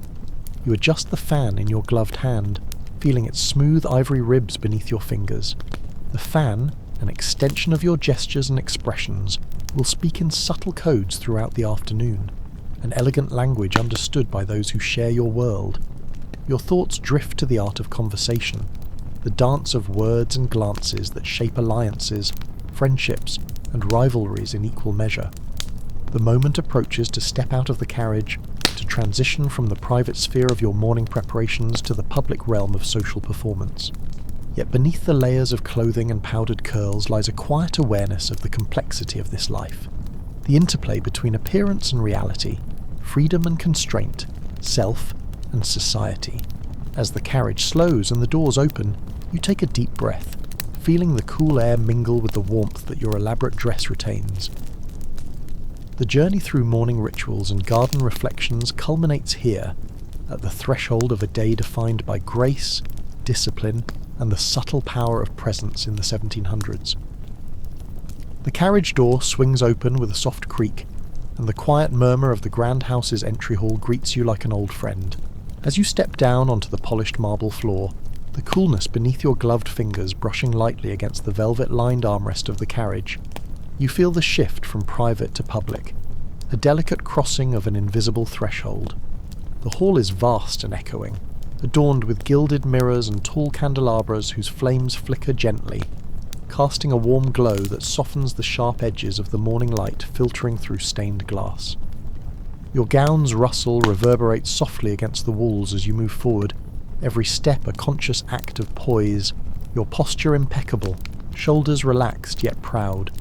You adjust the fan in your gloved hand, feeling its smooth ivory ribs beneath your fingers. The fan, an extension of your gestures and expressions, will speak in subtle codes throughout the afternoon, an elegant language understood by those who share your world. Your thoughts drift to the art of conversation, the dance of words and glances that shape alliances, friendships, and rivalries in equal measure. The moment approaches to step out of the carriage, to transition from the private sphere of your morning preparations to the public realm of social performance. Yet beneath the layers of clothing and powdered curls lies a quiet awareness of the complexity of this life, the interplay between appearance and reality, freedom and constraint, self and society. As the carriage slows and the doors open, you take a deep breath, feeling the cool air mingle with the warmth that your elaborate dress retains. The journey through morning rituals and garden reflections culminates here, at the threshold of a day defined by grace, discipline, and the subtle power of presence in the 1700s. The carriage door swings open with a soft creak, and the quiet murmur of the grand house's entry hall greets you like an old friend. As you step down onto the polished marble floor, the coolness beneath your gloved fingers brushing lightly against the velvet-lined armrest of the carriage, you feel the shift from private to public, a delicate crossing of an invisible threshold. The hall is vast and echoing, adorned with gilded mirrors and tall candelabras whose flames flicker gently, casting a warm glow that softens the sharp edges of the morning light filtering through stained glass. Your gown's rustle reverberates softly against the walls as you move forward, every step a conscious act of poise, your posture impeccable, shoulders relaxed yet proud.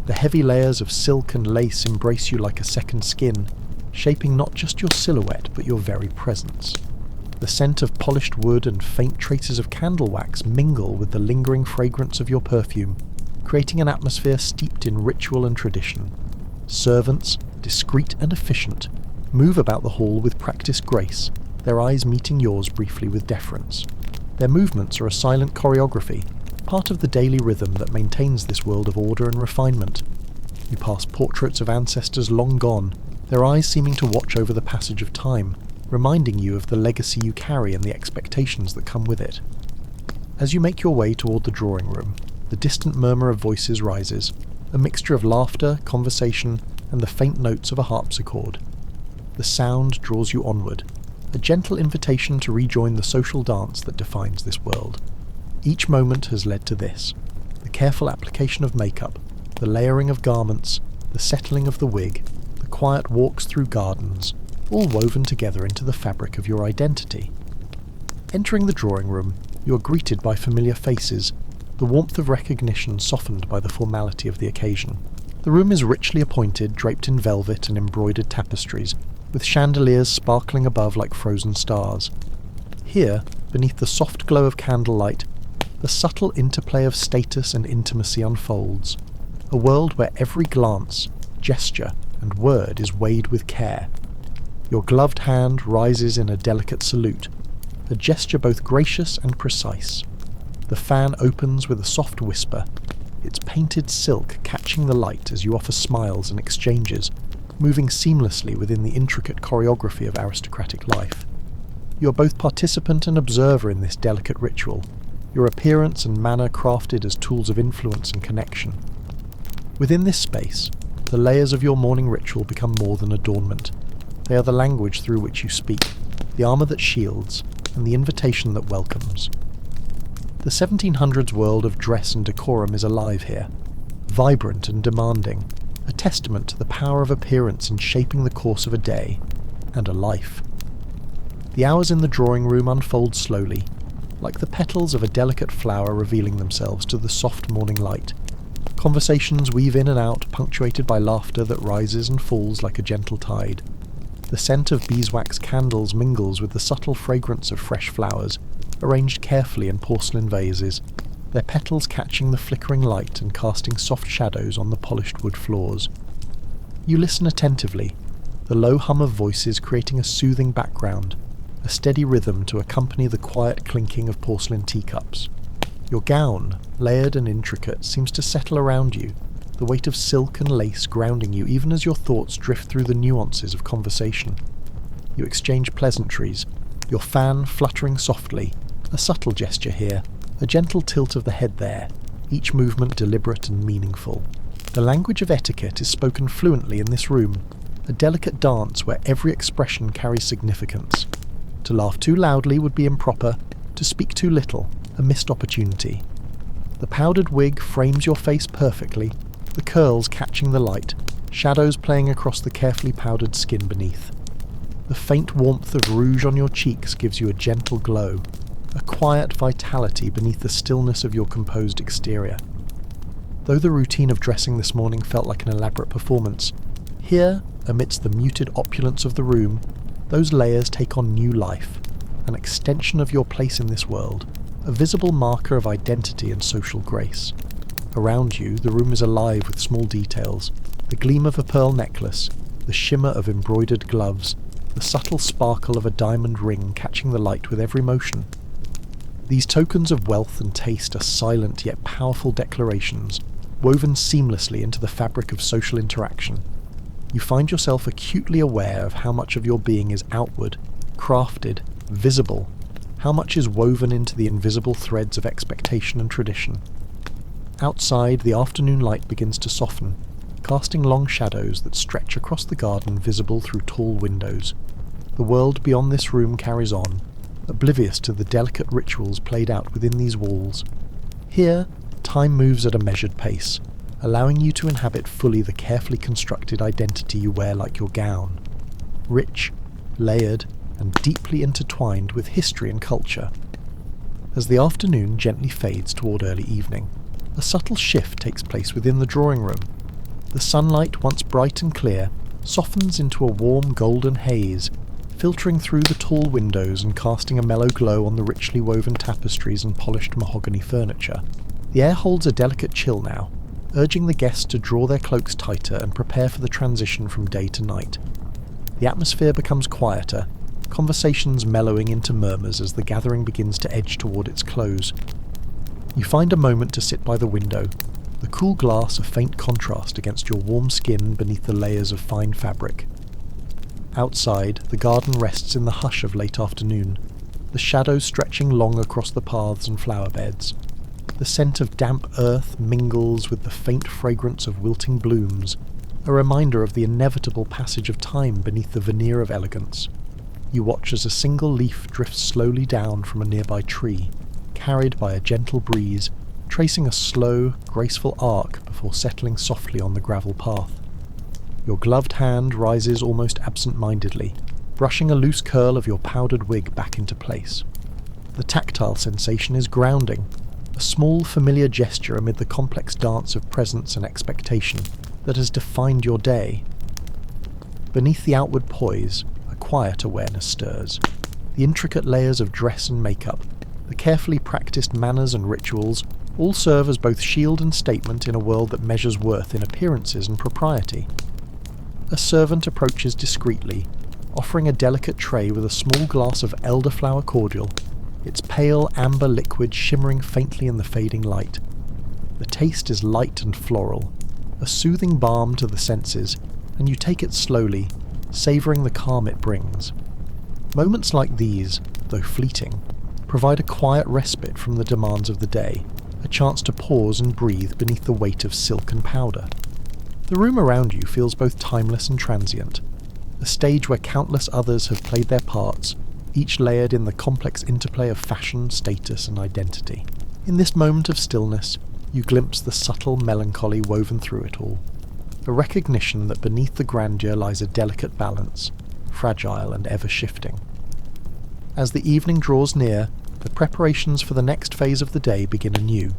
The heavy layers of silk and lace embrace you like a second skin, shaping not just your silhouette but your very presence. The scent of polished wood and faint traces of candle wax mingle with the lingering fragrance of your perfume, creating an atmosphere steeped in ritual and tradition. Servants, discreet and efficient, move about the hall with practiced grace, their eyes meeting yours briefly with deference. Their movements are a silent choreography, part of the daily rhythm that maintains this world of order and refinement. You pass portraits of ancestors long gone, their eyes seeming to watch over the passage of time, reminding you of the legacy you carry and the expectations that come with it. As you make your way toward the drawing room, the distant murmur of voices rises, a mixture of laughter, conversation, and the faint notes of a harpsichord. The sound draws you onward, a gentle invitation to rejoin the social dance that defines this world. Each moment has led to this: the careful application of makeup, the layering of garments, the settling of the wig, the quiet walks through gardens, all woven together into the fabric of your identity. Entering the drawing room, you are greeted by familiar faces, the warmth of recognition softened by the formality of the occasion. The room is richly appointed, draped in velvet and embroidered tapestries, with chandeliers sparkling above like frozen stars. Here, beneath the soft glow of candlelight, the subtle interplay of status and intimacy unfolds, a world where every glance, gesture, and word is weighed with care. Your gloved hand rises in a delicate salute, a gesture both gracious and precise. The fan opens with a soft whisper, its painted silk catching the light as you offer smiles and exchanges, moving seamlessly within the intricate choreography of aristocratic life. You are both participant and observer in this delicate ritual, your appearance and manner crafted as tools of influence and connection. Within this space, the layers of your morning ritual become more than adornment. They are the language through which you speak, the armour that shields, and the invitation that welcomes. The 1700s world of dress and decorum is alive here, vibrant and demanding, a testament to the power of appearance in shaping the course of a day and a life. The hours in the drawing room unfold slowly, like the petals of a delicate flower revealing themselves to the soft morning light. Conversations weave in and out, punctuated by laughter that rises and falls like a gentle tide. The scent of beeswax candles mingles with the subtle fragrance of fresh flowers, arranged carefully in porcelain vases, their petals catching the flickering light and casting soft shadows on the polished wood floors. You listen attentively, the low hum of voices creating a soothing background, a steady rhythm to accompany the quiet clinking of porcelain teacups. Your gown, layered and intricate, seems to settle around you, the weight of silk and lace grounding you even as your thoughts drift through the nuances of conversation. You exchange pleasantries, your fan fluttering softly, a subtle gesture here, a gentle tilt of the head there, each movement deliberate and meaningful. The language of etiquette is spoken fluently in this room, a delicate dance where every expression carries significance. To laugh too loudly would be improper, to speak too little, a missed opportunity. The powdered wig frames your face perfectly, the curls catching the light, shadows playing across the carefully powdered skin beneath. The faint warmth of rouge on your cheeks gives you a gentle glow, a quiet vitality beneath the stillness of your composed exterior. Though the routine of dressing this morning felt like an elaborate performance, here, amidst the muted opulence of the room, those layers take on new life, an extension of your place in this world, a visible marker of identity and social grace. Around you, the room is alive with small details, the gleam of a pearl necklace, the shimmer of embroidered gloves, the subtle sparkle of a diamond ring catching the light with every motion. These tokens of wealth and taste are silent yet powerful declarations, woven seamlessly into the fabric of social interaction. You find yourself acutely aware of how much of your being is outward, crafted, visible, how much is woven into the invisible threads of expectation and tradition. Outside, the afternoon light begins to soften, casting long shadows that stretch across the garden visible through tall windows. The world beyond this room carries on, oblivious to the delicate rituals played out within these walls. Here, time moves at a measured pace, allowing you to inhabit fully the carefully constructed identity you wear like your gown. Rich, layered, and deeply intertwined with history and culture. As the afternoon gently fades toward early evening, a subtle shift takes place within the drawing room. The sunlight, once bright and clear, softens into a warm golden haze, filtering through the tall windows and casting a mellow glow on the richly woven tapestries and polished mahogany furniture. The air holds a delicate chill now, urging the guests to draw their cloaks tighter and prepare for the transition from day to night. The atmosphere becomes quieter, conversations mellowing into murmurs as the gathering begins to edge toward its close. You find a moment to sit by the window, the cool glass a faint contrast against your warm skin beneath the layers of fine fabric. Outside, the garden rests in the hush of late afternoon, the shadows stretching long across the paths and flower beds. The scent of damp earth mingles with the faint fragrance of wilting blooms, a reminder of the inevitable passage of time beneath the veneer of elegance. You watch as a single leaf drifts slowly down from a nearby tree, carried by a gentle breeze, tracing a slow, graceful arc before settling softly on the gravel path. Your gloved hand rises almost absent-mindedly, brushing a loose curl of your powdered wig back into place. The tactile sensation is grounding, a small familiar gesture amid the complex dance of presence and expectation that has defined your day. Beneath the outward poise, a quiet awareness stirs. The intricate layers of dress and makeup, the carefully practiced manners and rituals, all serve as both shield and statement in a world that measures worth in appearances and propriety. A servant approaches discreetly, offering a delicate tray with a small glass of elderflower cordial, its pale amber liquid shimmering faintly in the fading light. The taste is light and floral, a soothing balm to the senses, and you take it slowly, savouring the calm it brings. Moments like these, though fleeting, provide a quiet respite from the demands of the day, a chance to pause and breathe beneath the weight of silk and powder. The room around you feels both timeless and transient, a stage where countless others have played their parts, each layered in the complex interplay of fashion, status, and identity. In this moment of stillness, you glimpse the subtle melancholy woven through it all, a recognition that beneath the grandeur lies a delicate balance, fragile and ever-shifting. As the evening draws near, the preparations for the next phase of the day begin anew,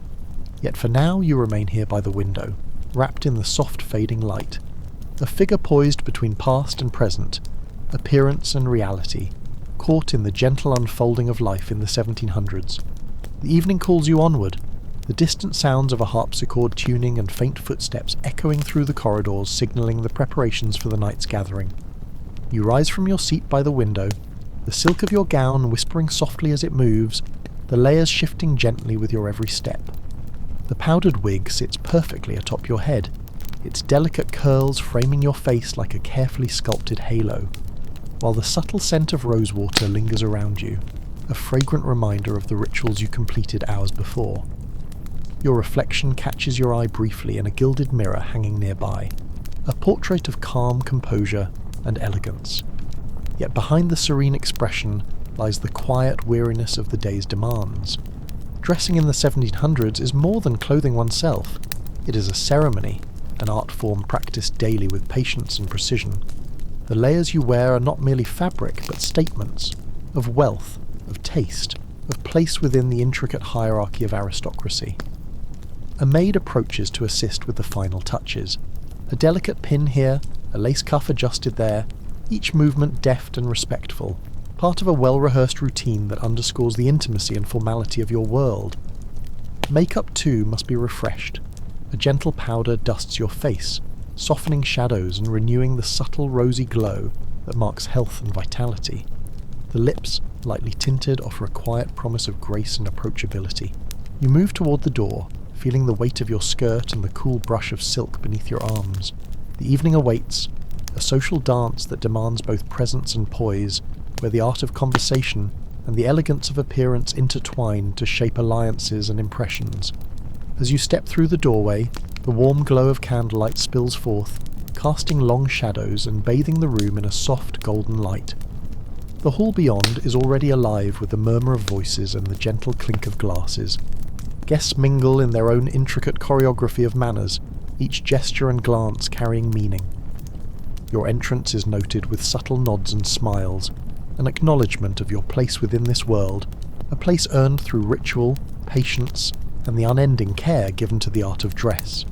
yet for now you remain here by the window, wrapped in the soft fading light, a figure poised between past and present, appearance and reality, caught in the gentle unfolding of life in the 1700s. The evening calls you onward, the distant sounds of a harpsichord tuning and faint footsteps echoing through the corridors signalling the preparations for the night's gathering. You rise from your seat by the window, the silk of your gown whispering softly as it moves, the layers shifting gently with your every step. The powdered wig sits perfectly atop your head, its delicate curls framing your face like a carefully sculpted halo, while the subtle scent of rosewater lingers around you, a fragrant reminder of the rituals you completed hours before. Your reflection catches your eye briefly in a gilded mirror hanging nearby, a portrait of calm composure and elegance. Yet behind the serene expression lies the quiet weariness of the day's demands. Dressing in the 1700s is more than clothing oneself. It is a ceremony, an art form practiced daily with patience and precision. The layers you wear are not merely fabric, but statements of wealth, of taste, of place within the intricate hierarchy of aristocracy. A maid approaches to assist with the final touches. A delicate pin here, a lace cuff adjusted there, each movement deft and respectful, part of a well-rehearsed routine that underscores the intimacy and formality of your world. Makeup, too, must be refreshed. A gentle powder dusts your face, softening shadows and renewing the subtle rosy glow that marks health and vitality. The lips, lightly tinted, offer a quiet promise of grace and approachability. You move toward the door, feeling the weight of your skirt and the cool brush of silk beneath your arms. The evening awaits, a social dance that demands both presence and poise, where the art of conversation and the elegance of appearance intertwine to shape alliances and impressions. As you step through the doorway, the warm glow of candlelight spills forth, casting long shadows and bathing the room in a soft golden light. The hall beyond is already alive with the murmur of voices and the gentle clink of glasses. Guests mingle in their own intricate choreography of manners, each gesture and glance carrying meaning. Your entrance is noted with subtle nods and smiles, an acknowledgement of your place within this world, a place earned through ritual, patience, and the unending care given to the art of dress.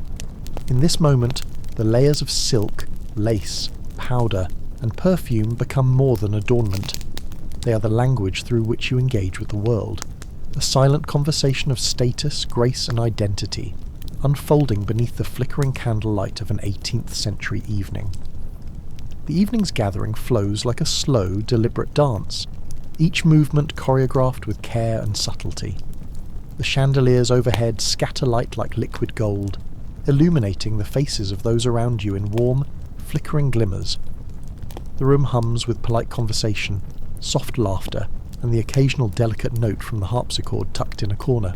In this moment, the layers of silk, lace, powder, and perfume become more than adornment. They are the language through which you engage with the world, a silent conversation of status, grace, and identity, unfolding beneath the flickering candlelight of an 18th century evening. The evening's gathering flows like a slow, deliberate dance, each movement choreographed with care and subtlety. The chandeliers overhead scatter light like liquid gold, illuminating the faces of those around you in warm, flickering glimmers. The room hums with polite conversation, soft laughter, and the occasional delicate note from the harpsichord tucked in a corner.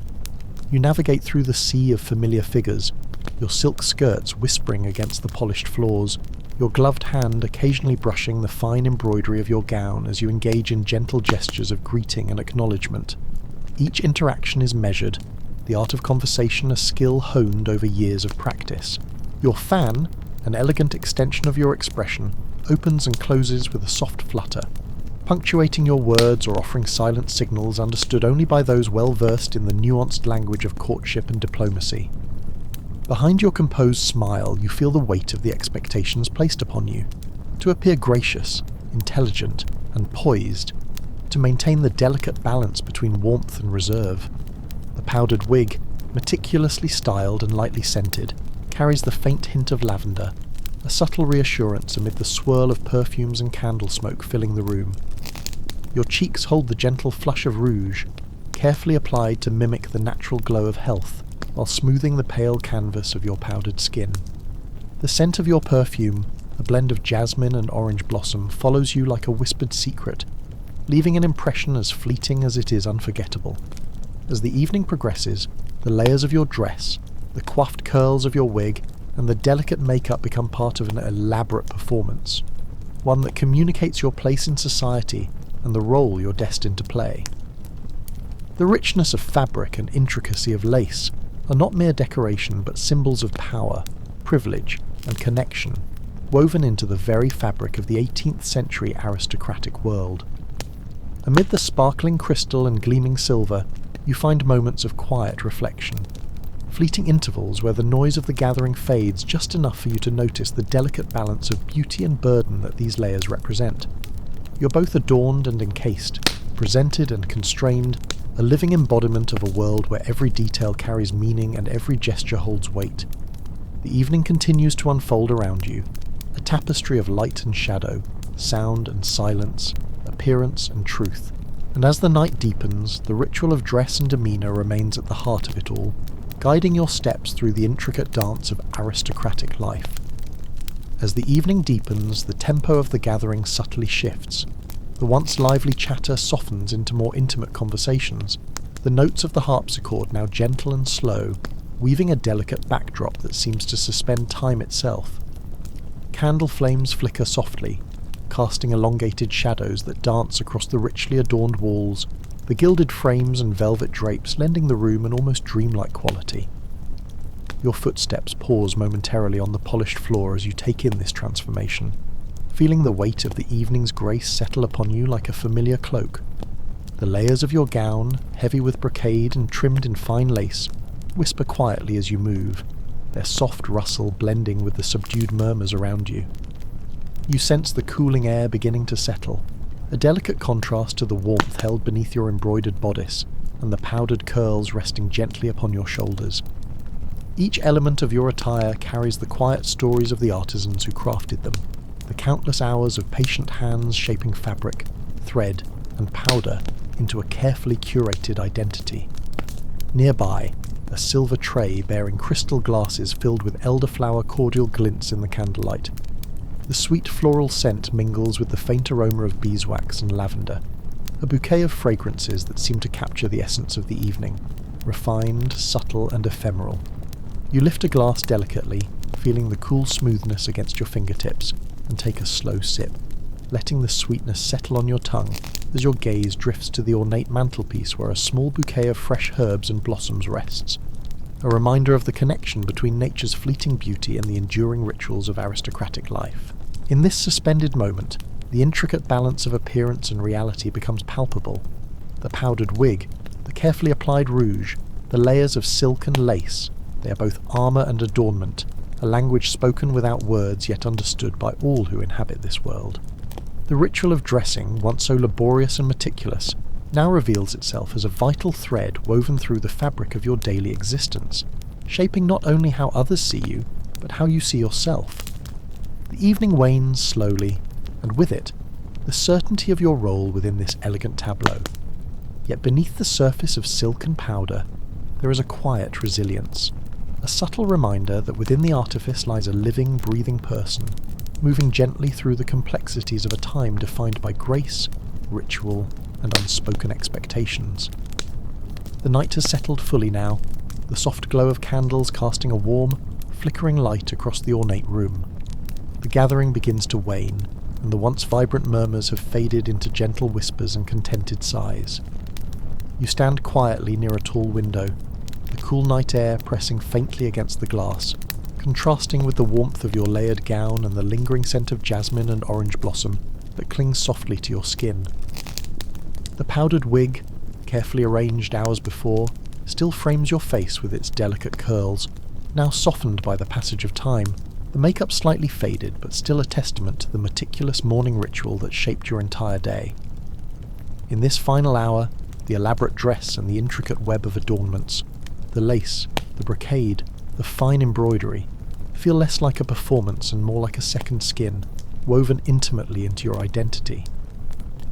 You navigate through the sea of familiar figures, your silk skirts whispering against the polished floors, your gloved hand occasionally brushing the fine embroidery of your gown as you engage in gentle gestures of greeting and acknowledgement. Each interaction is measured, the art of conversation a skill honed over years of practice. Your fan, an elegant extension of your expression, opens and closes with a soft flutter, punctuating your words or offering silent signals understood only by those well versed in the nuanced language of courtship and diplomacy. Behind your composed smile, you feel the weight of the expectations placed upon you, to appear gracious, intelligent, and poised, to maintain the delicate balance between warmth and reserve. The powdered wig, meticulously styled and lightly scented, carries the faint hint of lavender, a subtle reassurance amid the swirl of perfumes and candle smoke filling the room. Your cheeks hold the gentle flush of rouge, carefully applied to mimic the natural glow of health, while smoothing the pale canvas of your powdered skin. The scent of your perfume, a blend of jasmine and orange blossom, follows you like a whispered secret, leaving an impression as fleeting as it is unforgettable. As the evening progresses, the layers of your dress, the coiffed curls of your wig, and the delicate makeup become part of an elaborate performance, one that communicates your place in society and the role you're destined to play. The richness of fabric and intricacy of lace are not mere decoration but symbols of power, privilege, and connection, woven into the very fabric of the 18th century aristocratic world. Amid the sparkling crystal and gleaming silver, you find moments of quiet reflection, fleeting intervals where the noise of the gathering fades just enough for you to notice the delicate balance of beauty and burden that these layers represent. You're both adorned and encased, presented and constrained, a living embodiment of a world where every detail carries meaning and every gesture holds weight. The evening continues to unfold around you, a tapestry of light and shadow, sound and silence, appearance and truth. And as the night deepens, the ritual of dress and demeanour remains at the heart of it all, guiding your steps through the intricate dance of aristocratic life. As the evening deepens, the tempo of the gathering subtly shifts. The once lively chatter softens into more intimate conversations, the notes of the harpsichord now gentle and slow, weaving a delicate backdrop that seems to suspend time itself. Candle flames flicker softly, casting elongated shadows that dance across the richly adorned walls, the gilded frames and velvet drapes lending the room an almost dreamlike quality. Your footsteps pause momentarily on the polished floor as you take in this transformation, feeling the weight of the evening's grace settle upon you like a familiar cloak. The layers of your gown, heavy with brocade and trimmed in fine lace, whisper quietly as you move, their soft rustle blending with the subdued murmurs around you. You sense the cooling air beginning to settle, a delicate contrast to the warmth held beneath your embroidered bodice and the powdered curls resting gently upon your shoulders. Each element of your attire carries the quiet stories of the artisans who crafted them, the countless hours of patient hands shaping fabric, thread, and powder into a carefully curated identity. Nearby, a silver tray bearing crystal glasses filled with elderflower cordial glints in the candlelight. The sweet floral scent mingles with the faint aroma of beeswax and lavender, a bouquet of fragrances that seem to capture the essence of the evening, refined, subtle, and ephemeral. You lift a glass delicately, feeling the cool smoothness against your fingertips, and take a slow sip, letting the sweetness settle on your tongue as your gaze drifts to the ornate mantelpiece where a small bouquet of fresh herbs and blossoms rests, a reminder of the connection between nature's fleeting beauty and the enduring rituals of aristocratic life. In this suspended moment, the intricate balance of appearance and reality becomes palpable. The powdered wig, the carefully applied rouge, the layers of silk and lace, they are both armour and adornment, a language spoken without words yet understood by all who inhabit this world. The ritual of dressing, once so laborious and meticulous, now reveals itself as a vital thread woven through the fabric of your daily existence, shaping not only how others see you, but how you see yourself. The evening wanes slowly, and with it, the certainty of your role within this elegant tableau. Yet beneath the surface of silk and powder, there is a quiet resilience, a subtle reminder that within the artifice lies a living, breathing person, moving gently through the complexities of a time defined by grace, ritual, and unspoken expectations. The night has settled fully now, the soft glow of candles casting a warm, flickering light across the ornate room. The gathering begins to wane, and the once vibrant murmurs have faded into gentle whispers and contented sighs. You stand quietly near a tall window, the cool night air pressing faintly against the glass, contrasting with the warmth of your layered gown and the lingering scent of jasmine and orange blossom that clings softly to your skin. The powdered wig, carefully arranged hours before, still frames your face with its delicate curls, now softened by the passage of time, the makeup slightly faded but still a testament to the meticulous morning ritual that shaped your entire day. In this final hour, the elaborate dress and the intricate web of adornments, the lace, the brocade, the fine embroidery, feel less like a performance and more like a second skin, woven intimately into your identity.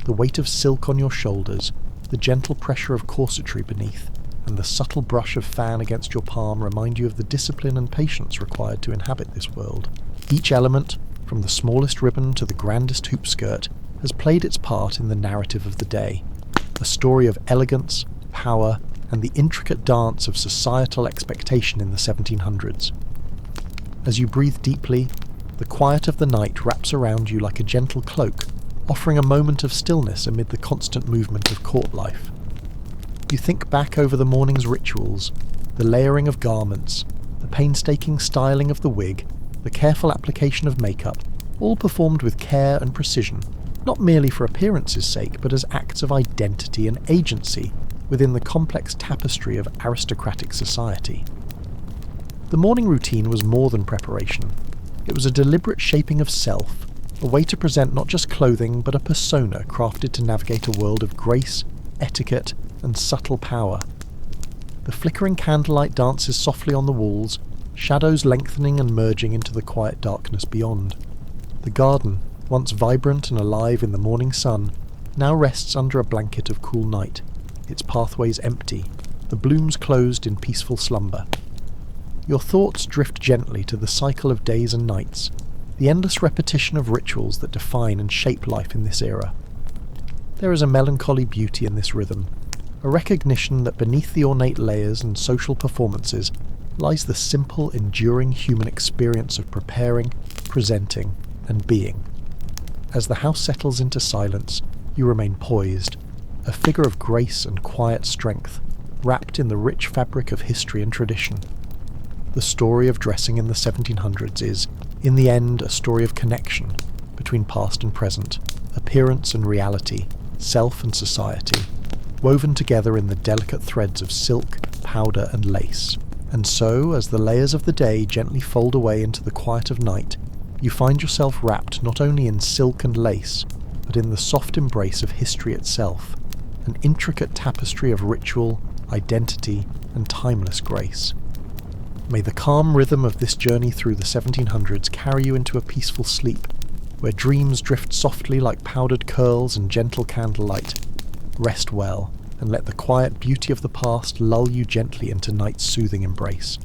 The weight of silk on your shoulders, the gentle pressure of corsetry beneath, and the subtle brush of fan against your palm remind you of the discipline and patience required to inhabit this world. Each element, from the smallest ribbon to the grandest hoop skirt, has played its part in the narrative of the day, a story of elegance, power, and the intricate dance of societal expectation in the 1700s. As you breathe deeply, the quiet of the night wraps around you like a gentle cloak, offering a moment of stillness amid the constant movement of court life. You think back over the morning's rituals, the layering of garments, the painstaking styling of the wig, the careful application of makeup, all performed with care and precision, not merely for appearance's sake, but as acts of identity and agency within the complex tapestry of aristocratic society. The morning routine was more than preparation. It was a deliberate shaping of self, a way to present not just clothing, but a persona crafted to navigate a world of grace, etiquette, and subtle power. The flickering candlelight dances softly on the walls, shadows lengthening and merging into the quiet darkness beyond. The garden, once vibrant and alive in the morning sun, now rests under a blanket of cool night, its pathways empty, the blooms closed in peaceful slumber. Your thoughts drift gently to the cycle of days and nights, the endless repetition of rituals that define and shape life in this era. There is a melancholy beauty in this rhythm, a recognition that beneath the ornate layers and social performances lies the simple, enduring human experience of preparing, presenting, and being. As the house settles into silence, you remain poised, a figure of grace and quiet strength, wrapped in the rich fabric of history and tradition. The story of dressing in the 1700s is, in the end, a story of connection between past and present, appearance and reality, self and society, woven together in the delicate threads of silk, powder, and lace. And so, as the layers of the day gently fold away into the quiet of night, you find yourself wrapped not only in silk and lace, but in the soft embrace of history itself, an intricate tapestry of ritual, identity, and timeless grace. May the calm rhythm of this journey through the 1700s carry you into a peaceful sleep, where dreams drift softly like powdered curls and gentle candlelight. Rest well, and let the quiet beauty of the past lull you gently into night's soothing embrace.